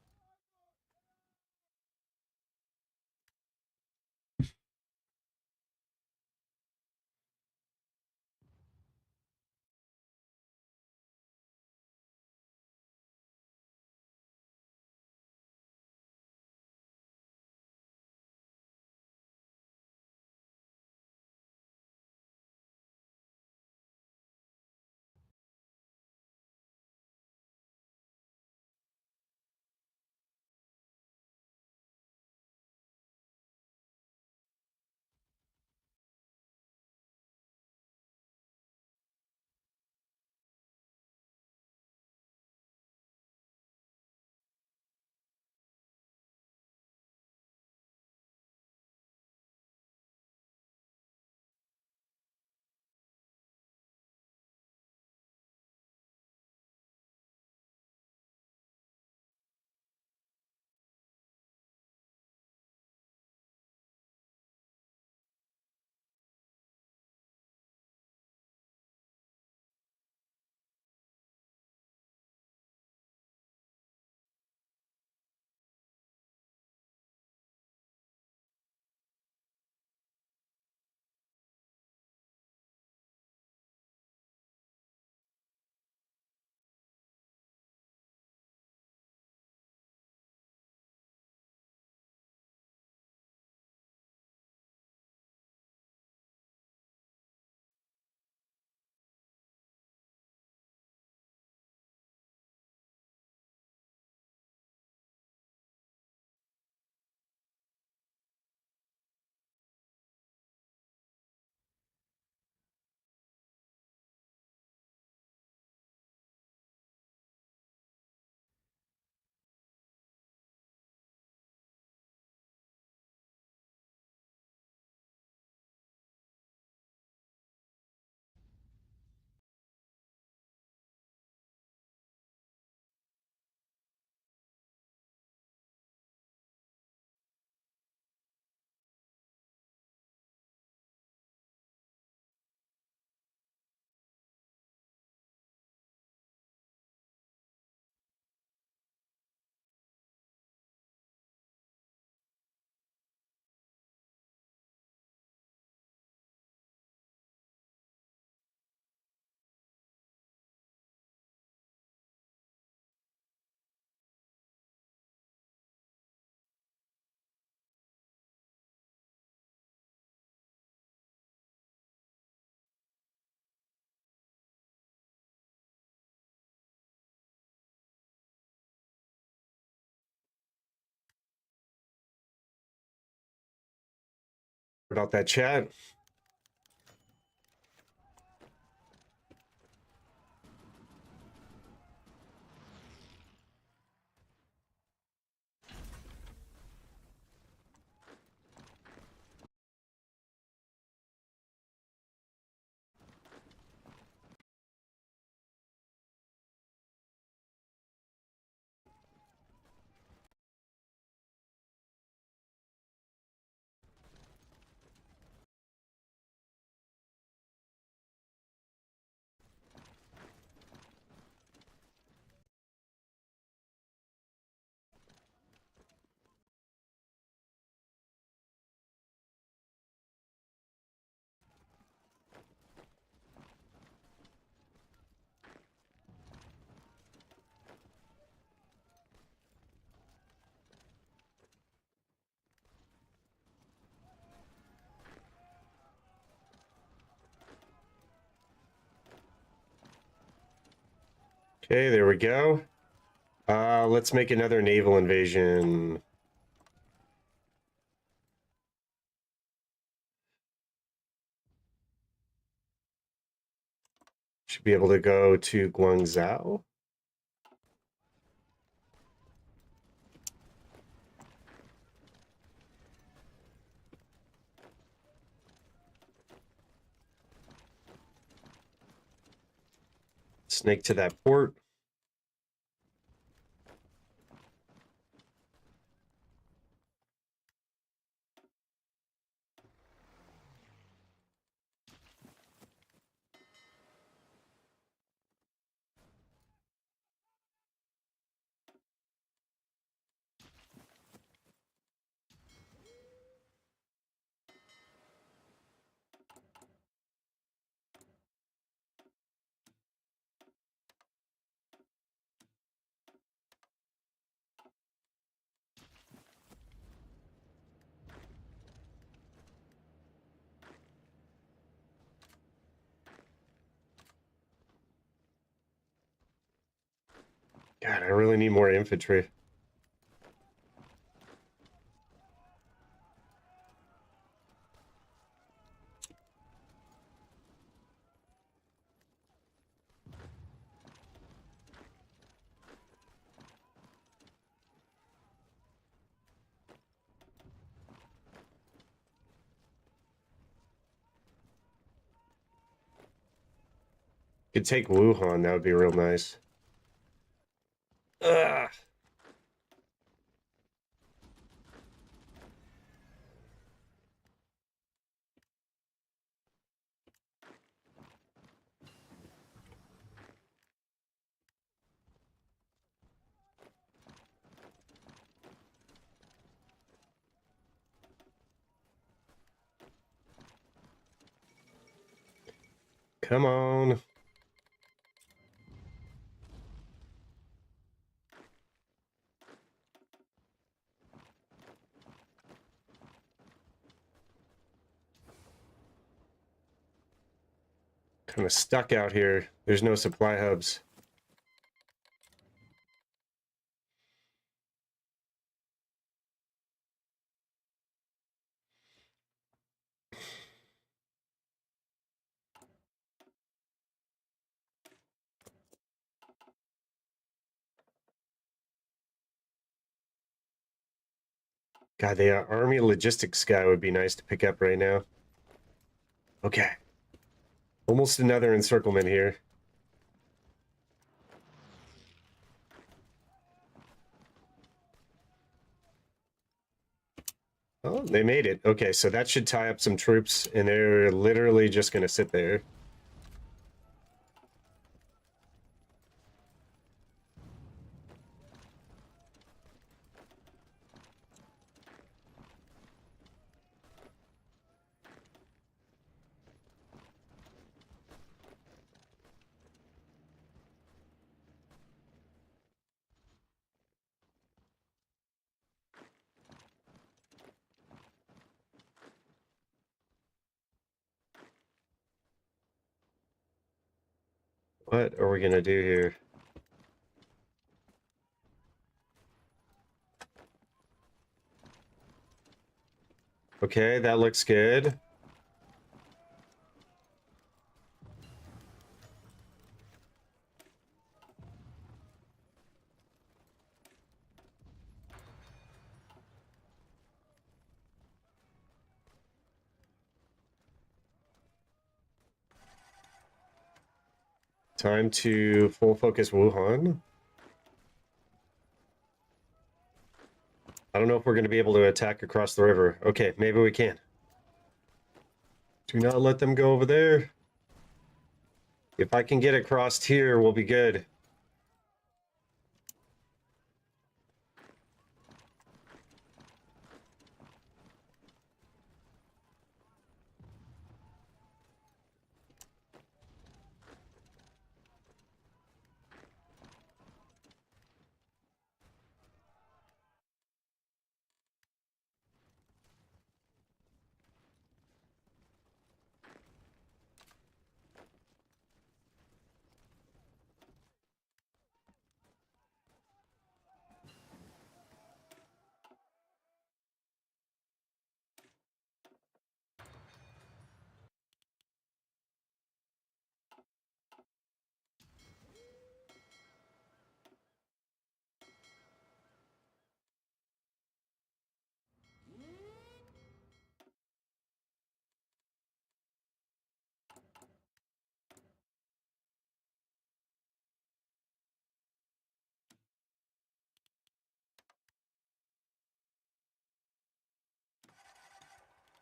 About that chat. Okay, there we go. Let's make another naval invasion. Should be able to go to Guangzhou. Snake to that port. God, I really need more infantry. Could take Wuhan, that would be real nice. Ugh. Come on. Kind of stuck out here. There's no supply hubs. God, the army logistics guy would be nice to pick up right now. Okay. Almost another encirclement here. Oh, they made it. Okay, so that should tie up some troops, and they're literally just going to sit there. What are we going to do here? Okay, that looks good. Time to full focus Wuhan. I don't know if we're going to be able to attack across the river. Okay, maybe we can. Do not let them go over there. If I can get across here, we'll be good.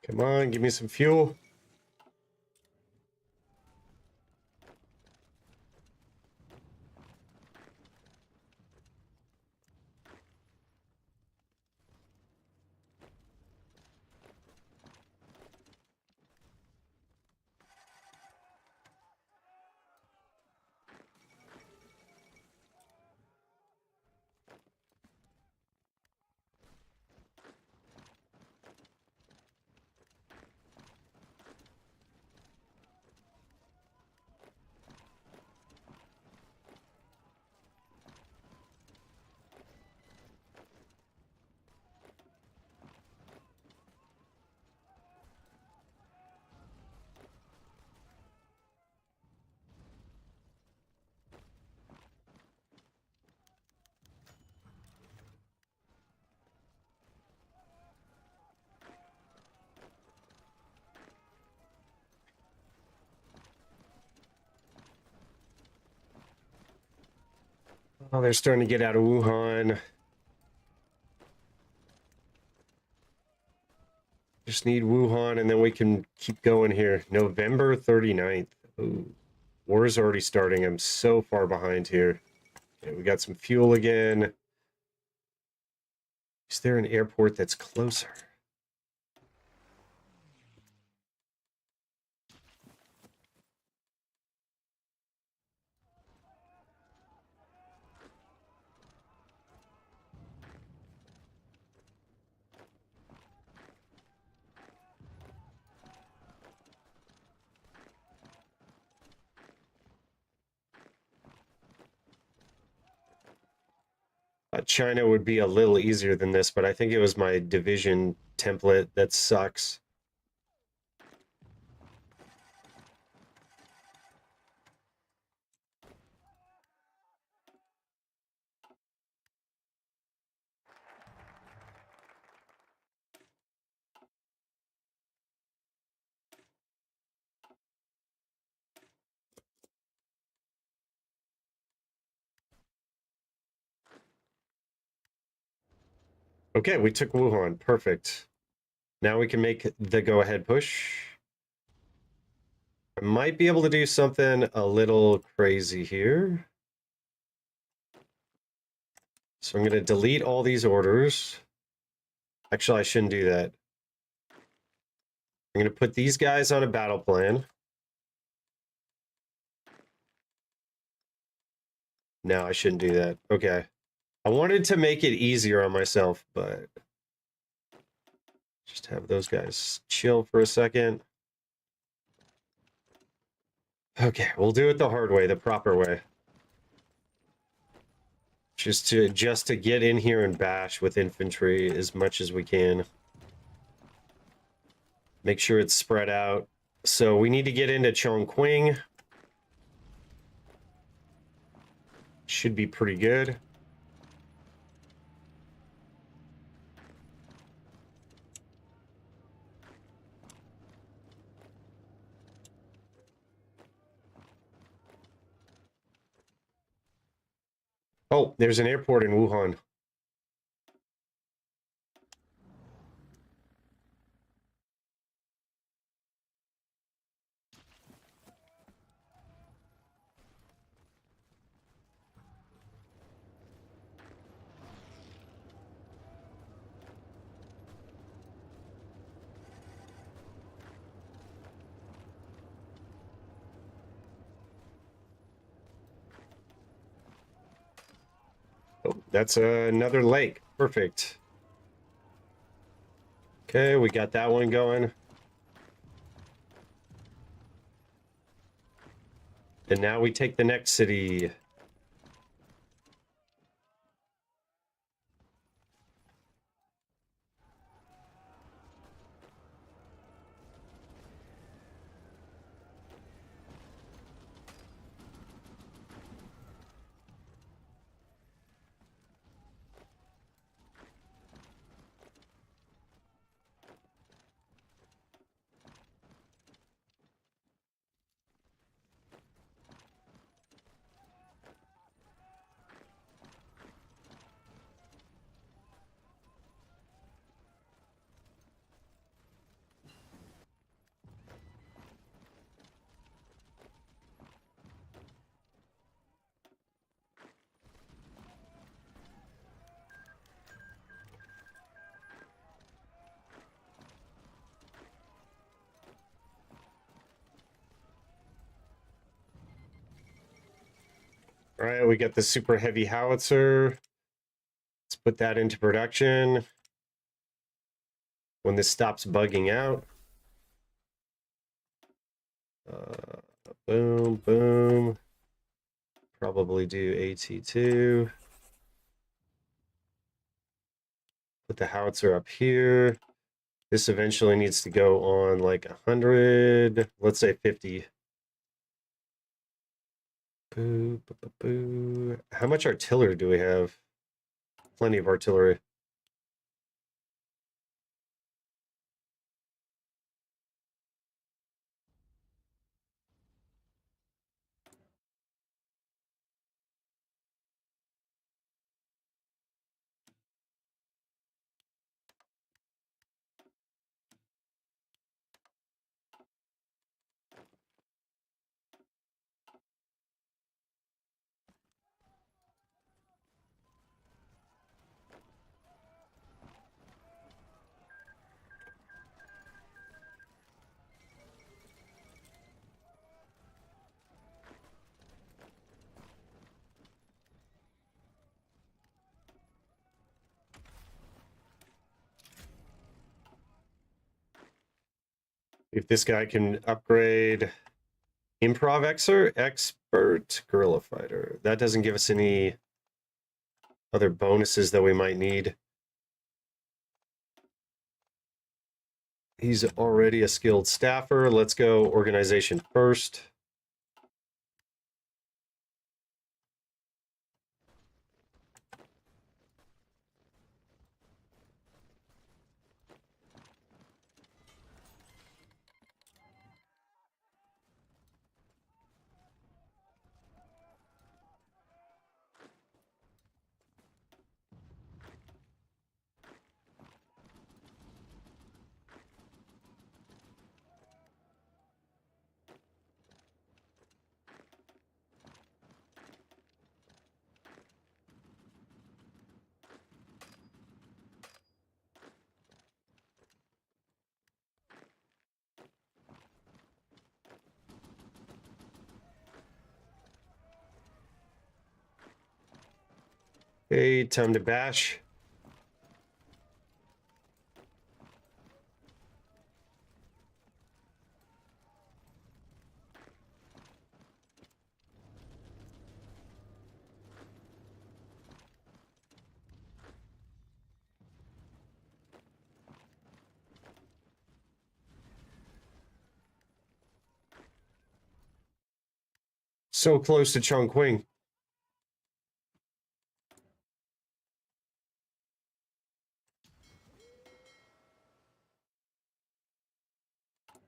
Come on, give me some fuel. Oh, they're starting to get out of Wuhan. Just need Wuhan, and then we can keep going here. November 39th. Ooh, war is already starting. I'm so far behind here. Okay, we got some fuel again. Is there an airport that's closer? China would be a little easier than this, but I think it was my division template that sucks. Okay, we took Wuhan. Perfect. Now we can make the go-ahead push. I might be able to do something a little crazy here. So I'm going to delete all these orders. Actually, I shouldn't do that. I'm going to put these guys on a battle plan. No, I shouldn't do that. Okay. I wanted to make it easier on myself, but just have those guys chill for a second. Okay, we'll do it the hard way, the proper way. Just to get in here and bash with infantry as much as we can. Make sure it's spread out. So we need to get into Chongqing. Should be pretty good. Oh, there's an airport in Wuhan. Oh, that's another lake. Perfect. Okay, we got that one going. And now we take the next city. All right, we got the super heavy howitzer. Let's put that into production. When this stops bugging out. Boom, boom. Probably do AT2. Put the howitzer up here. This eventually needs to go on like 100, let's say 50. Boo, boo, boo, boo. How much artillery do we have? Plenty of artillery. If this guy can upgrade improv expert guerrilla fighter, that doesn't give us any other bonuses that we might need. He's already a skilled staffer. Let's go organization first. Okay, time to bash. So close to Chongqing.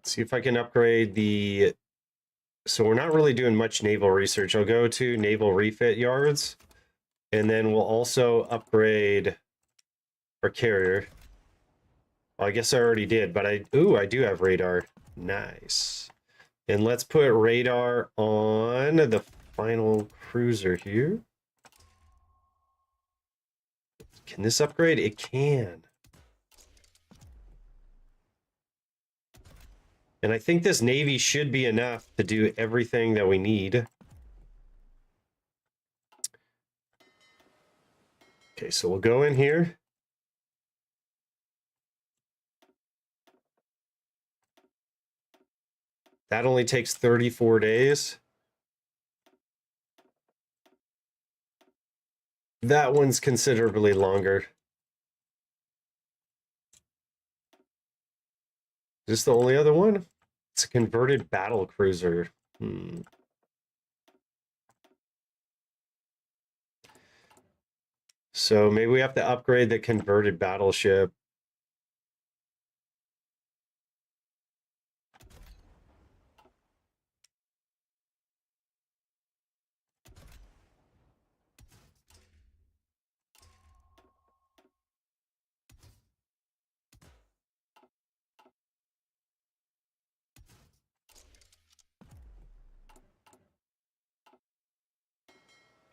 See if I can upgrade the... So we're not really doing much naval research. I'll go to naval refit yards, and then we'll also upgrade our carrier. Well, I guess I already did, but I do have radar. Nice. And let's put radar on the final cruiser here. Can this upgrade? It can. And I think this Navy should be enough to do everything that we need. Okay, so we'll go in here. That only takes 34 days. That one's considerably longer. Is this the only other one? It's a converted battle cruiser. So maybe we have to upgrade the converted battleship.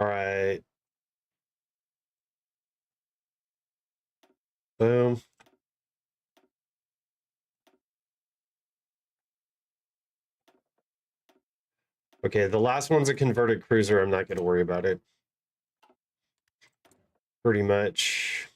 All right. Boom. Okay, the last one's a converted cruiser. I'm not going to worry about it. Pretty much.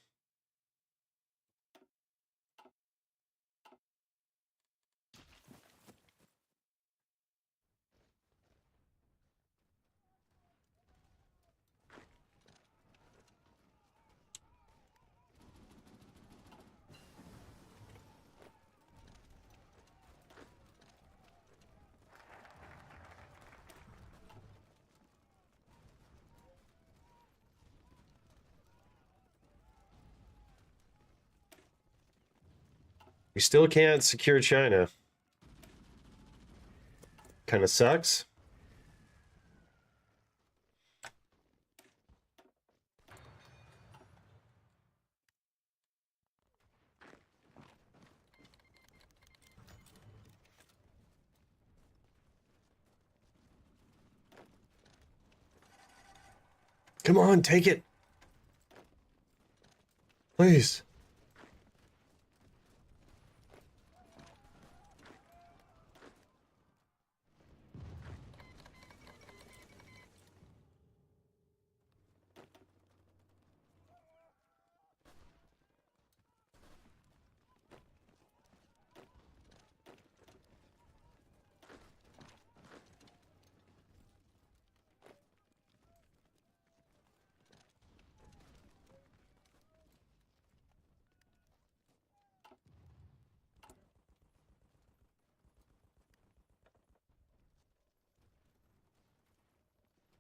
We still can't secure China. Kind of sucks. Come on, take it. Please.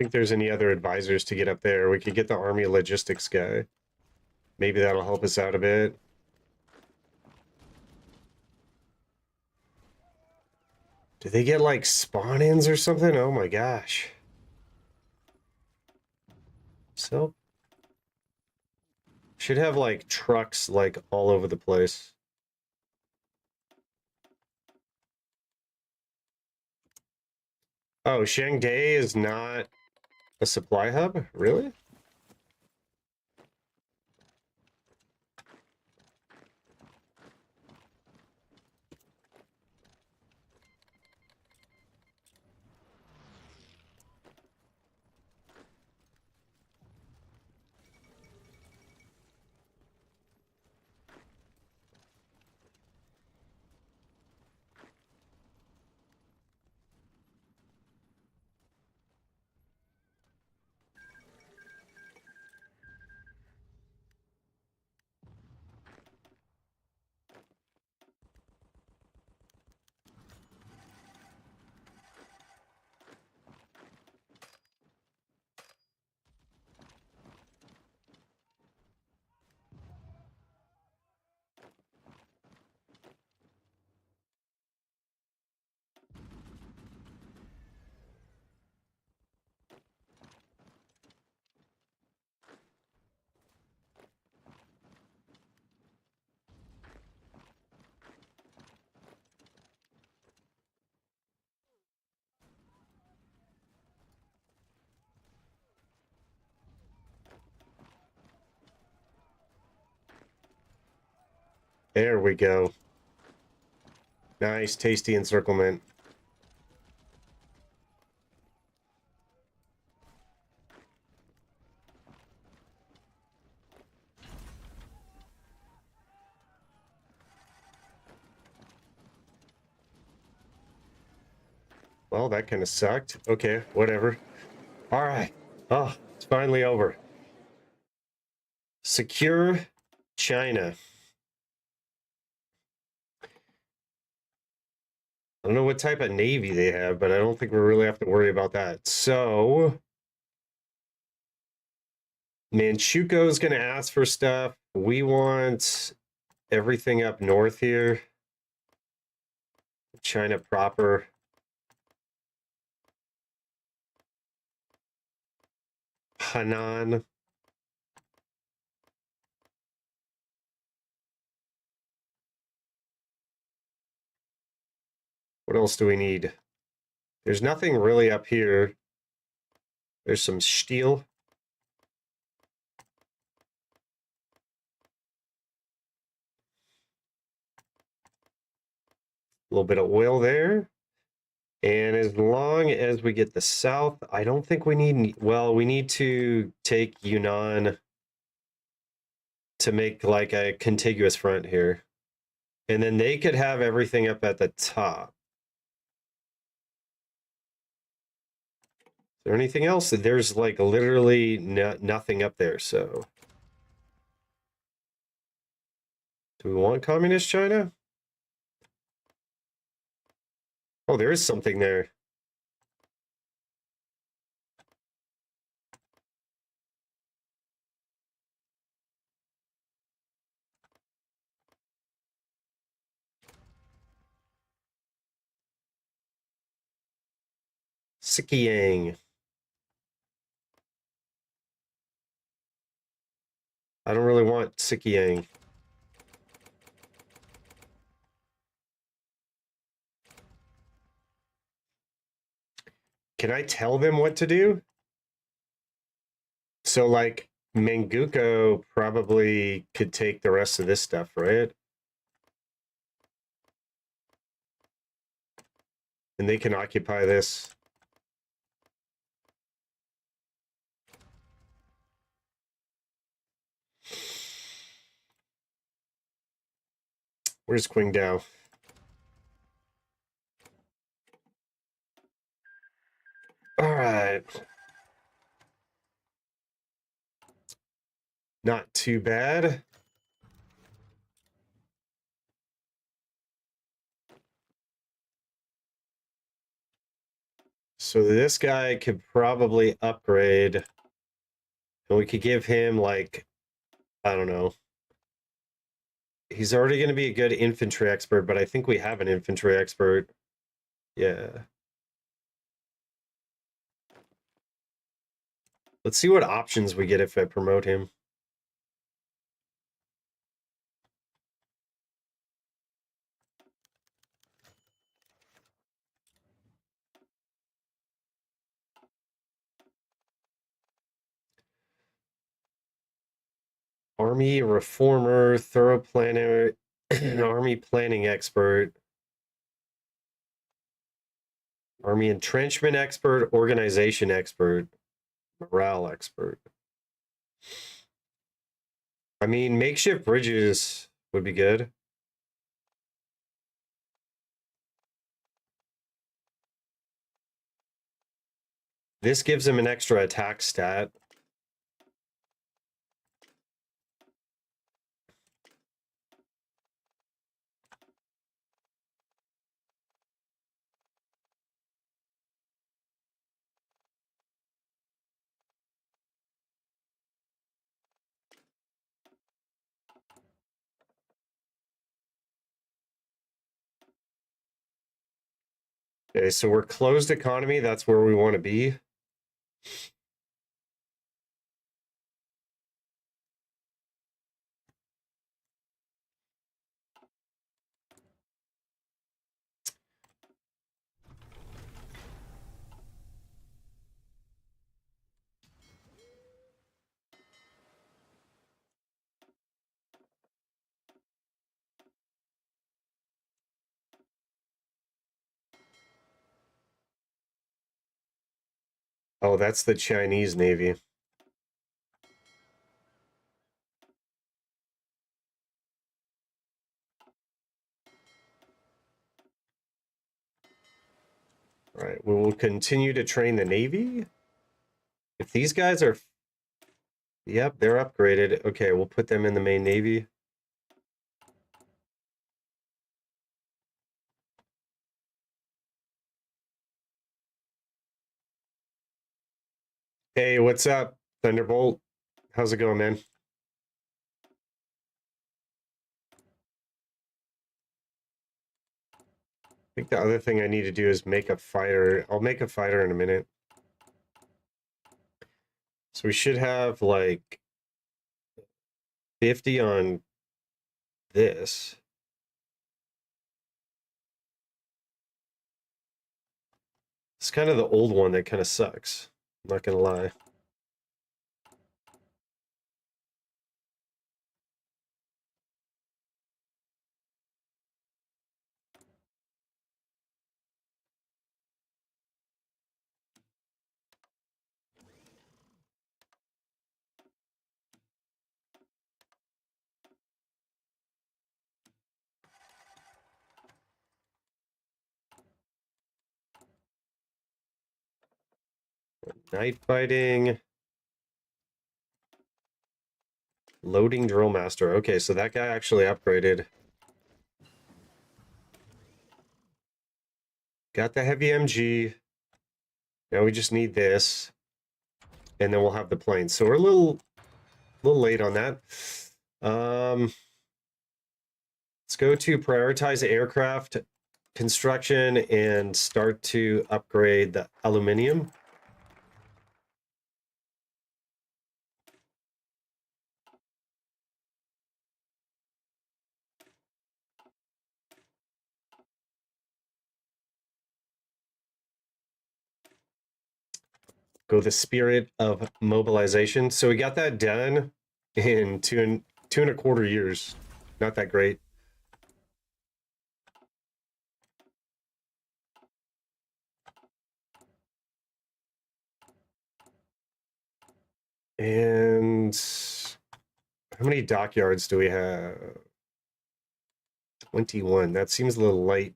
Think there's any other advisors to get up there. We could get the Army logistics guy. Maybe that'll help us out a bit. Do they get like spawn-ins or something? Oh my gosh. So should have like trucks like all over the place. Oh, Shanghai is not a supply hub? Really? There we go. Nice, tasty encirclement. Well, that kind of sucked. Okay, whatever. All right. Oh, it's finally over. Secure China. I don't know what type of navy they have, but I don't think we really have to worry about that. So, Manchukuo's going to ask for stuff. We want everything up north here. China proper. Hanan. What else do we need? There's nothing really up here. There's some steel. A little bit of oil there. And as long as we get the south, I don't think we need, well, we need to take Yunnan to make like a contiguous front here. And then they could have everything up at the top. Is there anything else? There's like literally nothing up there, so. Do we want communist China? Oh, there is something there. Sikiang. I don't really want Sikiang. Can I tell them what to do? So, like, Manguko probably could take the rest of this stuff, right? And they can occupy this. Where's Qingdao? All right. Not too bad. So this guy could probably upgrade. And we could give him, like, I don't know. He's already going to be a good infantry expert, but I think we have an infantry expert. Yeah. Let's see what options we get if I promote him. Army reformer, thorough planner, army planning expert, army entrenchment expert, organization expert, morale expert. I mean, makeshift bridges would be good. This gives him an extra attack stat. Okay, so we're closed economy. That's where we want to be. Oh, that's the Chinese Navy. All right, we will continue to train the Navy. If these guys are... Yep, they're upgraded. Okay, we'll put them in the main Navy. Hey, what's up, Thunderbolt? How's it going, man? I think the other thing I need to do is make a fighter. I'll make a fighter in a minute. So we should have like 50 on this. It's kind of the old one that kind of sucks. I'm not gonna lie. Night fighting. Loading drill master. Okay, so that guy actually upgraded. Got the heavy MG. Now we just need this. And then we'll have the plane. So we're a little late on that. Let's go to prioritize aircraft construction and start to upgrade the aluminum. Go the spirit of mobilization. So we got that done in two and a quarter years. Not that great. And how many dockyards do we have? 21. That seems a little light.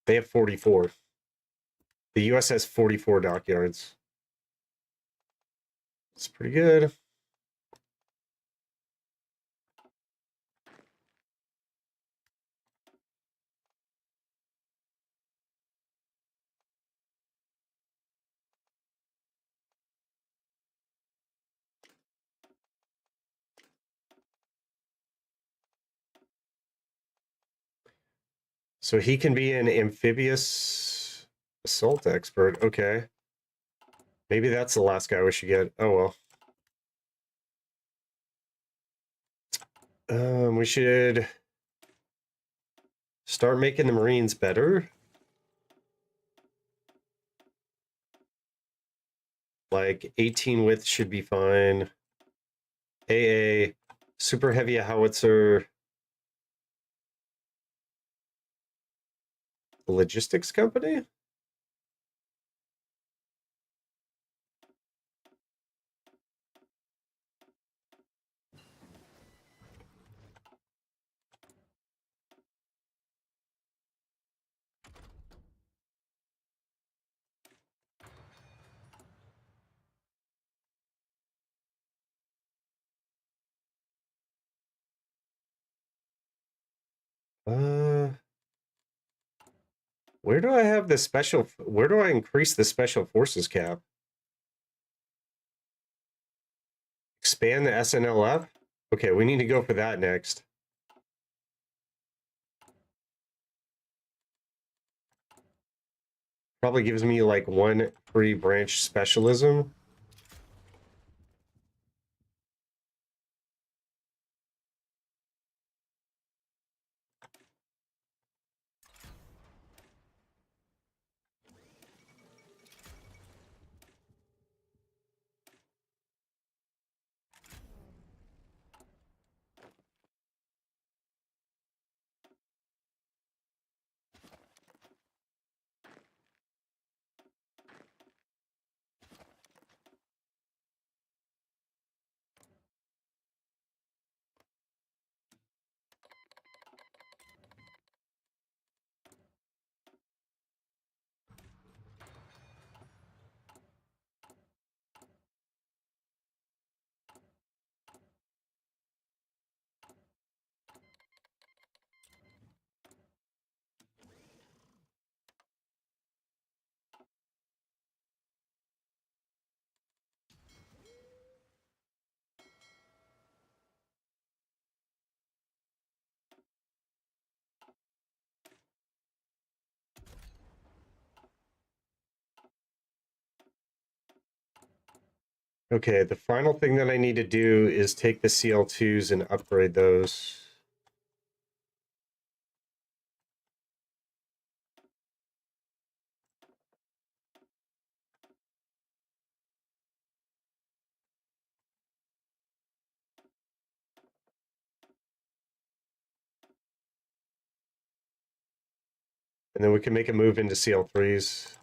They have 44. The US has 44 dockyards. It's pretty good. So he can be an amphibious assault expert. Okay. Maybe that's the last guy we should get. Oh well. We should start making the Marines better. Like 18 width should be fine. AA, super heavy howitzer. Logistics company? Where do I have the special? Where do I increase the special forces cap? Expand the SNLF? Okay, we need to go for that next. Probably gives me like one free branch specialism. Okay, the final thing that I need to do is take the CL2s and upgrade those. And then we can make a move into CL3s.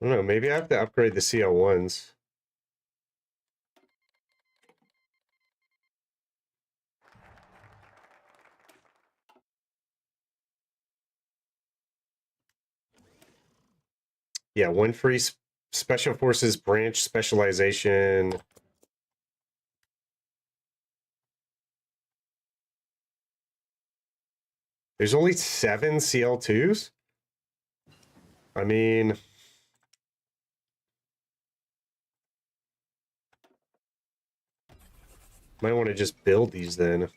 I don't know, maybe I have to upgrade the CL1s. Yeah, one free Special Forces branch specialization. There's only 7 CL2s? I mean, might want to just build these then.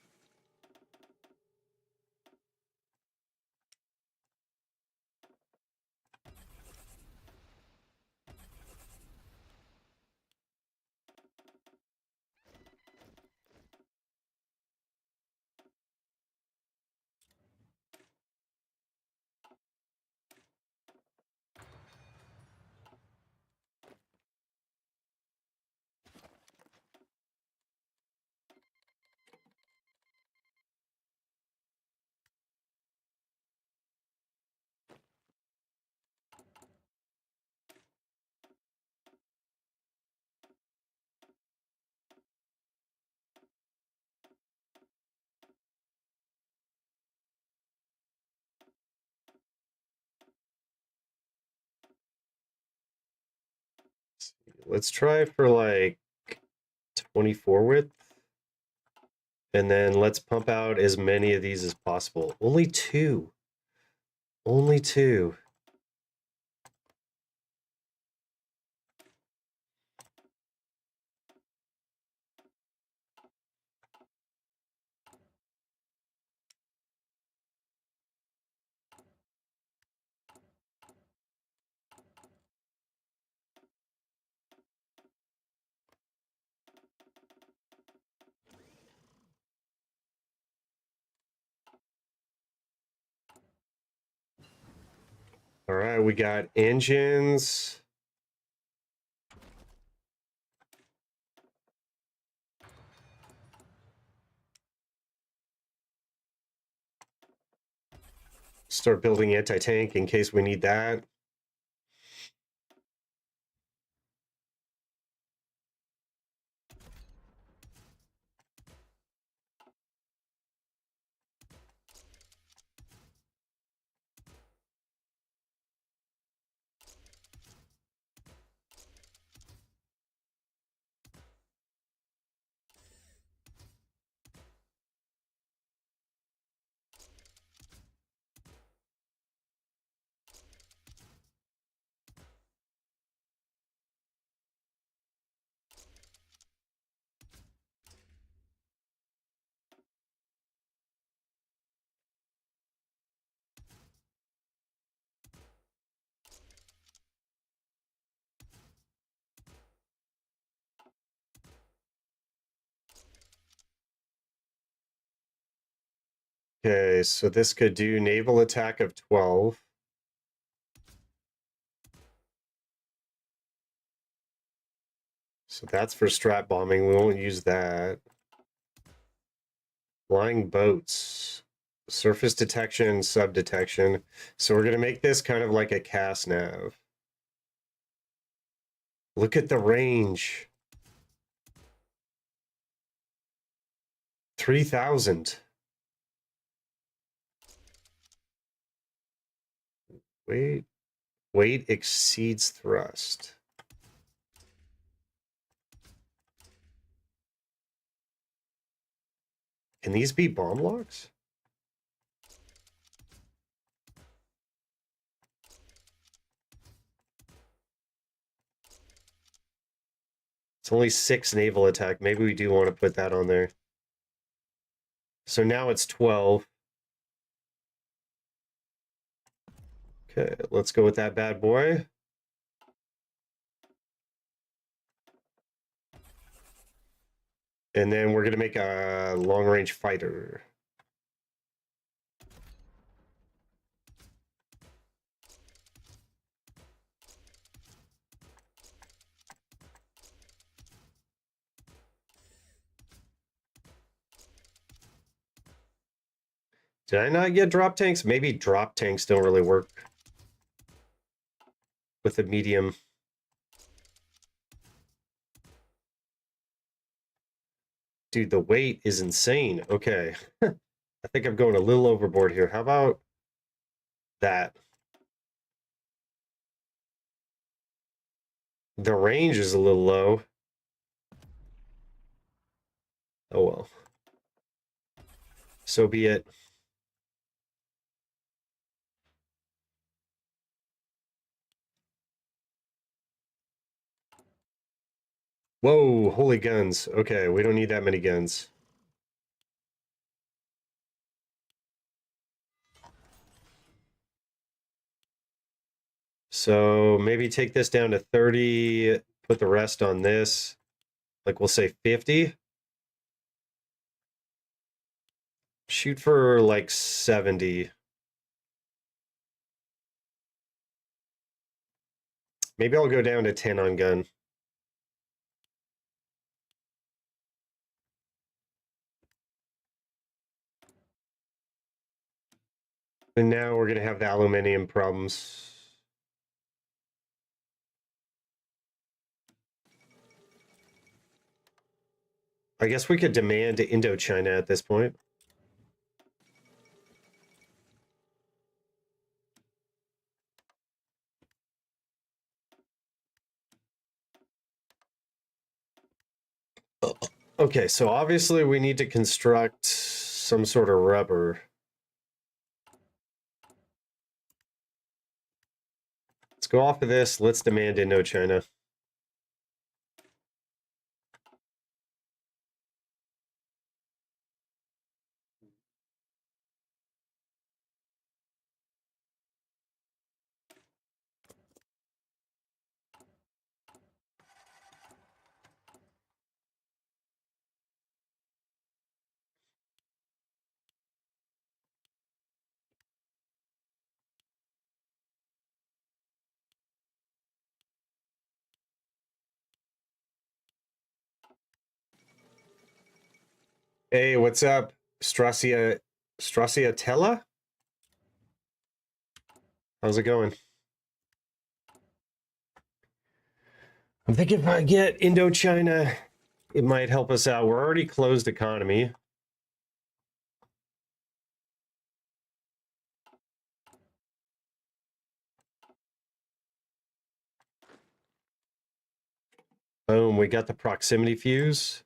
Let's try for like 24 width. And then let's pump out as many of these as possible. Only 2. Only 2. All right, we got engines. Start building anti-tank in case we need that. Okay, so this could do naval attack of 12. So that's for strat bombing. We won't use that. Flying boats. Surface detection, sub detection. So we're going to make this kind of like a cast nav. Look at the range. 3,000. Weight exceeds thrust. Can these be bomb locks? It's only 6 naval attack. Maybe we do want to put that on there. So now it's 12. Okay, let's go with that bad boy. And then we're going to make a long-range fighter. Did I not get drop tanks? Maybe drop tanks don't really work with a medium. Dude, the weight is insane. Okay. I think I'm going a little overboard here. How about that? The range is a little low. Oh well. So be it. Whoa, holy guns. Okay, we don't need that many guns. So maybe take this down to 30, put the rest on this. Like we'll say 50. Shoot for like 70. Maybe I'll go down to 10 on gun. And now we're going to have the aluminium problems. I guess we could demand Indochina at this point. Okay, so obviously we need to construct some sort of rubber. Let's go off of this. Let's demand Indochina. Hey, what's up? Stracciatella? How's it going? I'm thinking if I get Indochina, it might help us out. We're already closed economy. Boom, we got the proximity fuse.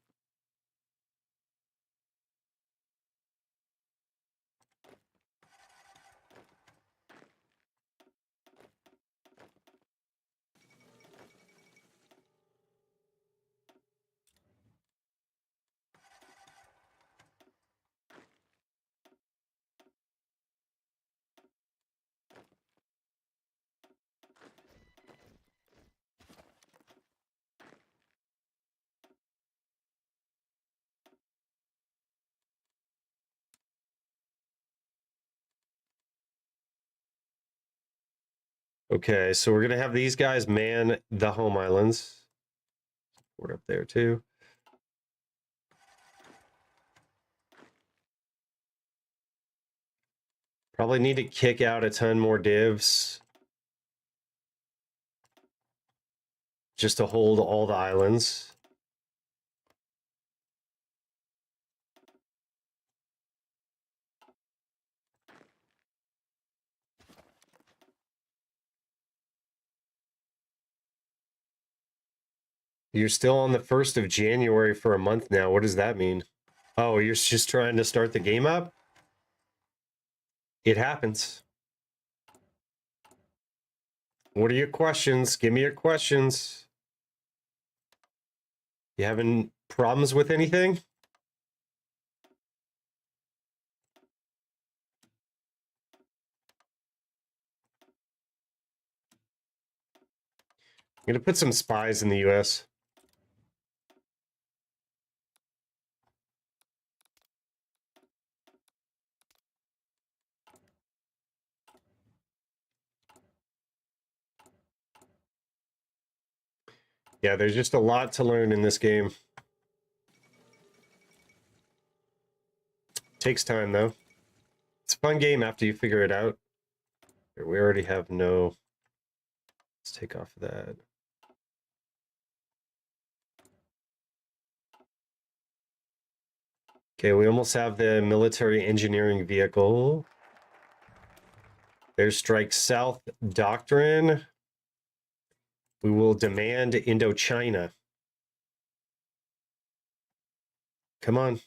Okay, so we're gonna have these guys man the home islands. We're up there too. Probably need to kick out a ton more divs just to hold all the islands. You're still on the 1st of January for a month now. What does that mean? Oh, you're just trying to start the game up? It happens. What are your questions? Give me your questions. You having problems with anything? I'm gonna put some spies in the US. Yeah, there's just a lot to learn in this game. Takes time though. It's a fun game after you figure it out. Here, we already have no. Let's take off that. Okay, we almost have the military engineering vehicle. There's Strike South Doctrine. We will demand Indochina. Come on.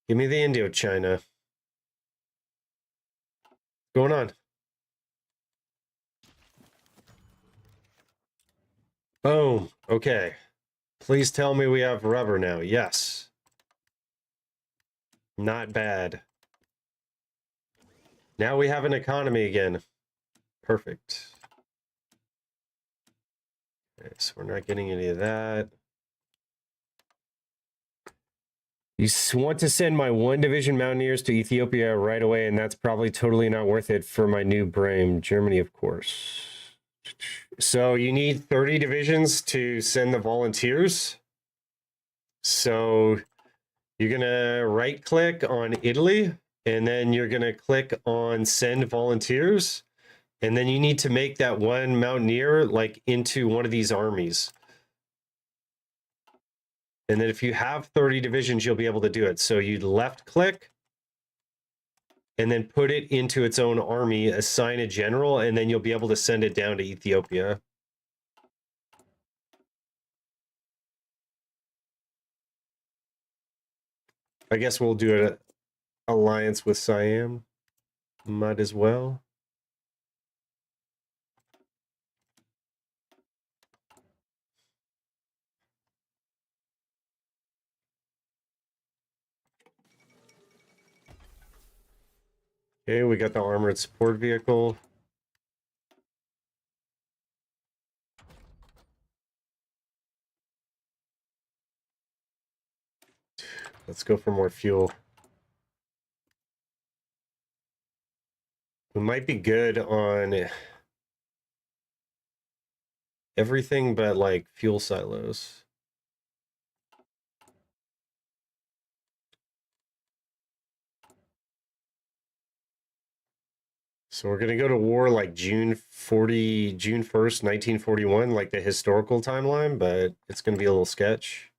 Give me the Indochina. What's going on? Boom. Okay. Please tell me we have rubber now. Yes. Not bad. Now we have an economy again. Perfect. Okay, so we're not getting any of that. You want to send my 1 division mountaineers to Ethiopia right away, and that's probably totally not worth it for my new brain. Germany, of course. So you need 30 divisions to send the volunteers. So you're going to right click on Italy, and then you're going to click on send volunteers. And then you need to make that 1 mountaineer like into one of these armies. And then if you have 30 divisions, you'll be able to do it. So you left click and then put it into its own army, assign a general, and then you'll be able to send it down to Ethiopia. I guess we'll do an alliance with Siam. Might as well. Okay, we got the armored support vehicle. Let's go for more fuel. We might be good on everything but like fuel silos. So we're gonna go to war like June 1st, 1941, like the historical timeline, but it's gonna be a little sketch.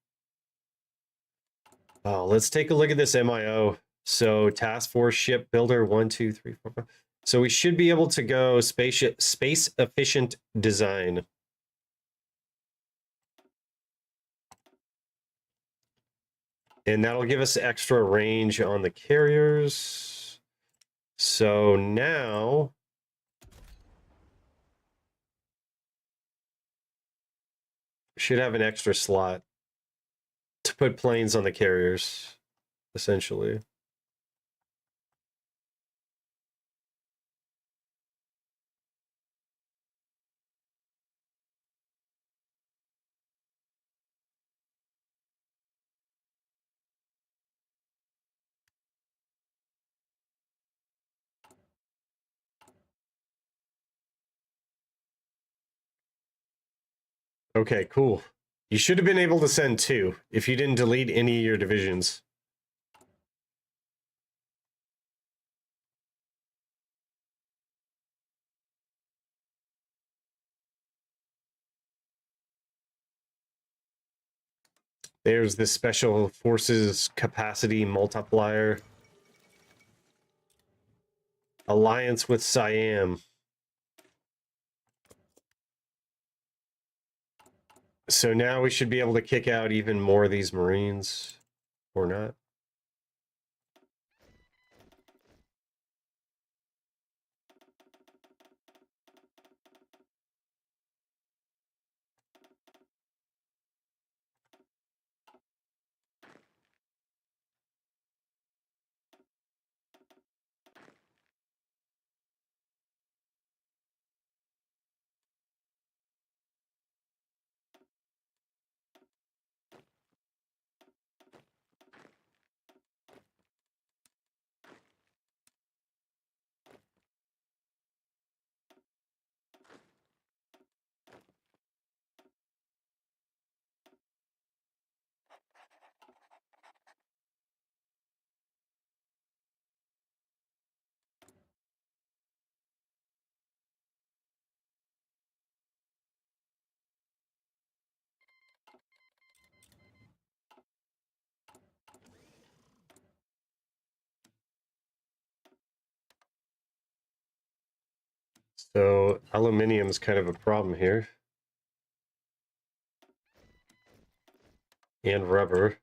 Oh, let's take a look at this MIO. So task force ship builder 1, 2, 3, 4, 5. So we should be able to go space efficient design. And that'll give us extra range on the carriers. So now should have an extra slot to put planes on the carriers, essentially. Okay, cool. You should have been able to send 2 if you didn't delete any of your divisions. There's the special forces capacity multiplier. Alliance with Siam. So now we should be able to kick out even more of these Marines, or not. So aluminium is kind of a problem here. And rubber.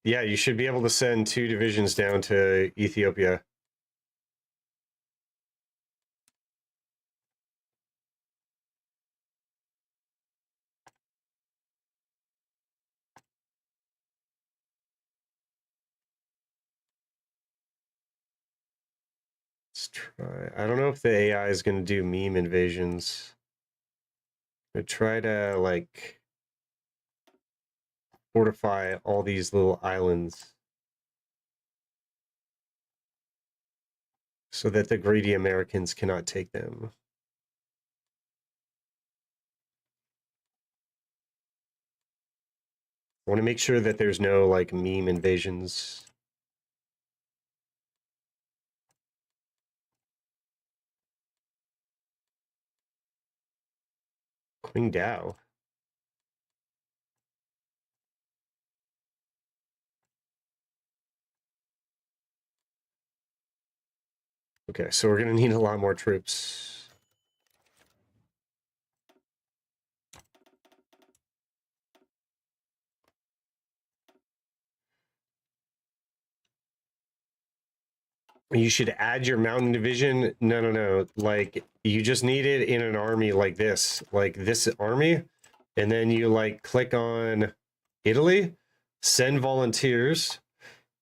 Yeah, you should be able to send 2 divisions down to Ethiopia. Let's try. I don't know if the AI is going to do meme invasions. I try to like fortify all these little islands so that the greedy Americans cannot take them. I want to make sure that there's no like meme invasions. Qingdao. Okay, so we're going to need a lot more troops. You should add your mountain division. No. Like, you just need it in an army like this army. And then you like click on Italy, send volunteers,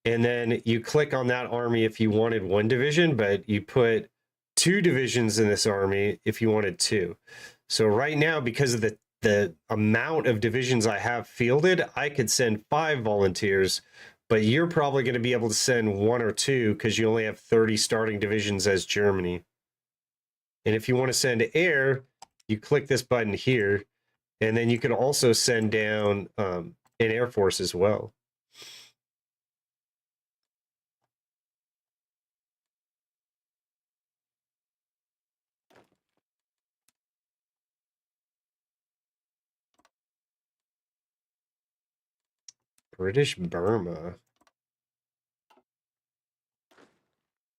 and then you click on that army if you wanted 1 division, but you put 2 divisions in this army if you wanted 2. So right now, because of the amount of divisions I have fielded, I could send 5 volunteers, but you're probably going to be able to send 1 or 2 because you only have 30 starting divisions as Germany. And if you want to send air, you click this button here, and then you can also send down an air force as well. British Burma.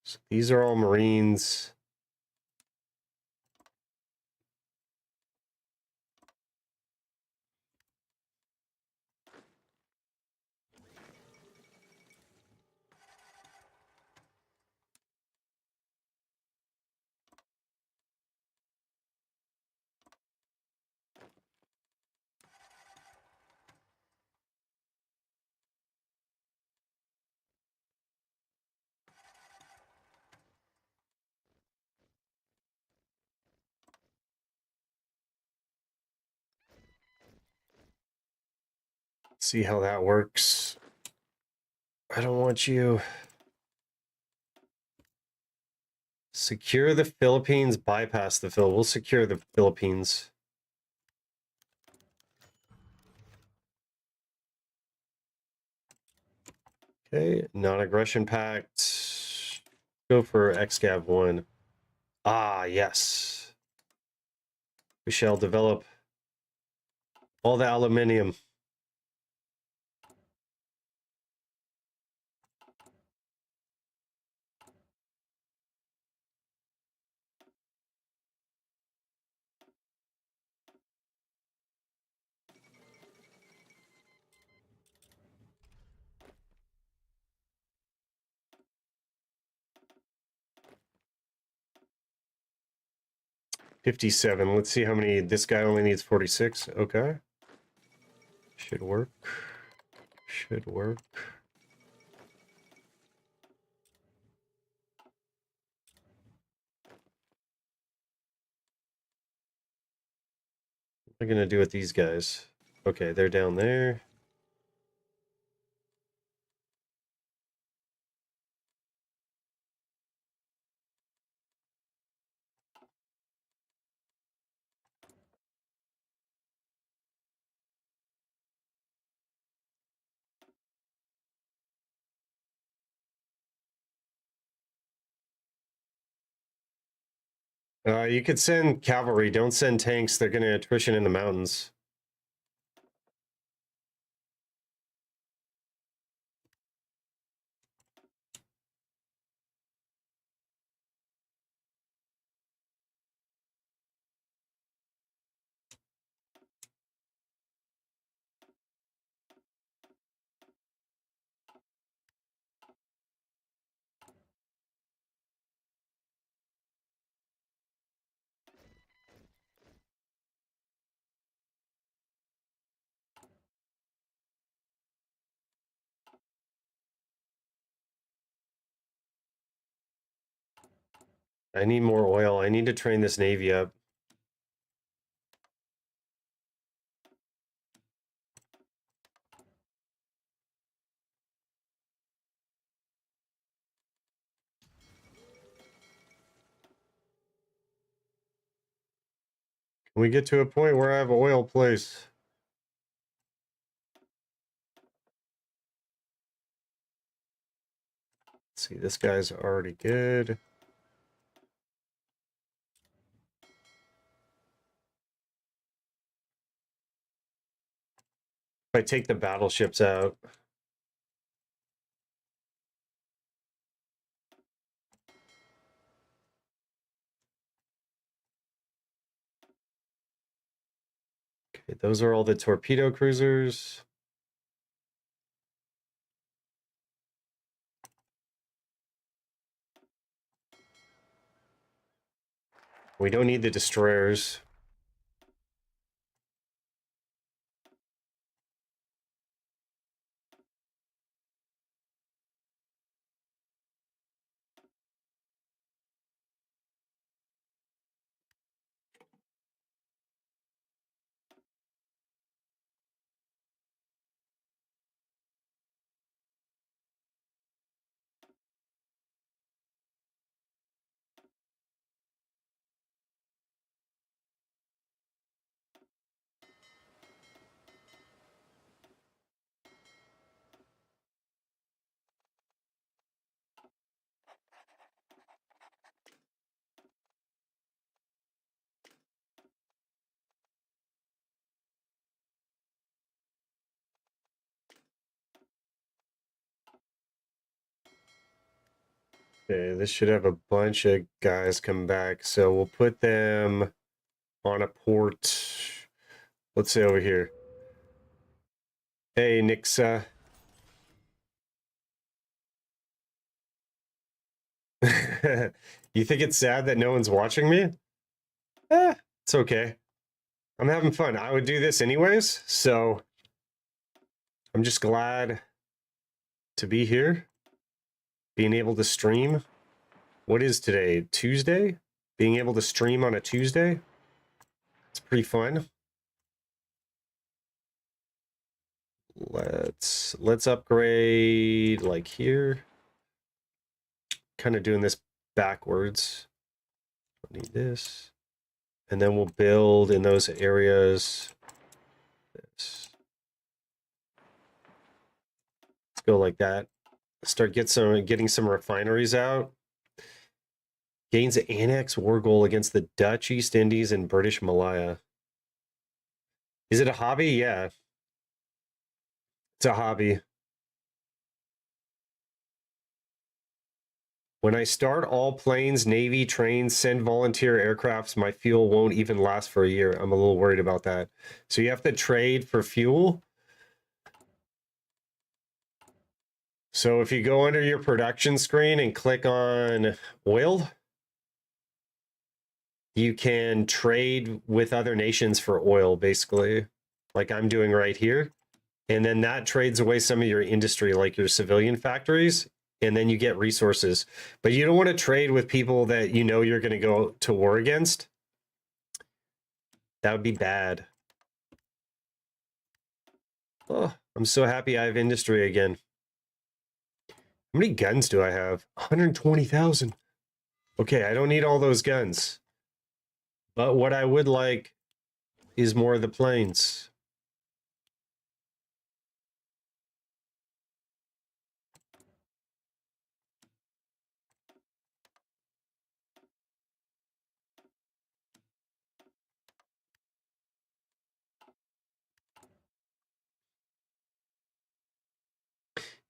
So these are all Marines. See how that works. I don't want you. Secure the Philippines, bypass the Philippines. We'll secure the Philippines. Okay, non-aggression pact. Go for XGAV 1. Ah, yes. We shall develop all the aluminium. $57. Let's see how many. This guy only needs 46. Okay. Should work. Should work. What am I going to do with these guys? Okay, they're down there. You could send cavalry. Don't send tanks. They're going to attrition in the mountains. I need more oil. I need to train this navy up. Can we get to a point where I have an oil place? Let's see, this guy's already good. If I take the battleships out. Okay, those are all the torpedo cruisers. We don't need the destroyers. Okay, this should have a bunch of guys come back. So we'll put them on a port. Let's say over here. Hey, Nixa. You think it's sad that no one's watching me? It's okay. I'm having fun. I would do this anyways, so I'm just glad to be here, being able to stream. What is today? Tuesday? Being able to stream on a Tuesday? It's pretty fun. Let's upgrade like here. Kind of doing this backwards. Don't need this. And then we'll build in those areas. This. Let's go like that. Start getting some refineries out. Gains annex war goal against the Dutch East Indies and British Malaya. Is it a hobby? Yeah. It's a hobby. When I start all planes, Navy, trains, send volunteer aircrafts, my fuel won't even last for a year. I'm a little worried about that. So you have to trade for fuel. So if you go under your production screen and click on oil, you can trade with other nations for oil, basically, like I'm doing right here. And then that trades away some of your industry, like your civilian factories, and then you get resources. But you don't want to trade with people that you know you're going to go to war against. That would be bad. Oh, I'm so happy I have industry again. How many guns do I have? 120,000. Okay, I don't need all those guns. But what I would like is more of the planes.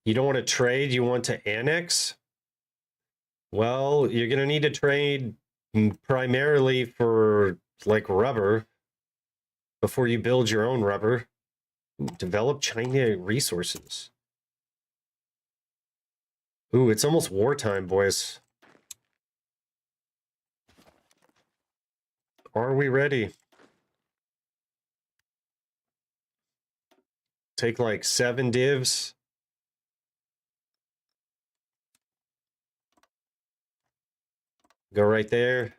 You don't want to trade, you want to annex? Well, you're going to need to trade primarily for like rubber before you build your own rubber. Develop China resources. Ooh, it's almost wartime, boys. Are we ready? Take like 7 divs. Go right there.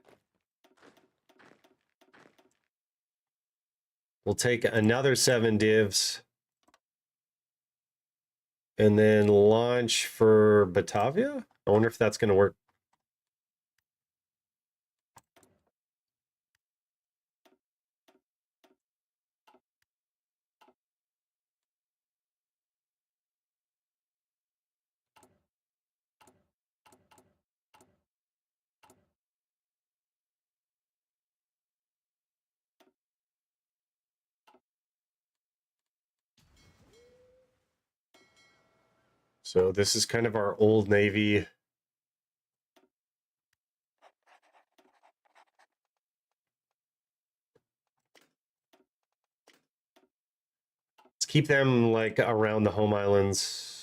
We'll take another 7 divs. And then launch for Batavia? I wonder if that's going to work. So this is kind of our old Navy. Let's keep them like around the home islands.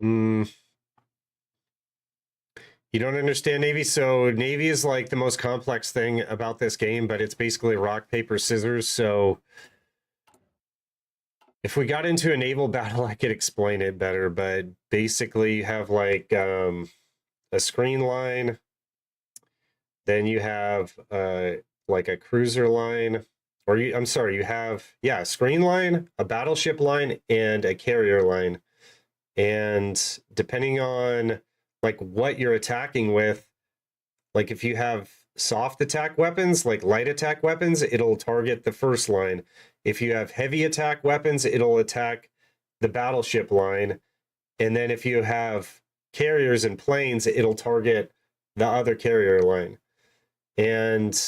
You don't understand Navy? So Navy is like the most complex thing about this game, but it's basically rock, paper, scissors. So if we got into a naval battle, I could explain it better, but basically you have like a screen line, then you have like a cruiser line, or I'm sorry, you have, yeah, a screen line, a battleship line, and a carrier line. And depending on like what you're attacking with, like if you have soft attack weapons, like light attack weapons, it'll target the first line. If you have heavy attack weapons, it'll attack the battleship line. And then if you have carriers and planes, it'll target the other carrier line. And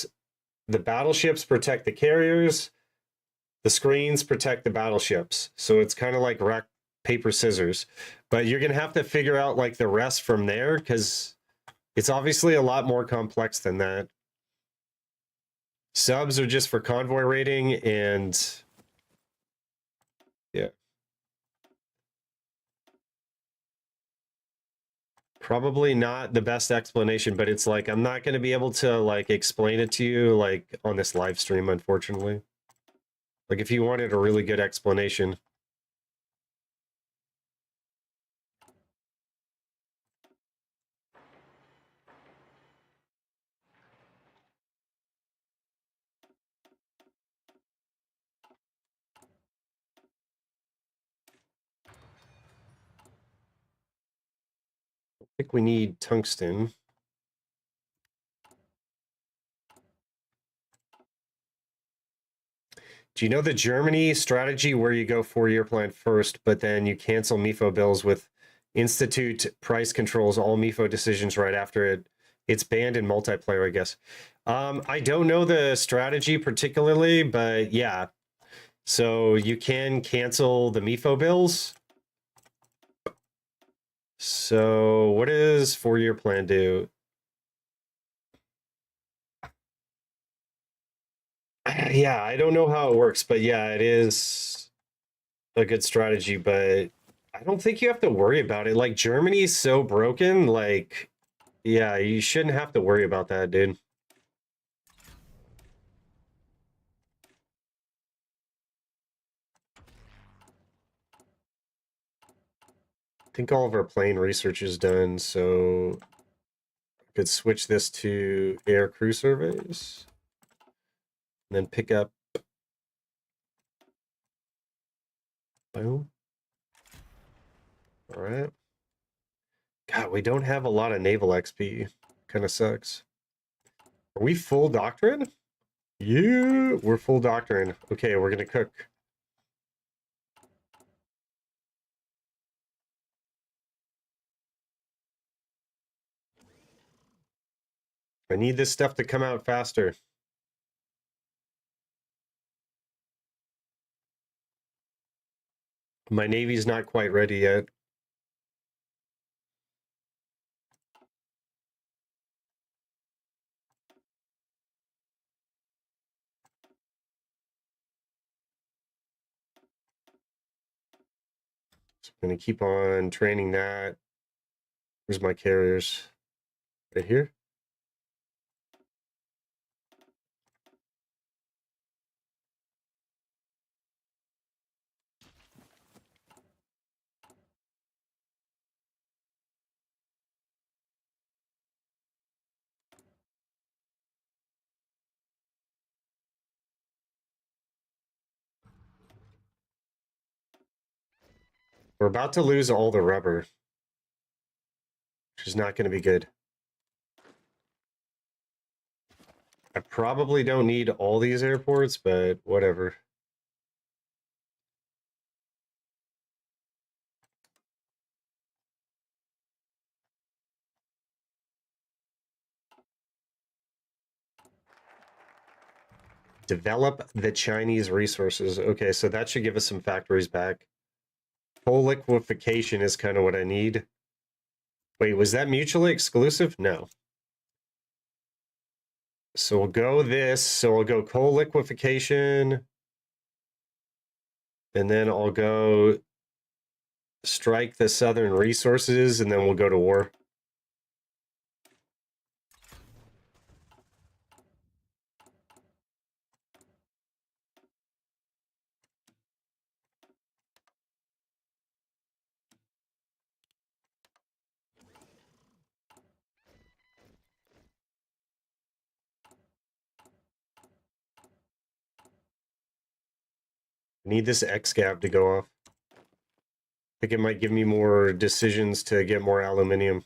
the battleships protect the carriers, the screens protect the battleships. So it's kind of like rock, paper, scissors. But you're going to have to figure out like the rest from there because it's obviously a lot more complex than that. Subs are just for convoy rating and yeah. Probably not the best explanation, but it's like I'm not going to be able to like explain it to you like on this live stream, unfortunately. Like if you wanted a really good explanation. I think we need tungsten. Do you know the Germany strategy where you go 4-year plan first, but then you cancel MIFO bills with institute price controls all MIFO decisions right after it? It's banned in multiplayer, I guess. I don't know the strategy particularly, but yeah. So you can cancel the MIFO bills. So what does 4-year plan do? Yeah, I don't know how it works, but yeah, it is a good strategy, but I don't think you have to worry about it. Like Germany's so broken, like yeah, you shouldn't have to worry about that, dude. I think all of our plane research is done, so I could switch this to air crew surveys. then pick up. Boom. All right. God, we don't have a lot of naval XP. Kind of sucks. Are we full doctrine? Yeah, we're full doctrine. Okay, we're gonna cook. I need this stuff to come out faster. My Navy's not quite ready yet. So I'm going to keep on training that. Where's my carriers? Right here? We're about to lose all the rubber, which is not going to be good. I probably don't need all these airports, but whatever. Develop the Chinese resources. Okay, so that should give us some factories back. Coal liquefaction is kind of what I need. Wait, was that mutually exclusive? No. So we'll go this. So I'll go coal liquefaction. And then I'll go strike the southern resources, and then we'll go to war. I need this XGAV to go off. I think it might give me more decisions to get more aluminium.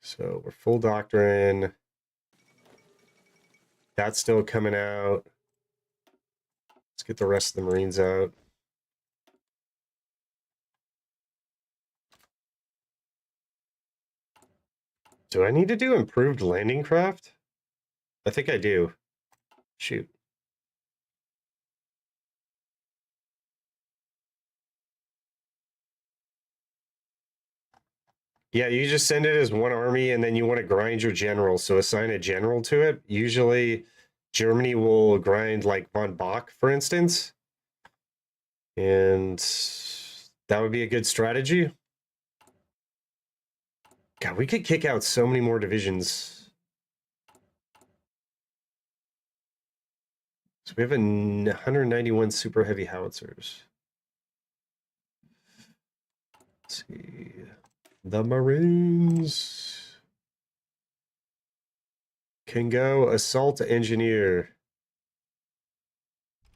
So we're full doctrine. That's still coming out. Let's get the rest of the Marines out. Do I need to do improved landing craft? I think I do. Shoot. Yeah, you just send it as one army, and then you want to grind your general. So assign a general to it. Usually Germany will grind like von Bach, for instance. And that would be a good strategy. God, we could kick out so many more divisions. So we have 191 super heavy howitzers. Let's see. The Marines can go assault engineer.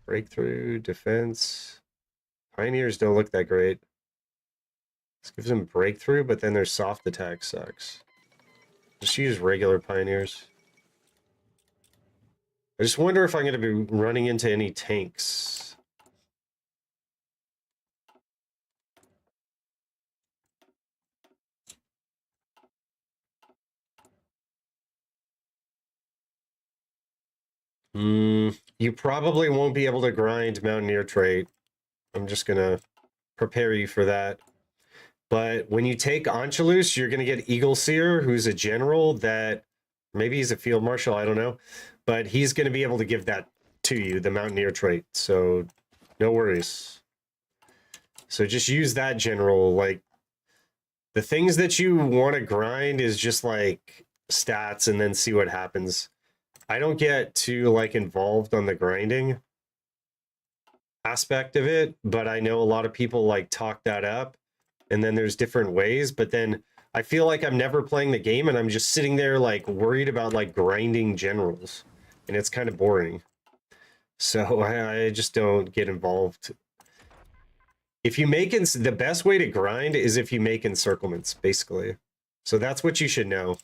Breakthrough, defense. Pioneers don't look that great. This gives them breakthrough, but then their soft attack sucks. Just use regular pioneers. I just wonder if I'm going to be running into any tanks. You probably won't be able to grind Mountaineer trait. I'm just going to prepare you for that. But when you take Anschluss, you're going to get Eagle Seer, who's a general that maybe he's a field marshal, I don't know. But he's going to be able to give that to you, the Mountaineer trait. So no worries. So just use that general. Like, the things that you want to grind is just like stats and then see what happens. I don't get too like involved on the grinding aspect of it, but I know a lot of people like talk that up, and then there's different ways, but then I feel like I'm never playing the game and I'm just sitting there like worried about like grinding generals. and it's kind of boring. So I just don't get involved. If you make the best way to grind is if you make encirclements, basically. So that's what you should know.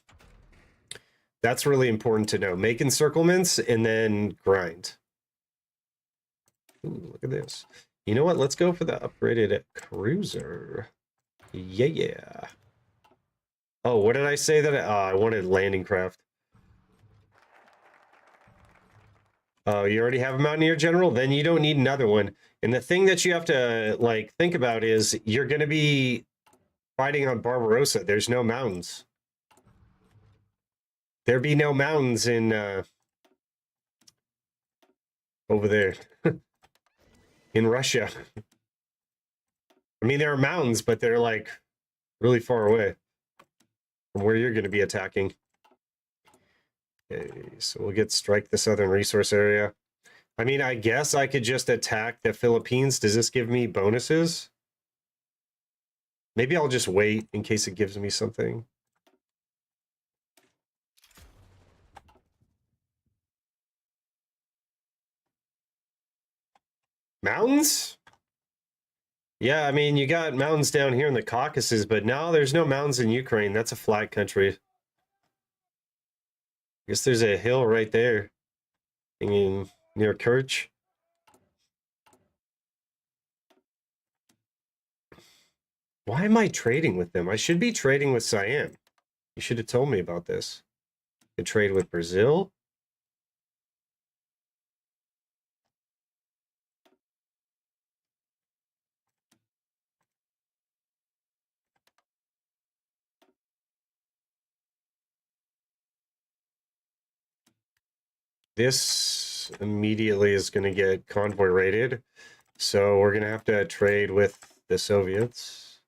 That's really important to know. Make encirclements and then grind. Ooh, look at this. You know what? Let's go for the upgraded cruiser. Yeah. Oh, what did I say that I wanted landing craft? Oh, you already have a Mountaineer General? Then you don't need another one. And the thing that you have to like think about is you're going to be fighting on Barbarossa. There's no mountains. There be no mountains in over there in Russia. I mean, there are mountains, but they're like really far away from where you're going to be attacking. Okay, so we'll get strike the southern resource area. I mean, I guess I could just attack the Philippines. Does this give me bonuses? Maybe I'll just wait in case it gives me something. Mountains? Yeah, I mean, you got mountains down here in the Caucasus, but now there's no mountains in Ukraine. That's a flat country. I guess there's a hill right there. I mean, near Kerch. Why am I trading with them? I should be trading with Siam. You should have told me about this. Could trade with Brazil. This immediately is going to get convoy raided. So we're going to have to trade with the Soviets.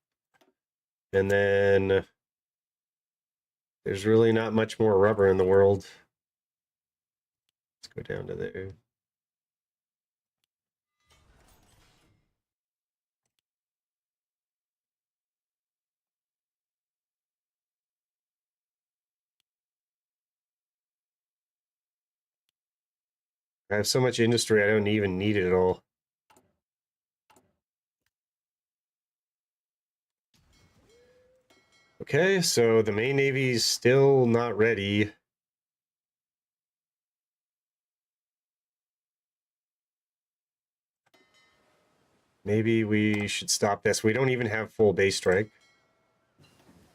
And then there's really not much more rubber in the world. Let's go down to there. I have so much industry, I don't even need it at all. Okay, so the main navy's still not ready. Maybe we should stop this. We don't even have full base strike.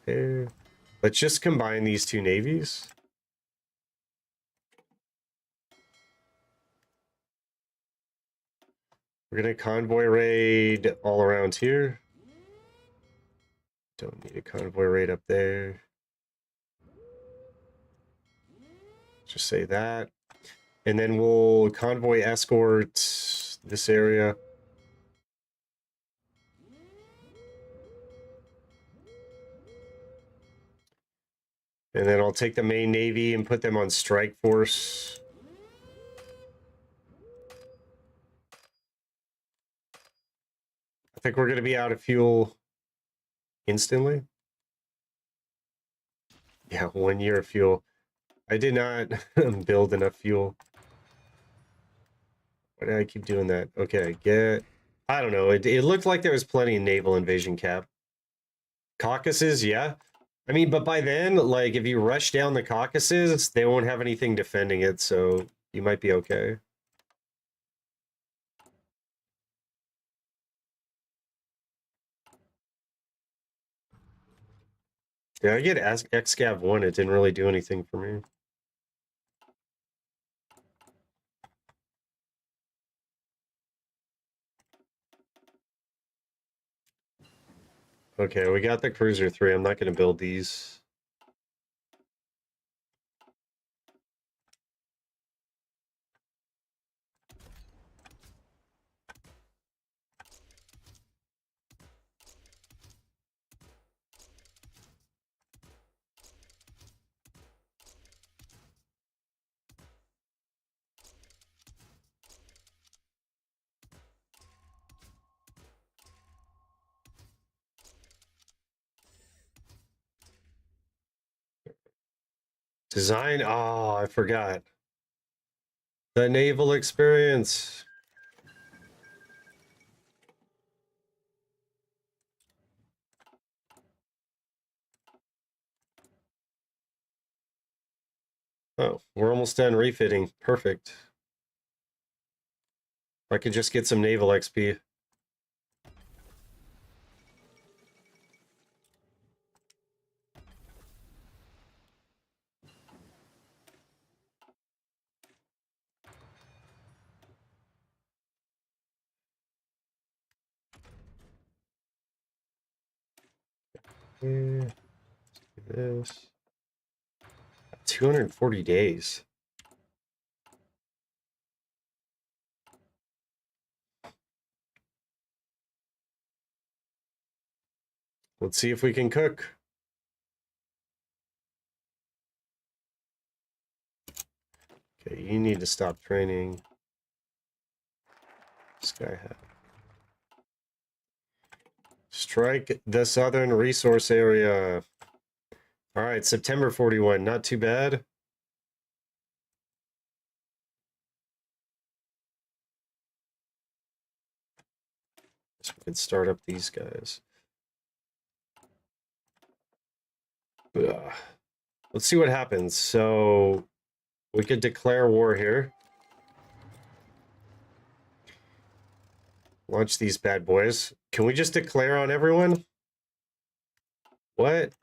Okay. Let's just combine these two navies. We're going to convoy raid all around here. Don't need a convoy raid up there. Just say that. And then we'll convoy escort this area. And then I'll take the main navy and put them on strike force. I think we're going to be out of fuel instantly. Yeah, 1 year of fuel. I did not build enough fuel. Why did I keep doing that? Okay, get... I don't know. It looked like there was plenty of naval invasion cap. Caucasus, yeah. I mean, but by then, like, if you rush down the Caucasus, they won't have anything defending it, so you might be okay. Yeah, I get XCAV 1, it didn't really do anything for me. Okay, we got the Cruiser 3. I'm not going to build these. Design, oh, I forgot. The naval experience. Oh, we're almost done refitting. Perfect. If I could just get some naval XP. Yeah, this. 240 days. Let's see if we can cook. Okay, you need to stop training. Sky hat. Strike the southern resource area. All right, September 41. Not too bad. So we can start up these guys. Ugh. Let's see what happens. So we could declare war here. Launch these bad boys. Can we just declare on everyone? What?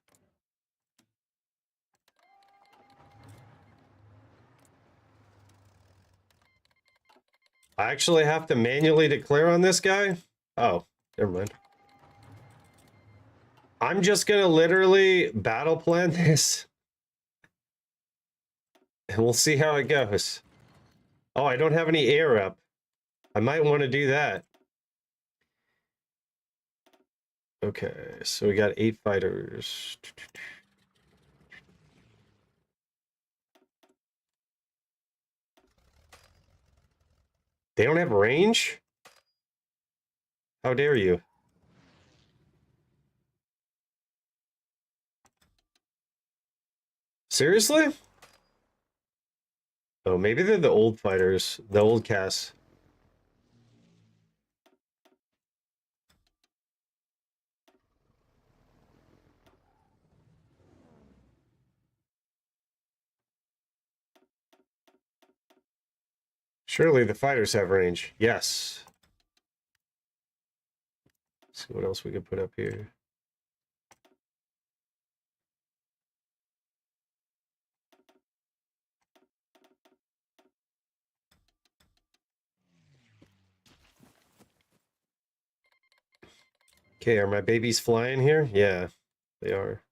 I actually have to manually declare on this guy? Oh, never mind. I'm just gonna literally battle plan this. And we'll see how it goes. Oh, I don't have any air up. I might want to do that. Okay, so we got 8 fighters. They don't have range? How dare you? Seriously? Oh, maybe they're the old fighters, the old cast. Surely the fighters have range. Yes. Let's see what else we can put up here. Okay, are my babies flying here? Yeah, they are.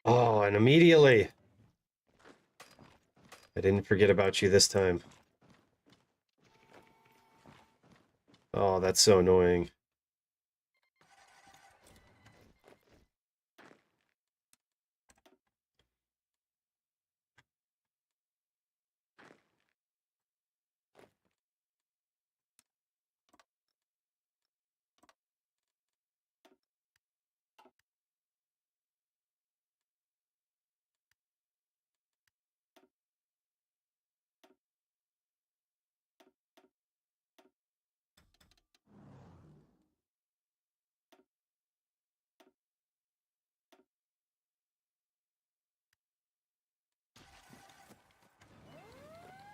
Oh, and immediately. I didn't forget about you this time. Oh, that's so annoying.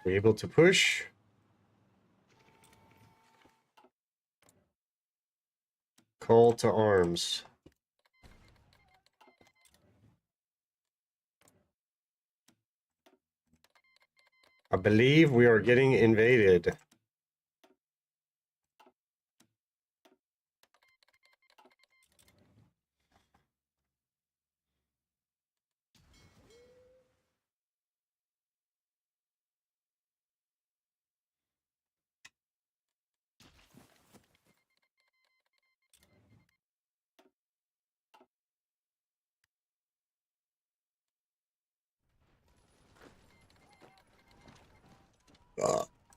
We're able to push. Call to arms. I believe we are getting invaded.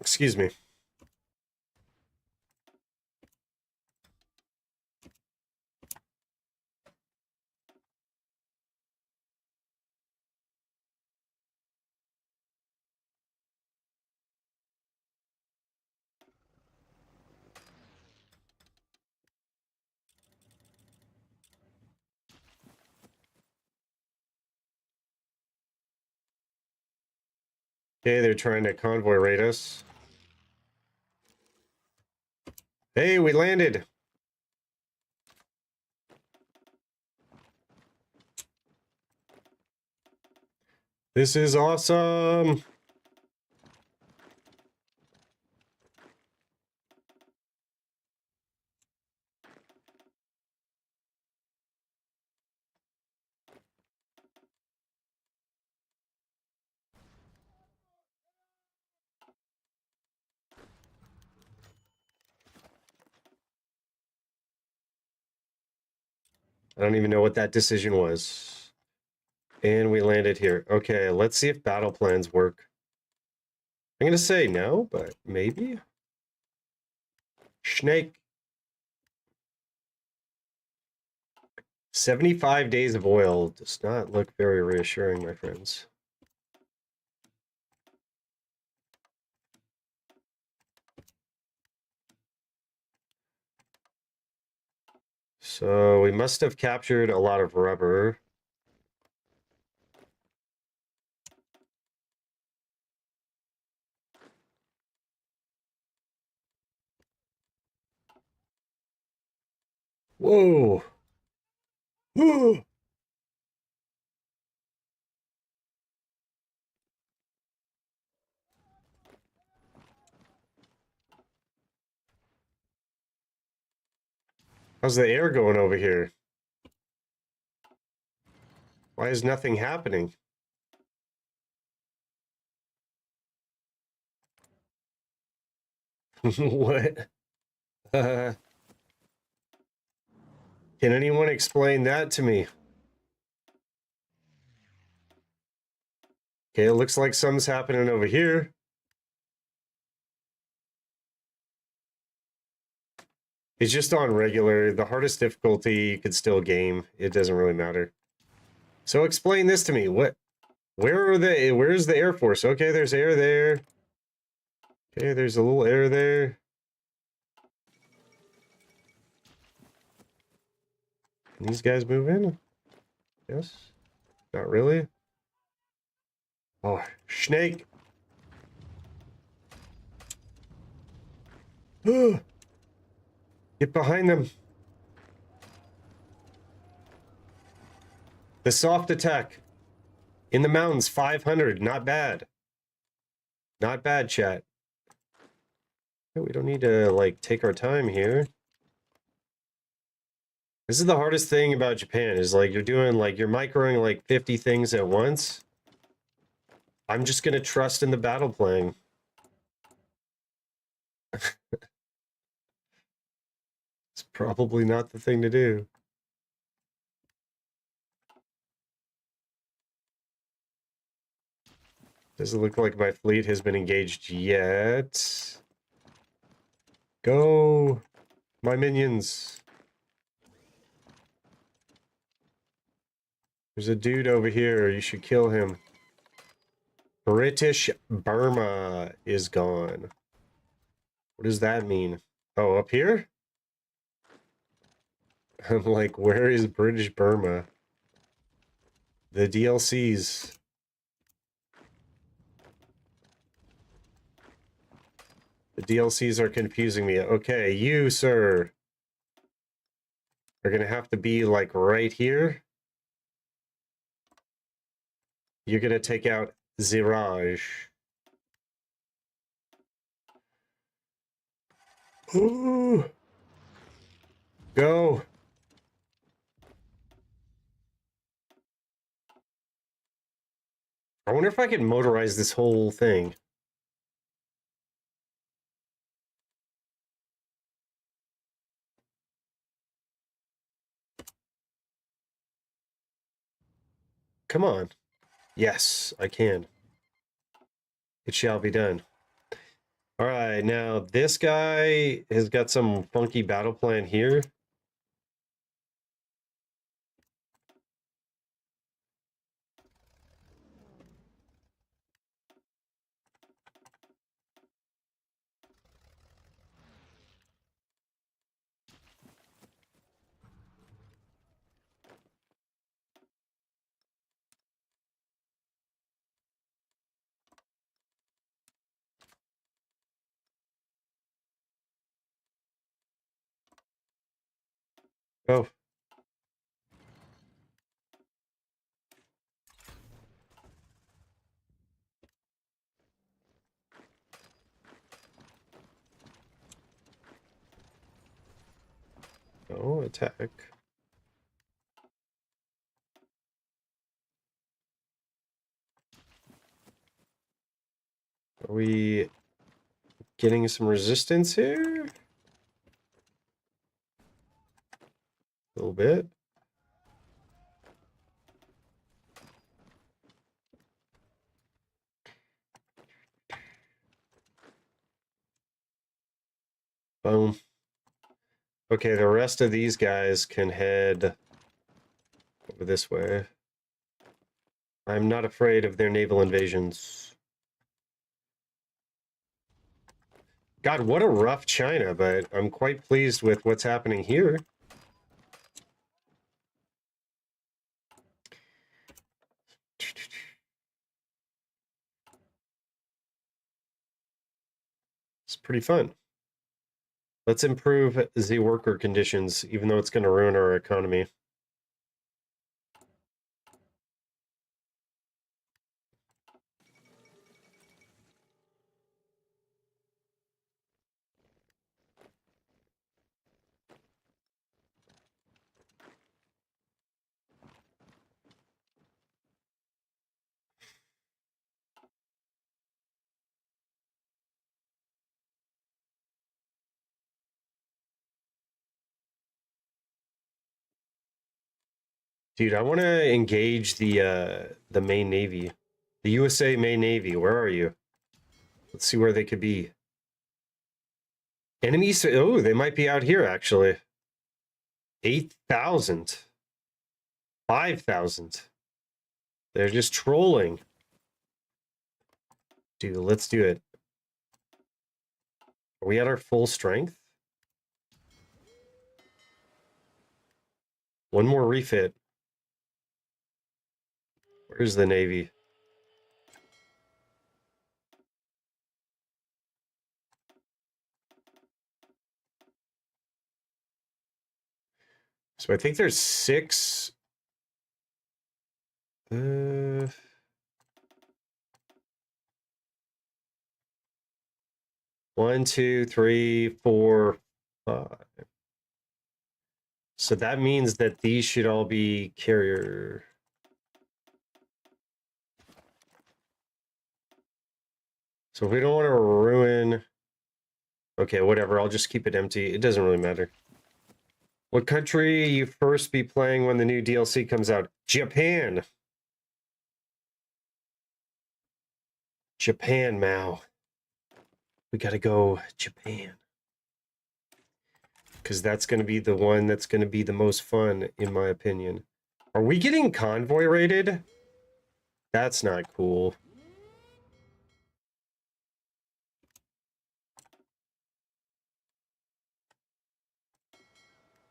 Excuse me. Okay, they're trying to convoy raid us. Hey, we landed. This is awesome. I don't even know what that decision was. And we landed here. Okay, let's see if battle plans work. I'm going to say no, but maybe. Snake. 75 days of oil does not look very reassuring, my friends. So we must have captured a lot of rubber. Whoa. How's the air going over here? Why is nothing happening? What? Can anyone explain that to me? Okay, it looks like something's happening over here. It's just on regular. The hardest difficulty you could still game. It doesn't really matter. So explain this to me. Where's the Air Force? Okay, there's air there. Okay, there's a little air there. Can these guys move in? Yes. Not really. Oh, snake. Get behind them. The soft attack in the mountains, 500. Not bad. Not bad, chat. We don't need to, like, take our time here. This is the hardest thing about Japan, is, like, you're microing, like, 50 things at once. I'm just gonna trust in the battle plan. It's probably not the thing to do. Doesn't look like my fleet has been engaged yet. Go, my minions. There's a dude over here. You should kill him. British Burma is gone. What does that mean? Oh, up here? I'm like, where is British Burma? The DLCs. The DLCs are confusing me. Okay, you, sir, are gonna have to be, like, right here. You're gonna take out Ziraj. Ooh. Go. I wonder if I can motorize this whole thing. Come on. Yes, I can. It shall be done. All right, now this guy has got some funky battle plan here. Oh. Oh, attack. Are we getting some resistance here? A little bit. Boom. Okay, the rest of these guys can head over this way. I'm not afraid of their naval invasions. God, what a rough China, but I'm quite pleased with what's happening here. It's pretty fun. Let's improve the worker conditions, even though it's going to ruin our economy. Dude, I want to engage the main navy. The USA main navy. Where are you? Let's see where they could be. Enemies? Oh, they might be out here, actually. 8,000. 5,000. They're just trolling. Dude, let's do it. Are we at our full strength? One more refit. Where's the navy? So I think there's 6. 1, 2, 3, 4, 5. So that means that these should all be carrier. So if we don't want to ruin... Okay, whatever. I'll just keep it empty. It doesn't really matter. What country you first be playing when the new DLC comes out? Japan. Japan, Mao. We gotta go Japan. Because that's going to be the one that's going to be the most fun, in my opinion. Are we getting convoy rated? That's not cool.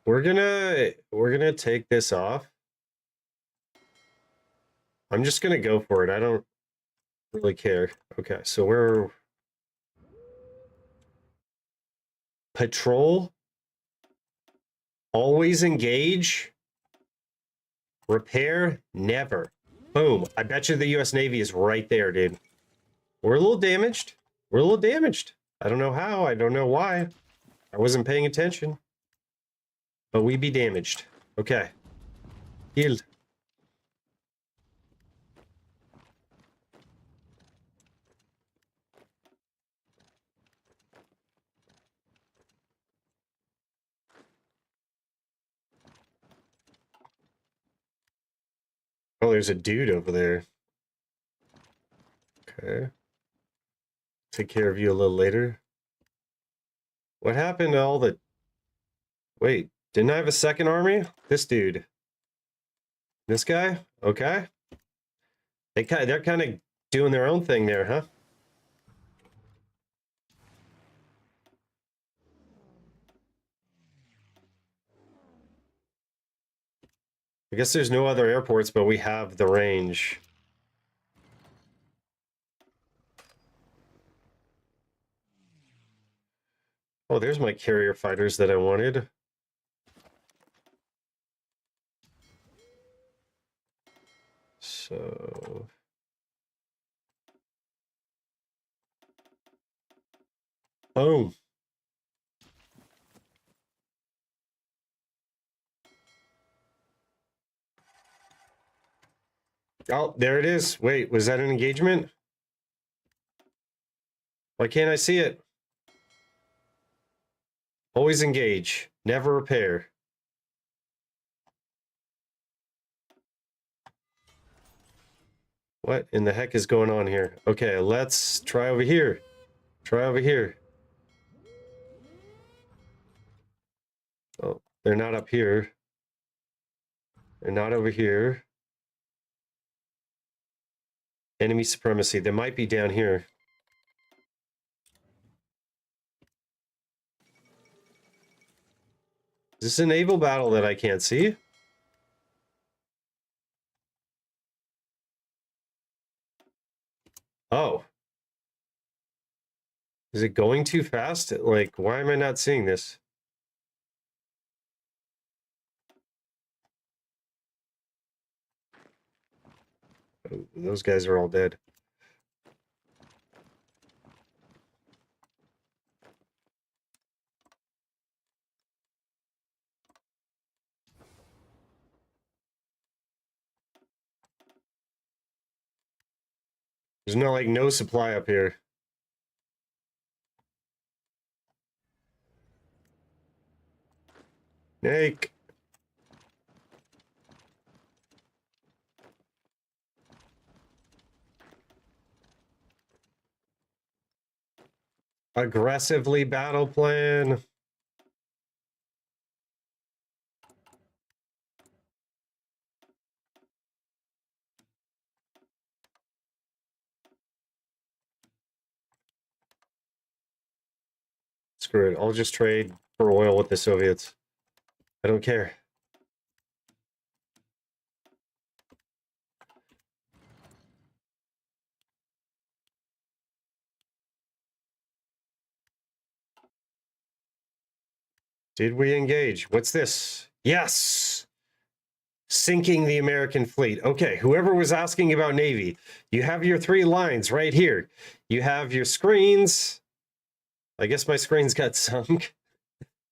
We're gonna take this off. I'm just gonna go for it. I don't really care. Okay, so we're patrol. Always engage. Repair, never. Boom. I bet you the US Navy is right there, dude. We're a little damaged. We're a little damaged. I don't know how. I don't know why. I wasn't paying attention. But we be damaged. Okay. Healed. Oh, there's a dude over there. Okay. Take care of you a little later. What happened to all the... Wait, didn't I have a second army? This dude. This guy? Okay. They're kind of doing their own thing there, huh? I guess there's no other airports, but we have the range. Oh, there's my carrier fighters that I wanted. Boom. Oh, there it is. Wait, was that an engagement? Why can't I see it? Always engage, never repair. What in the heck is going on here? Okay, let's try over here. Try over here. Oh, they're not up here. They're not over here. Enemy supremacy. They might be down here. Is this a naval battle that I can't see? Oh. Is it going too fast? Like, why am I not seeing this? Oh, those guys are all dead. There's no supply up here. Snake. Aggressively battle plan. Screw it. I'll just trade for oil with the Soviets. I don't care. Did we engage? What's this? Yes! Sinking the American fleet. Okay, whoever was asking about Navy, you have your 3 lines right here. You have your screens. I guess my screens got sunk.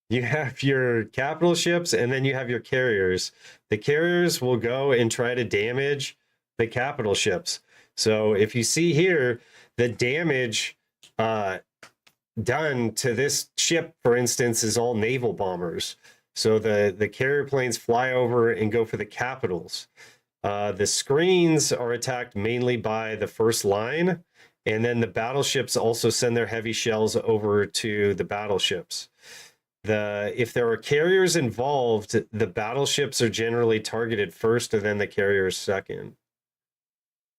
You have your capital ships, and then you have your carriers. The carriers will go and try to damage the capital ships. So if you see here, the damage done to this ship, for instance, is all naval bombers. So the carrier planes fly over and go for the capitals. The screens are attacked mainly by the first line, and then the battleships also send their heavy shells over to the battleships. If there are carriers involved, the battleships are generally targeted first and then the carriers second.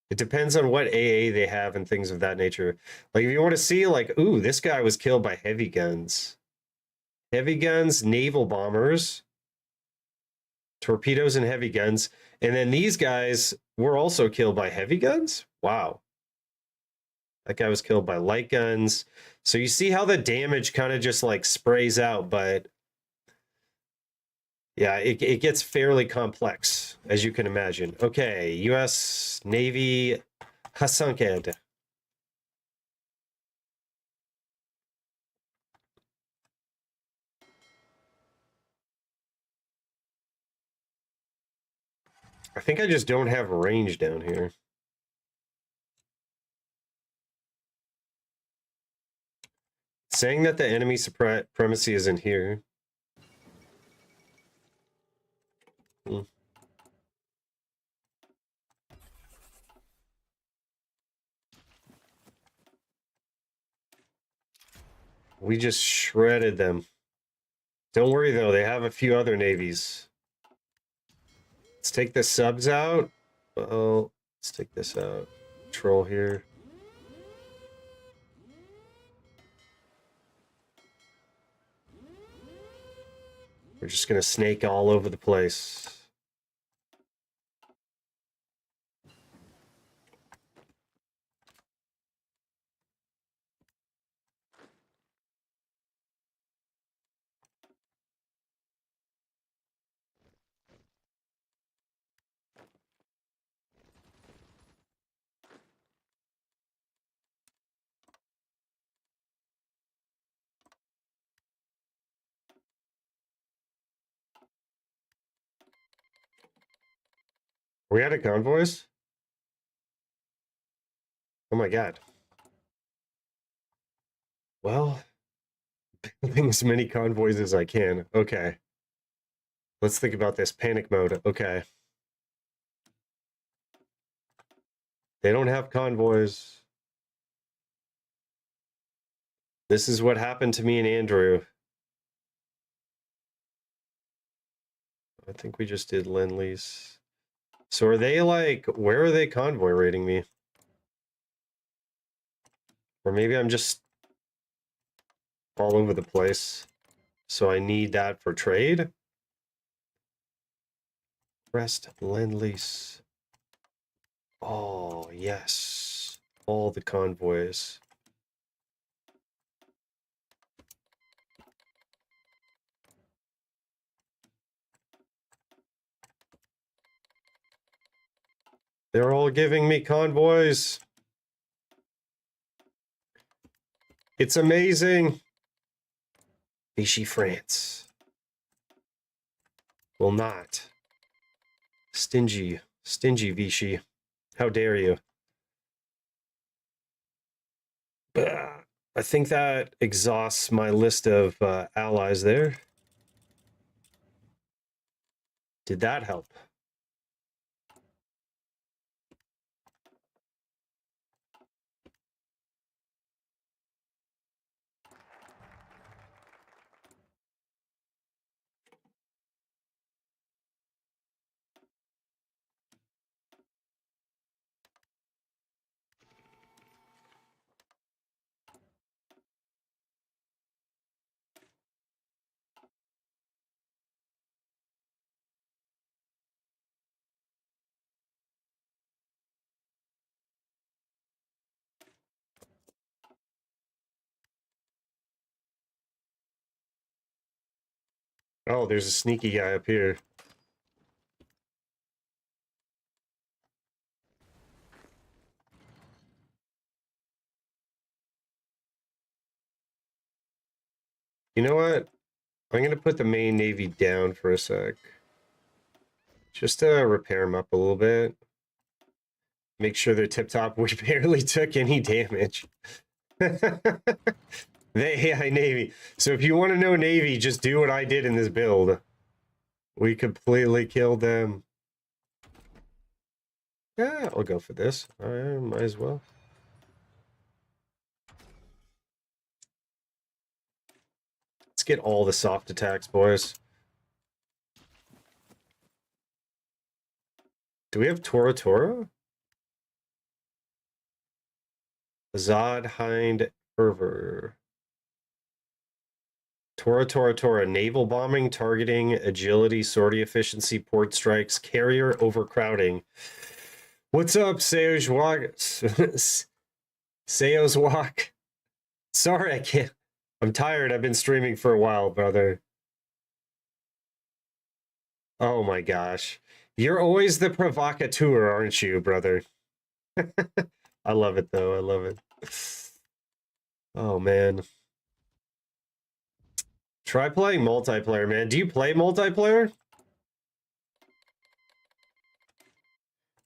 It depends on what AA they have and things of that nature. Like if you want to see like, ooh, this guy was killed by heavy guns. Heavy guns, naval bombers, torpedoes and heavy guns. And then these guys were also killed by heavy guns? Wow. That guy was killed by light guns. So you see how the damage kind of just like sprays out, but yeah, it gets fairly complex, as you can imagine. Okay, U.S. Navy Hasanked. I think I just don't have range down here. Saying that the enemy supremacy isn't here. Hmm. We just shredded them. Don't worry, though. They have a few other navies. Let's take the subs out. Oh, let's take this out. Troll here. We're just going to snake all over the place. We out of convoys? Oh my god. Well, building as many convoys as I can. Okay. Let's think about this. Panic mode. Okay. They don't have convoys. This is what happened to me and Andrew. I think we just did Lend-Lease. So are they like, where are they convoy rating me? Or maybe I'm just all over the place. So I need that for trade. Rest, Lend-Lease. Oh, yes. All the convoys. They're all giving me convoys. It's amazing. Vichy France. Will not. Stingy. Stingy Vichy. How dare you? I think that exhausts my list of allies there. Did that help? Oh, there's a sneaky guy up here. You know what? I'm going to put the main navy down for a sec. Just to repair them up a little bit. Make sure they're tip-top. We barely took any damage. They AI Navy. So if you want to know Navy, just do what I did in this build. We completely killed them. Yeah, I'll go for this. I might as well. Let's get all the soft attacks, boys. Do we have Tora Tora? Azad, Hind, Fervor. Tora Tora Tora. Naval bombing, targeting, agility, sortie efficiency, port strikes, carrier overcrowding. What's up, Seos Walk? Seos Walk. Sorry, I can't. I'm tired. I've been streaming for a while, brother. Oh my gosh. You're always the provocateur, aren't you, brother? I love it, though. I love it. Oh, man. Try playing multiplayer, man. Do you play multiplayer?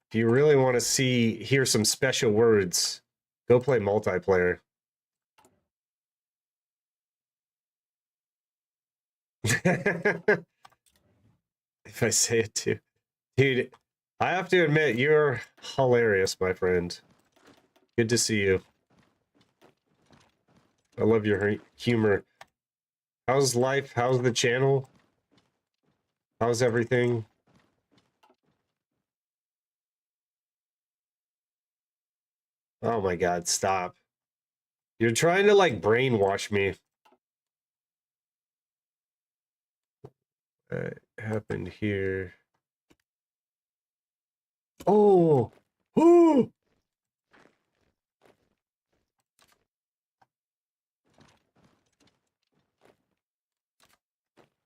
If you really want to hear some special words, go play multiplayer. If I say it too. Dude, I have to admit, you're hilarious, my friend. Good to see you. I love your humor. How's life? How's the channel? How's everything? Oh my god, stop. You're trying to, like, brainwash me. What happened here? Oh! Oh!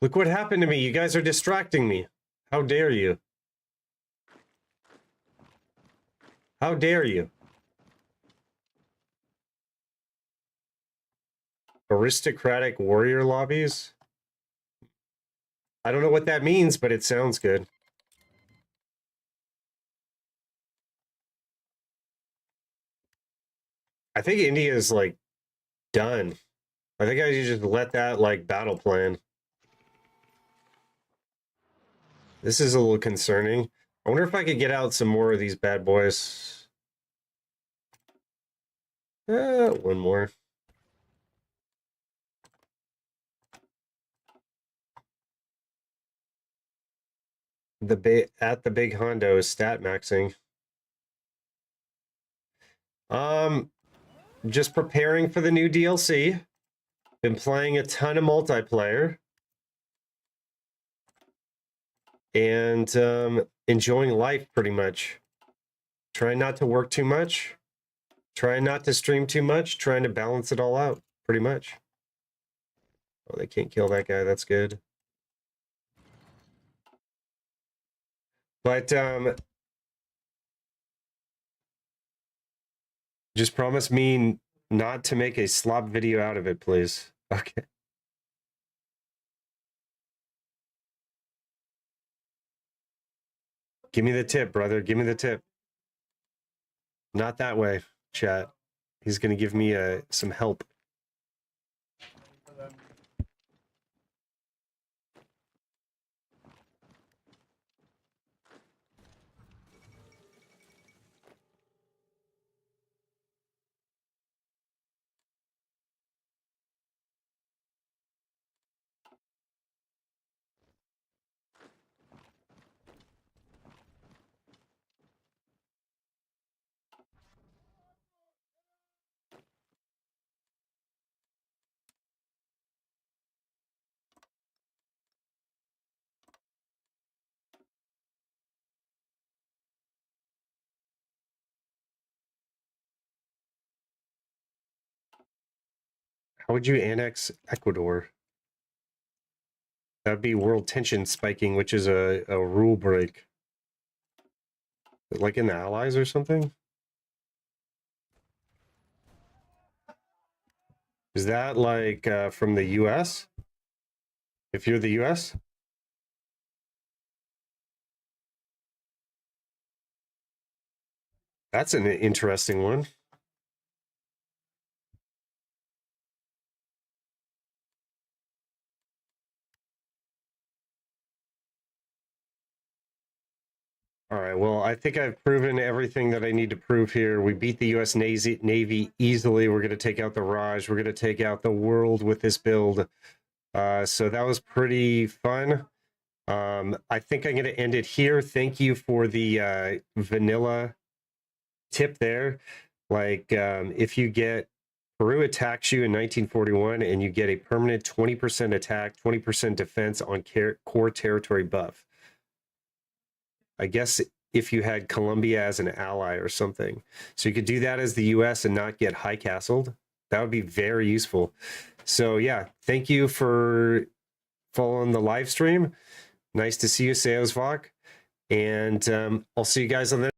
Look what happened to me. You guys are distracting me. How dare you? How dare you? Aristocratic warrior lobbies? I don't know what that means, but it sounds good. I think India is like done. I think I should just let that like battle plan. This is a little concerning. I wonder if I could get out some more of these bad boys. One more. At the big Hondo is stat maxing. Just preparing for the new DLC. Been playing a ton of multiplayer. And enjoying life pretty much. Trying not to work too much. Trying not to stream too much. Trying to balance it all out pretty much. Oh, they can't kill that guy. That's good. But just promise me not to make a slop video out of it, please. Okay. Give me the tip, brother. Give me the tip. Not that way, chat. He's going to give me some help. How would you annex Ecuador? That'd be world tension spiking, which is a rule break. Like in the Allies or something? Is that like from the US? If you're the US? That's an interesting one. All right, well, I think I've proven everything that I need to prove here. We beat the US Navy easily. We're going to take out the Raj. We're going to take out the world with this build. So that was pretty fun. I think I'm going to end it here. Thank you for the vanilla tip there. Like, if you get Peru attacks you in 1941 and you get a permanent 20% attack, 20% defense on core territory buff. I guess if you had Colombia as an ally or something. So you could do that as the US and not get high castled. That would be very useful. So yeah, thank you for following the live stream. Nice to see you, Seosvok. And I'll see you guys on the